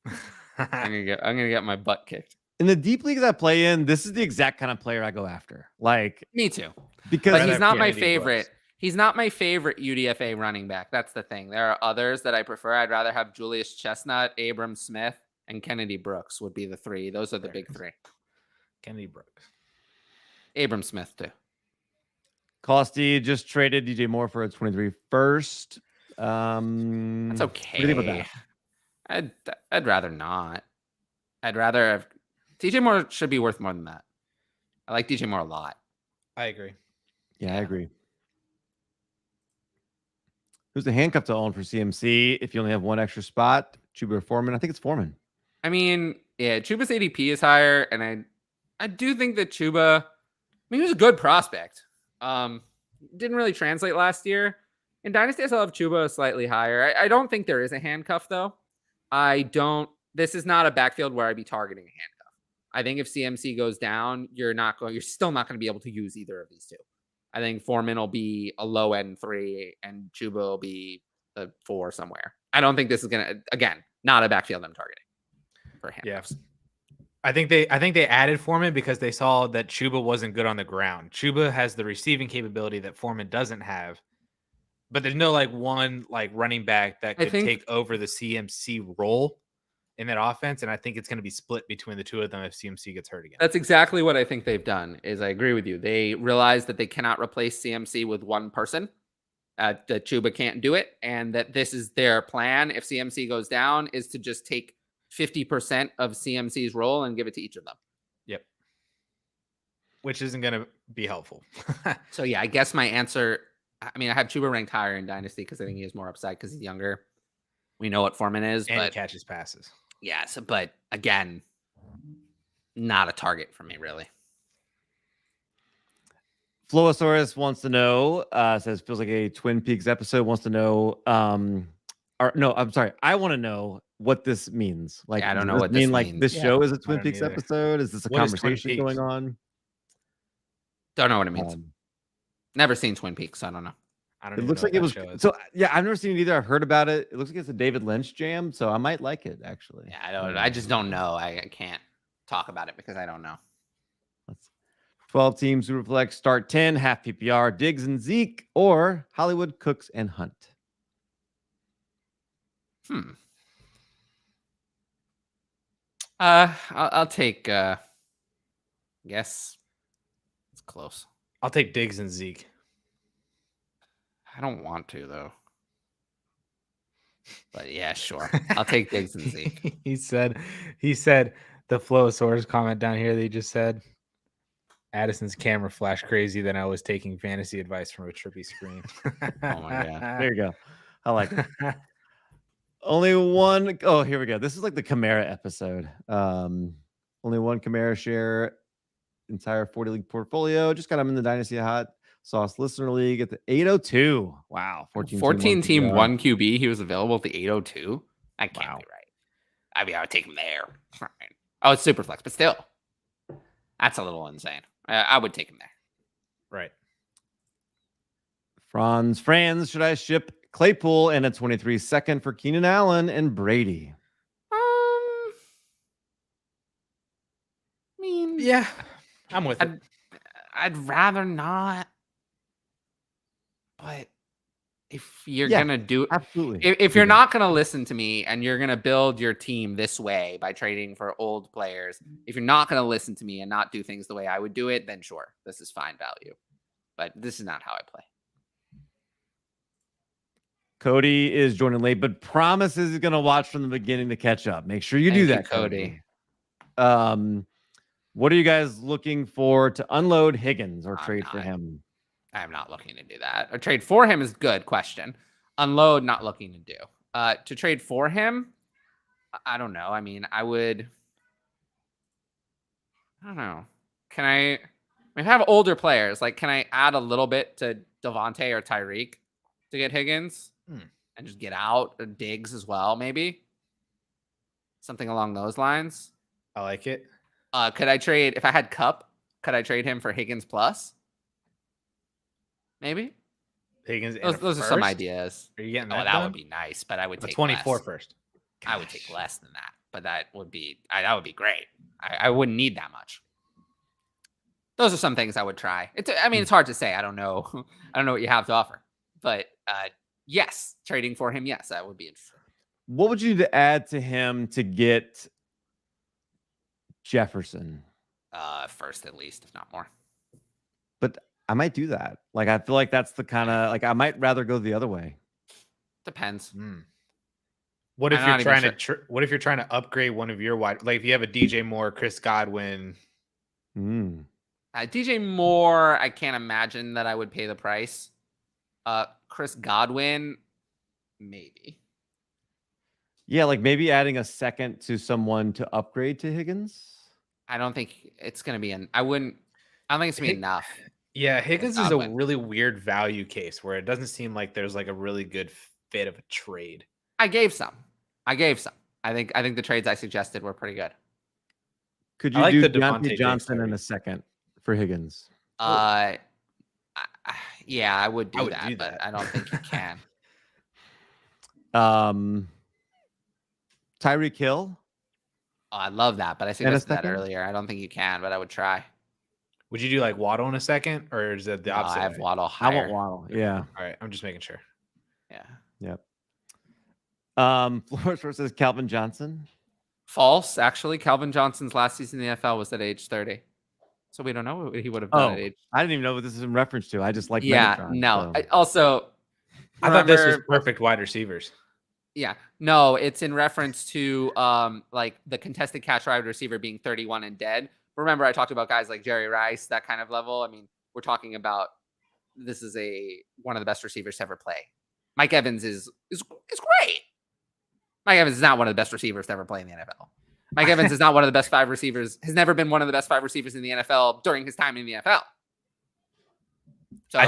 win. I'm gonna get my butt kicked. In the deep leagues I play in, this is the exact kind of player I go after. Like me too. Because he's not my favorite. He's not my favorite UDFA running back. That's the thing. There are others that I prefer. I'd rather have Julius Chestnut, Abram Smith, and Kennedy Brooks would be the 3. Those are the big 3. Kennedy Brooks. Abram Smith too. Costy just traded DJ Moore for a 23 first. That's okay. What do you think about that? I'd rather not. I'd rather have DJ Moore should be worth more than that. I like DJ Moore a lot. I agree. Yeah, I agree. Who's the handcuff to own for CMC if you only have one extra spot? Chuba or Foreman? I think it's Foreman. I mean, yeah, Chuba's ADP is higher, and I do think that Chuba, I mean, he was a good prospect. Didn't really translate last year. In Dynasty, I still have Chuba slightly higher. I don't think there is a handcuff, though. This is not a backfield where I'd be targeting a handcuff. I think if CMC goes down, you're still not going to be able to use either of these two. I think Foreman will be a low end 3 and Chuba will be a 4 somewhere. I don't think this is going to, again, not a backfield I'm targeting for handcuffs. Yeah. I think they added Foreman because they saw that Chuba wasn't good on the ground. Chuba has the receiving capability that Foreman doesn't have, but there's no one running back that could take over the CMC role in that offense. And I think it's going to be split between the two of them if CMC gets hurt again. That's exactly what I think they've done. I agree with you. They realize that they cannot replace CMC with one person. That Chuba can't do it, and that this is their plan. If CMC goes down, is to just take 50% of CMC's role and give it to each of them. Yep. Which isn't going to be helpful. So yeah, I guess my answer. I mean, I have Chuba ranked higher in Dynasty because I think he has more upside because he's younger. We know what Foreman is, and but catches passes. Yeah, but again, not a target for me, really. Flowosaurus wants to know, says feels like a Twin Peaks episode, wants to know, I'm sorry. I want to know what this means. Like, I don't know what this means. Like this show is a Twin Peaks episode? Is this a conversation going on? Don't know what it means. Never seen Twin Peaks, so I don't know. It looks like it was. So yeah, I've never seen it either. I've heard about it. It looks like it's a David Lynch jam, so I might like it actually. Yeah, I just don't know. I can't talk about it because I don't know. 12 team Superflex start 10 half PPR Diggs and Zeke or Hollywood Cooks and Hunt. I'll take. Guess it's close. I'll take Diggs and Zeke. I don't want to though. But yeah, sure. I'll take Diggs and Zeke. he said the Flowosaurus comment down here that he just said. Addison's camera flashed crazy. Then I was taking fantasy advice from a trippy screen. Oh my god! There you go. I like it. Only one. Oh, here we go. This is like the Kamara episode. Only one Kamara share. Entire 40 league portfolio. Just got him in the Dynasty Hot Sauce Listener League at the 802. Wow. 14 team 1 QB. He was available at the 802. That can't be right. I mean, I would take him there. Oh, it's Superflex, but still. That's a little insane. I would take him there. Right. Franz, should I ship Claypool and a 23 second for Keenan Allen and Brady? I mean, yeah, I'm with it. I'd rather not. But if you're gonna do absolutely, if you're not gonna listen to me and you're gonna build your team this way by trading for old players, if you're not gonna listen to me and not do things the way I would do it, then sure, this is fine value. But this is not how I play. Cody is joining late, but promises he's going to watch from the beginning to catch up. Make sure you do that, Cody. What are you guys looking for to unload Higgins or trade for him? I'm not looking to do that. Or trade for him is good question. Unload, not looking to do. To trade for him, I don't know. I mean, I don't know. Can I have older players? Like, can I add a little bit to Devontae or Tyreek to get Higgins? And just get out Diggs as well, maybe? Something along those lines. I like it. Could I trade, if I had Cup, could I trade him for Higgins plus? Maybe. Higgins. Those are some ideas. Are you getting that? That would be nice, but I would take 24 less. first. I would take less than that, but that would be great. I wouldn't need that much. Those are some things I would try. It's hard to say. I don't know. I don't know what you have to offer, but yes, trading for him. Yes, that would be interesting. What would you add to him to get Jefferson? First at least, if not more. But I might do that. Like, I feel like that's the kind of, like, I might rather go the other way. Depends. What if you're trying to what if you're trying to upgrade one of your wide, like if you have a DJ Moore, Chris Godwin? DJ Moore, I can't imagine that I would pay the price. Chris Godwin, maybe. Yeah, like maybe adding a second to someone to upgrade to Higgins. I don't think it's going to be I don't think it's going to be enough. Yeah, Higgins is a really weird value case where it doesn't seem like there's like a really good fit of a trade. I gave some. I think the trades I suggested were pretty good. Could you do Deontay Johnson in a second for Higgins? Yeah, I would do that, but I don't think you can. Tyreek Hill. Oh, I love that, but I suggested that earlier. I don't think you can, but I would try. Would you do like Waddle in a second, or is that the opposite? I have Waddle higher. I want Waddle. Yeah. All right, I'm just making sure. Yeah. Yep. Flores versus Calvin Johnson. False. Actually, Calvin Johnson's last season in the NFL was at age 30. So we don't know what he would have done at age. I didn't even know what this is in reference to. I just like Megatron, no. So. I thought this was perfect wide receivers. Yeah. No, it's in reference to like the contested catch wide receiver being 31 and dead. Remember, I talked about guys like Jerry Rice, that kind of level. I mean, we're talking about this is one of the best receivers to ever play. Mike Evans is great. Mike Evans is not one of the best receivers to ever play in the NFL. Mike Evans is not one of the best 5 receivers, has never been one of the best 5 receivers in the NFL during his time in the NFL. So,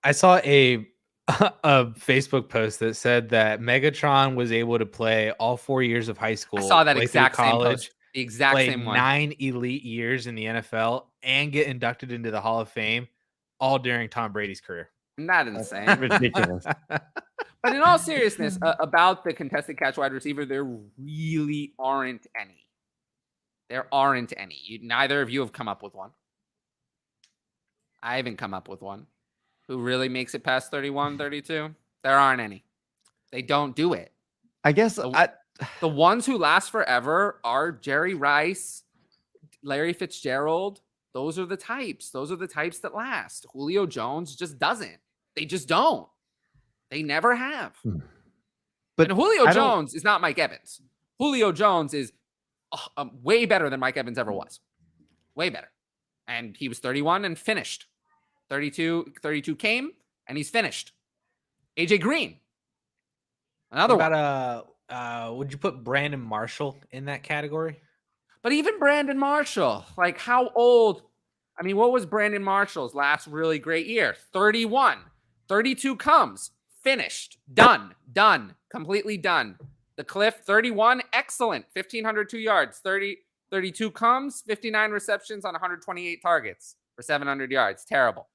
I saw a Facebook post that said that Megatron was able to play all 4 years of high school. I saw that exact same post. The exact same one. 9 elite years in the NFL and get inducted into the Hall of Fame all during Tom Brady's career. Not insane. Ridiculous. But in all seriousness, about the contested catch wide receiver, there really aren't any. There aren't any. Neither of you have come up with one. I haven't come up with one. Who really makes it past 31, 32? There aren't any. They don't do it. I guess the ones who last forever are Jerry Rice, Larry Fitzgerald. Those are the types. Those are the types that last. Julio Jones just doesn't. They just don't. They never have. But Julio Jones is not Mike Evans. Julio Jones is way better than Mike Evans ever was. Way better. And he was 31 and finished. 32 came and he's finished. AJ Green. Another one. Would you put Brandon Marshall in that category? But even Brandon Marshall, like how old? I mean, what was Brandon Marshall's last really great year? 31. 32 comes. Finished. Done. Completely done. The Cliff, 31. Excellent. 1,502 yards. 32 comes. 59 receptions on 128 targets for 700 yards. Terrible.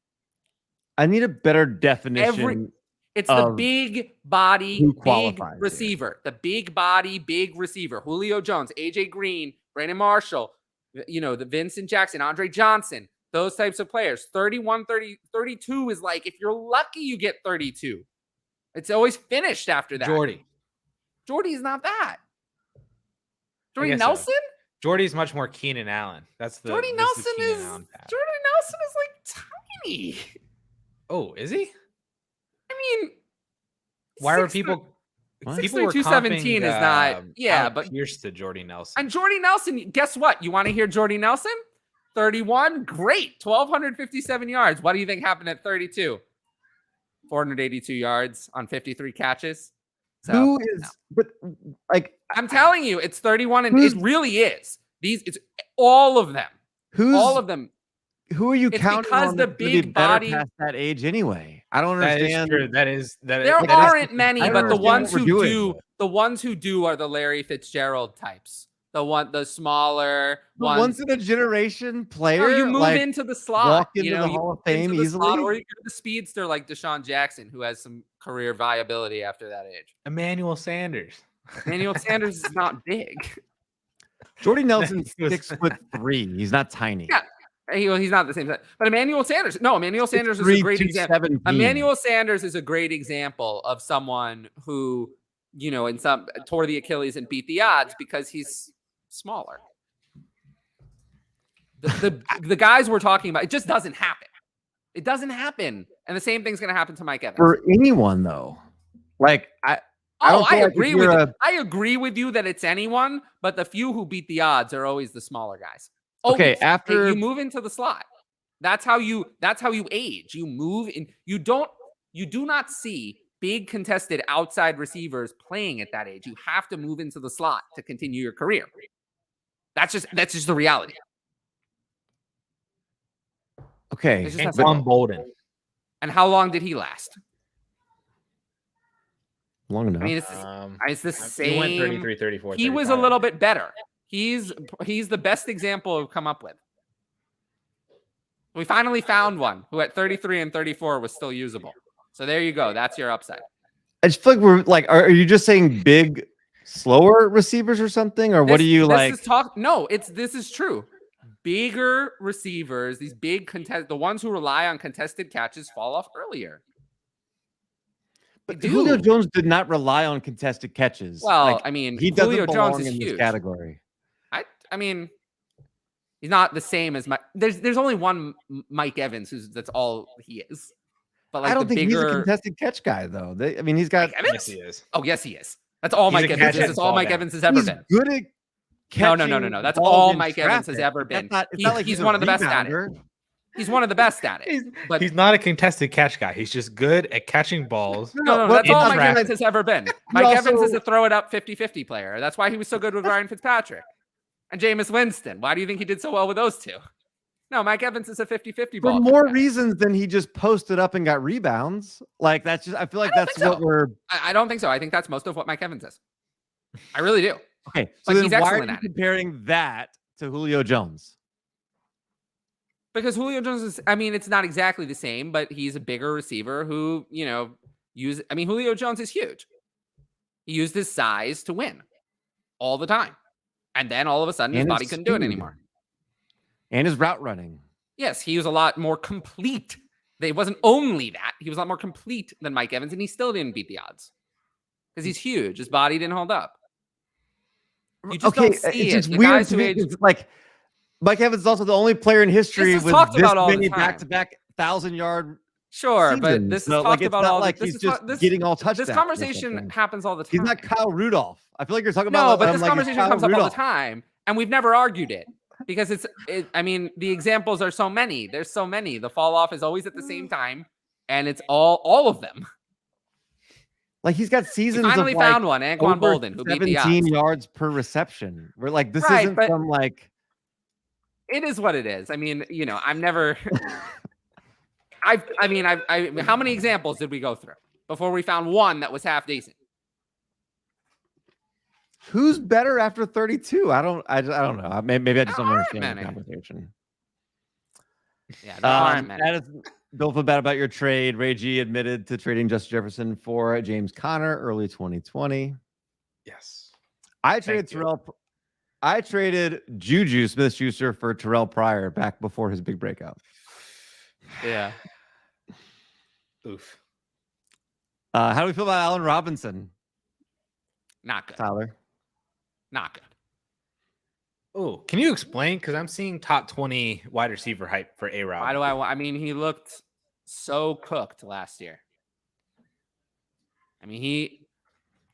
I need a better definition. It's the big body, big receiver. The big body, big receiver. Julio Jones, AJ Green, Brandon Marshall, the Vincent Jackson, Andre Johnson, those types of players. 31, 32 is like, if you're lucky, you get 32. It's always finished after that. Jordy is not that. Jordy Nelson? So. Jordy's much more Keenan Allen. Jordy Nelson is like tiny. Oh, is he? I mean, Why were people? What? People were 217 is not. Yeah, but Pierce to Jordy Nelson. And Jordy Nelson, guess what? You want to hear Jordy Nelson? 31, great, 1,257 yards. What do you think happened at 32? 482 yards on 53 catches. So, Who is? no. But like, I'm telling you, it's 31, and it really is. It's all of them. All of them. Who are you It's counting because on the that's gonna be big better body- past that age anyway? I don't That understand. is true. That is There that aren't is- many, I don't but the understand ones what who we're do, doing. the ones who do are the Larry Fitzgerald types. The smaller The ones. once in a generation player. No, you move like, into the slot. walk into you know, the you Hall of move into Fame the slot, easily? or you're the speedster like Deshaun Jackson, who has some career viability after that age. Emmanuel Sanders. Emmanuel Sanders is not big. Jordy Nelson's 6'3". He's not tiny. Yeah. He's not the same size. But Emmanuel Sanders is a great example. Emmanuel Sanders is a great example of someone who, you know, tore the Achilles and beat the odds because he's smaller. The guys we're talking about, it just doesn't happen. It doesn't happen. And the same thing's going to happen to Mike Evans. For anyone, though. Like, I agree with you. I agree with you that it's anyone, but the few who beat the odds are always the smaller guys. Okay, Always. after you move into the slot. That's how you age. You move in. You do not see big contested outside receivers playing at that age. You have to move into the slot to continue your career. That's just the reality. Okay. It's just Anquan Bolden. And how long did he last? Long enough. I mean, it's the same. He went 33, 34. He was a little bit better. He's the best example we've come up with. We finally found one who at 33 and 34 was still usable. So there you go. That's your upside. I just feel like we're like, are you just saying big, slower receivers or something? Or what do you like? This is true. Bigger receivers, these big the ones who rely on contested catches fall off earlier. But Julio Jones did not rely on contested catches. Well, like, I mean, he doesn't Julio belong Jones is in huge. this category. I mean, he's not the same as there's only one Mike Evans that's all he is. But like I don't think he's a bigger contested catch guy though. He's got. Yes, he is. Oh, yes, he is. That's all Mike Evans is. That's all Mike Evans has ever been. Good at catching. No. That's all Mike Evans has ever been. It's not like he's one of the best at it. He's one of the best at it. But he's not a contested catch guy. He's just good at catching balls. No, that's all Mike Evans has ever been. Mike Evans is a throw it up 50-50 player. That's why he was so good with Ryan Fitzpatrick and Jameis Winston. Why do you think he did so well with those two? No, Mike Evans is a 50-50 ball. For more reasons than he just posted up and got rebounds. Like that's just. I feel like that's what we're. I don't think so. I think that's most of what Mike Evans is. I really do. Okay, so Like, then he's why are excellent you at it. comparing that to Julio Jones? Because Julio Jones is, I mean, it's not exactly the same, but he's a bigger receiver who, you know, Julio Jones is huge. He used his size to win all the time. And then all of a sudden his body couldn't do it anymore. And his route running. Yes, he was a lot more complete. It wasn't only that. He was a lot more complete than Mike Evans, and he still didn't beat the odds. Because he's huge. His body didn't hold up. You just don't see it's it. just weird to me. It's like Mike Evans is also the only player in history with this many back-to-back 1,000-yard. Sure, but this is talked about all. Like he's just getting all touchdowns. This conversation happens all the time. He's not Kyle Rudolph. I feel like you're talking about. No, but this conversation comes up all the time, and we've never argued it because I mean, the examples are so many. There's so many. The fall off is always at the same time, and it's all of them. Like he's got seasons. We finally of found like one, Anquan Bolden, who beat the odds. 17 yards per reception. We're like, this isn't from like. It is what it is. I mean, you know, I'm never. I mean, how many examples did we go through before we found one that was half decent? Who's better after 32? I don't know. Maybe I just don't understand the conversation. Yeah, Addison, don't feel bad about your trade. Ray G admitted to trading Justin Jefferson for James Conner early 2020. Yes. I traded Juju Smith-Schuster for Terrell Pryor back before his big breakout. Yeah. Oof. How do we feel about Allen Robinson? Not good. Tyler? Not good. Oh, can you explain? Because I'm seeing top 20 wide receiver hype for A-Rob. Why do I mean, he looked so cooked last year. I mean, he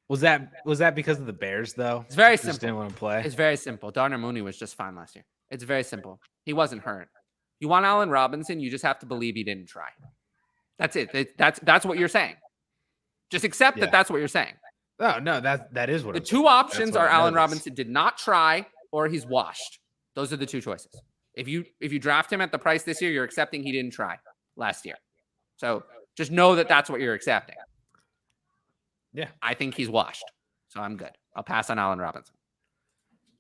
Was that because of the Bears though? it's very Just didn't simple. want to play. It's very simple. Darnell Mooney was just fine last year. It's very simple. He wasn't hurt. You want Allen Robinson, you just have to believe he didn't try. That's it. That's what you're saying. Just accept that that's what you're saying. Oh no, that is what The I'm two saying. options are I Allen noticed. Robinson did not try or he's washed. Those are the two choices. If you draft him at the price this year, you're accepting he didn't try last year. So just know that that's what you're accepting. Yeah, I think he's washed. So I'm good. I'll pass on Allen Robinson.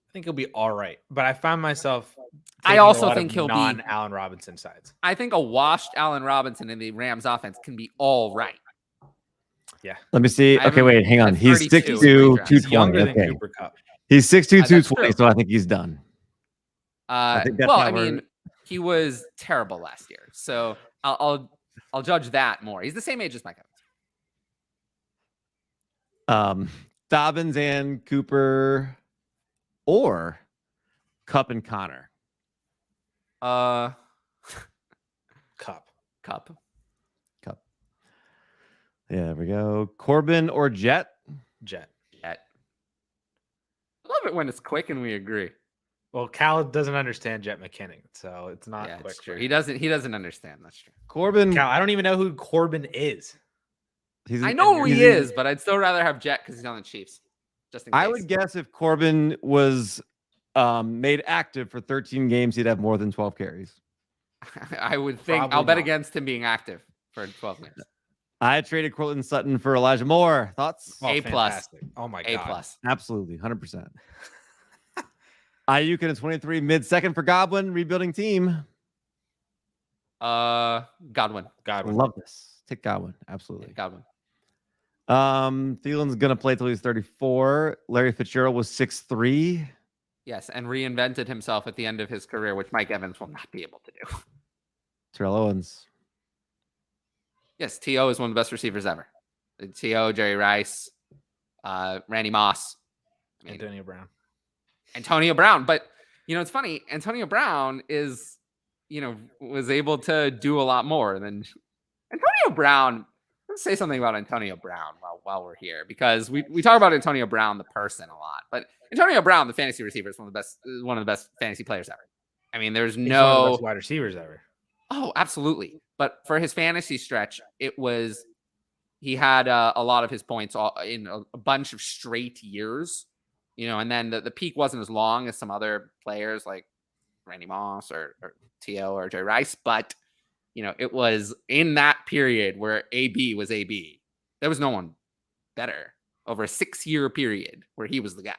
I think he'll be all right. But I found myself. I also think he'll be non-Allen Robinson sides. I think a washed Allen Robinson in the Rams offense can be all right. Yeah. Let me see. I Okay, have wait, hang on. at He's 32 6'2", He's 220. younger than Okay. Cooper Kupp. He's 6'2", That's 220, true. so I think he's done. think that's Well, how I we're- mean, he was terrible last year, so I'll judge that more. He's the same age as Mike Evans. Dobbins and Cooper, or Kupp and Connor. Cup. Cup. Yeah, there we go. Corbin or Jet. Jet. I love it when it's quick and we agree. Well, Cal doesn't understand Jet McKinnon, so it's not Yeah, quick. it's for true. him. He doesn't understand. That's true. Corbin. Cal, I don't even know who Corbin is. I know who he is, but I'd still rather have Jet because he's on the Chiefs. Just in case. I would guess if Corbin was made active for 13 games, he'd have more than 12 carries. I would think. Probably I'll bet not. against him being active for 12 games. I traded Cortland Sutton for Elijah Moore. Thoughts? Oh, A+. fantastic. Oh my A god. plus. Absolutely, 100%. Ayuk at 23, mid-second for Godwin, rebuilding team. Godwin. Love this. Take Godwin. Absolutely. Godwin. Thielen's gonna play till he's 34. Larry Fitzgerald was 6'3". Yes, and reinvented himself at the end of his career, which Mike Evans will not be able to do. Terrell Owens. Yes, T.O. is one of the best receivers ever. T.O., Jerry Rice, Randy Moss, Antonio Brown. But, it's funny. Antonio Brown is, was able to do a lot more than Antonio Brown. Let's say something about Antonio Brown while we're here, because we talk about Antonio Brown, the person, a lot. But Antonio Brown, the fantasy receiver, is one of the best fantasy players ever. I mean, there's He's no one of the best wide receivers ever. Oh, absolutely. But for his fantasy stretch, he had a lot of his points in a bunch of straight years, and then the peak wasn't as long as some other players like Randy Moss or T.O. or Jerry Rice. But, it was in that period where AB was AB. There was no one better over a 6-year period where he was the guy.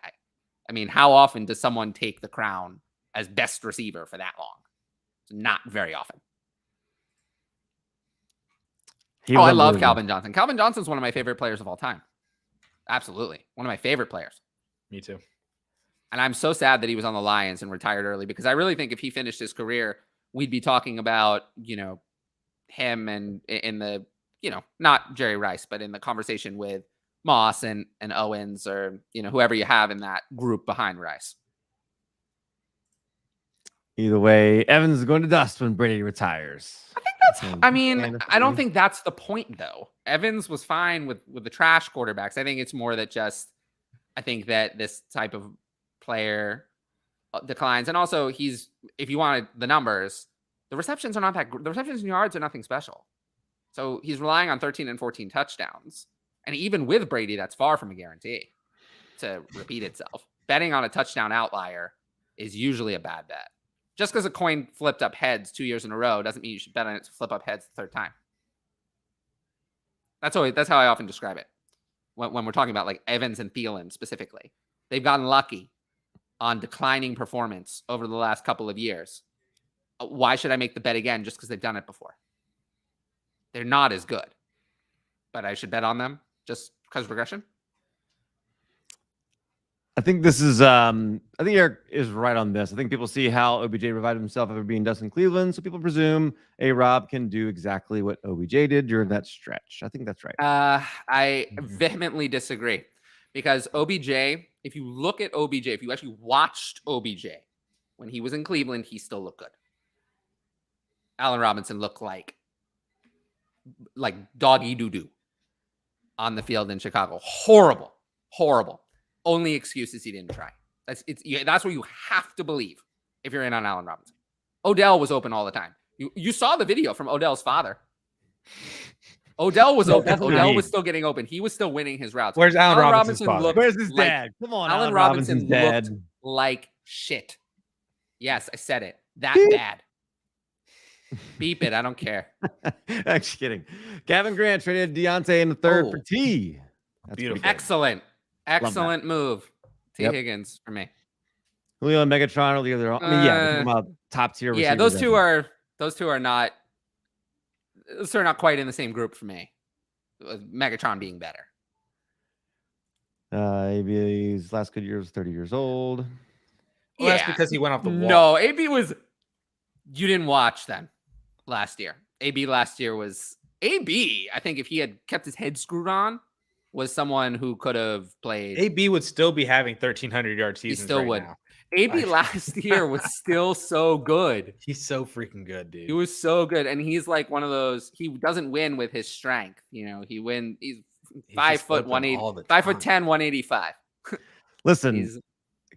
I mean, how often does someone take the crown as best receiver for that long? Not very often. I love Calvin Johnson. Calvin Johnson's one of my favorite players of all time. Absolutely. One of my favorite players. Me too. And I'm so sad that he was on the Lions and retired early, because I really think if he finished his career, we'd be talking about, him and in the, not Jerry Rice, but in the conversation with Moss and Owens, or, whoever you have in that group behind Rice. Either way, Evans is going to dust when Brady retires. I don't think that's the point, though. Evans was fine with the trash quarterbacks. I think it's more that I think that this type of player declines. And also, if you wanted the numbers, the receptions are not that, the receptions and yards are nothing special. So he's relying on 13 and 14 touchdowns. And even with Brady, that's far from a guarantee to repeat itself. Betting on a touchdown outlier is usually a bad bet. Just because a coin flipped up heads 2 years in a row doesn't mean you should bet on it to flip up heads the third time. That's how I often describe it when we're talking about like Evans and Thielen specifically. They've gotten lucky on declining performance over the last couple of years. Why should I make the bet again just because they've done it before? They're not as good, but I should bet on them just because of regression. I think this is, I think Eric is right on this. I think people see how OBJ revived himself after being dust in Cleveland. So people presume Rob can do exactly what OBJ did during that stretch. I think that's right. I vehemently disagree, because OBJ, if you look at OBJ, if you actually watched OBJ when he was in Cleveland, he still looked good. Allen Robinson looked like doggy doo-doo. on the field in Chicago. Horrible. Only excuse is he didn't try. That's what you have to believe if you're in on Allen Robinson. Odell was open all the time. You saw the video from Odell's father. Odell was open. Odell was still getting open. He was still winning his routes. Where's Allen Robinson's father? Where's his dad? Come on, Allen Robinson looked like shit. Yes, I said it. That bad. Beep it. I don't care. I'm just kidding. Gavin Grant traded Deontay in the third for T. That's beautiful. Excellent move. T. Higgins for me. Julio and Megatron are the other. I mean, yeah, we're talking about top tier. Yeah, those two are not. Those are not quite in the same group for me. Megatron being better. AB's last good year was 30 years old. Well, that's because he went off the wall. No, AB was. You didn't watch then. Last year, AB last year was AB. I think if he had kept his head screwed on, was someone who could have played. AB would still be having 1,300-yard seasons. He still would. Now. AB last year was still so good. He's so freaking good, dude. He was so good, and he's like one of those. He doesn't win with his strength. You know, he's 5 foot 180, 5'10", 185. Listen.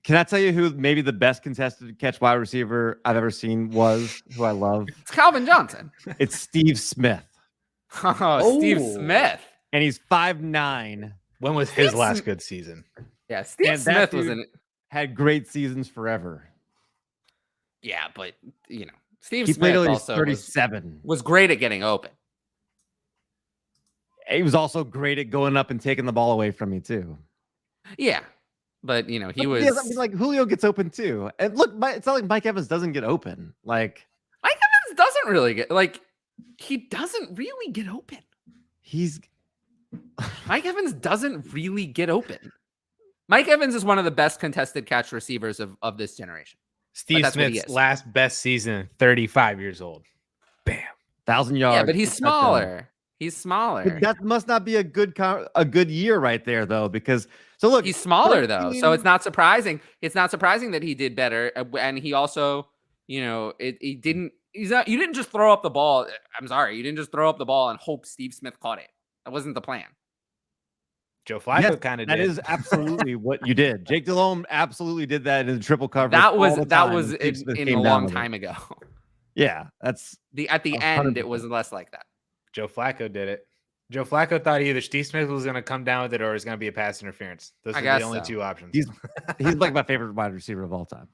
Can I tell you who maybe the best contested catch wide receiver I've ever seen was, who I love? It's Calvin Johnson. It's Steve Smith. Steve Smith. And he's 5'9". When was his last good season? Yeah, Steve Smith had great seasons forever. Yeah, but, you know, Steve he Smith played also 37. Was great at getting open. He was also great at going up and taking the ball away from me, too. Yeah. But, you know, he was... Yeah, I mean, like, Julio gets open, too. And look, it's not like Mike Evans doesn't get open. Like... Mike Evans doesn't really get... Like, he doesn't really get open. Mike Evans doesn't really get open. Mike Evans is one of the best contested catch receivers of this generation. Steve Smith's last best season, 35 years old. Bam. 1,000 yards. Yeah, but he's smaller. He's smaller. But that must not be a good year right there, though, because... So look, he's smaller though, so it's not surprising. It's not surprising that he did better, and he also, you know, you didn't just throw up the ball. I'm sorry, you didn't just throw up the ball and hope Steve Smith caught it. That wasn't the plan. Joe Flacco kind of did. That is absolutely what you did. Jake Delhomme absolutely did that in the triple coverage. That was in a long time ago. Yeah, that's at the 100%. End. It was less like that. Joe Flacco did it. Joe Flacco thought either Steve Smith was going to come down with it or it's going to be a pass interference. Those are the only two options. He's like my favorite wide receiver of all time.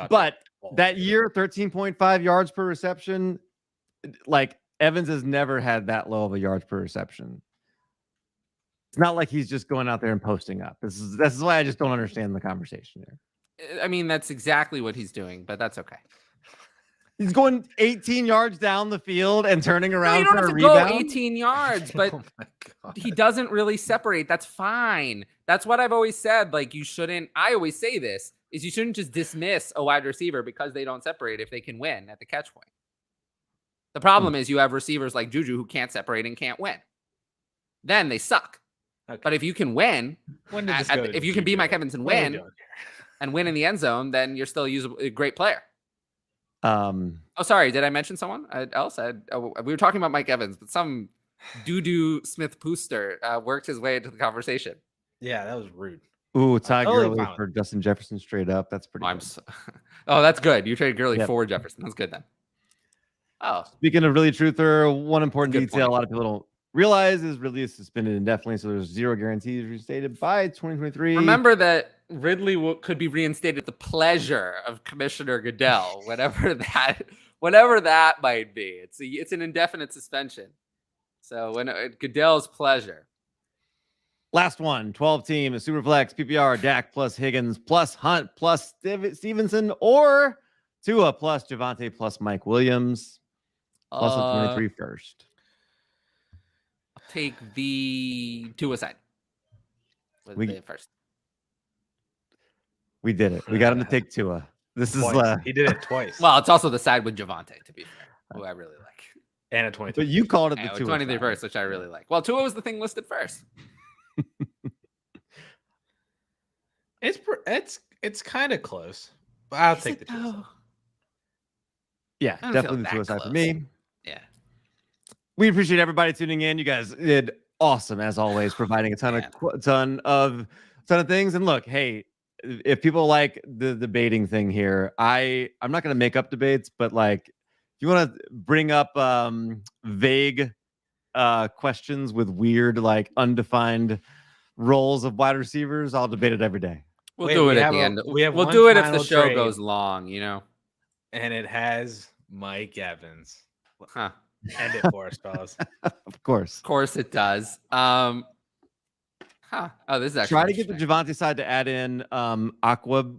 But that year, 13.5 yards per reception, like Evans has never had that low of a yards per reception. It's not like he's just going out there and posting up. This is why I just don't understand the conversation here. I mean, that's exactly what he's doing, but that's okay. He's going 18 yards down the field and turning around for a rebound. Go 18 yards, but he doesn't really separate. That's fine. That's what I've always said. Like, you shouldn't. I always say this is you shouldn't just dismiss a wide receiver because they don't separate if they can win at the catch point. The problem is you have receivers like Juju who can't separate and can't win. Then they suck. Okay. But if you can win, if you can be Mike Evans and win in the end zone, then you're still a great player. Sorry. Did I mention someone else? We were talking about Mike Evans, but some Juju Smith-Schuster worked his way into the conversation. Yeah, that was rude. Ooh, Todd Gurley for Justin Jefferson straight up. That's pretty good. That's good. You traded Gurley for Jefferson. That's good then. Oh, speaking of really truther, one important detail a lot of people don't realize is Ridley is suspended indefinitely, so there's zero guarantees reinstated by 2023. Remember that Ridley could be reinstated at the pleasure of Commissioner Goodell, whatever that might be. It's an indefinite suspension. So when Goodell's pleasure. Last one, 12-team, a Superflex, PPR, Dak plus Higgins plus Hunt plus Stevenson or Tua plus Javonte plus Mike Williams plus a 23 first. I'll take the Tua side. The first. We did it. We got him to take Tua. This twice. Is he did it twice. Well, it's also the side with Javonte, to be fair, who I really like. And a 23. But you called it the Tua 23 first, which I really like. Well, Tua was the thing listed first. It's kind of close. But I'll take the Tua side. Yeah, definitely the Tua side for me. Yeah. We appreciate everybody tuning in. You guys did awesome as always, providing a ton of things. And look, hey, if people like the debating thing here, I'm not going to make up debates, but like, if you want to bring up vague questions with weird, like undefined roles of wide receivers, I'll debate it every day. We'll do it at the end. We'll do it if the show goes long, And it has Mike Evans. Huh. End it for us, fellas. Of course. Of course it does. Oh, this is actually try to get the Javonte side to add in Aquabo.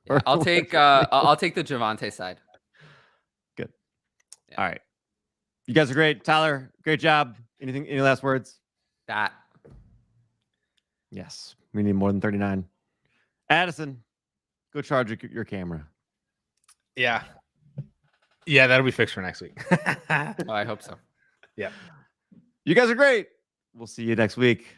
Yeah, I'll take the Javonte side. Good. Yeah. All right. You guys are great. Tyler, great job. Any last words? That. Yes. We need more than 39. Addison, go charge your camera. Yeah. Yeah, that'll be fixed for next week. I hope so. Yeah. You guys are great. We'll see you next week.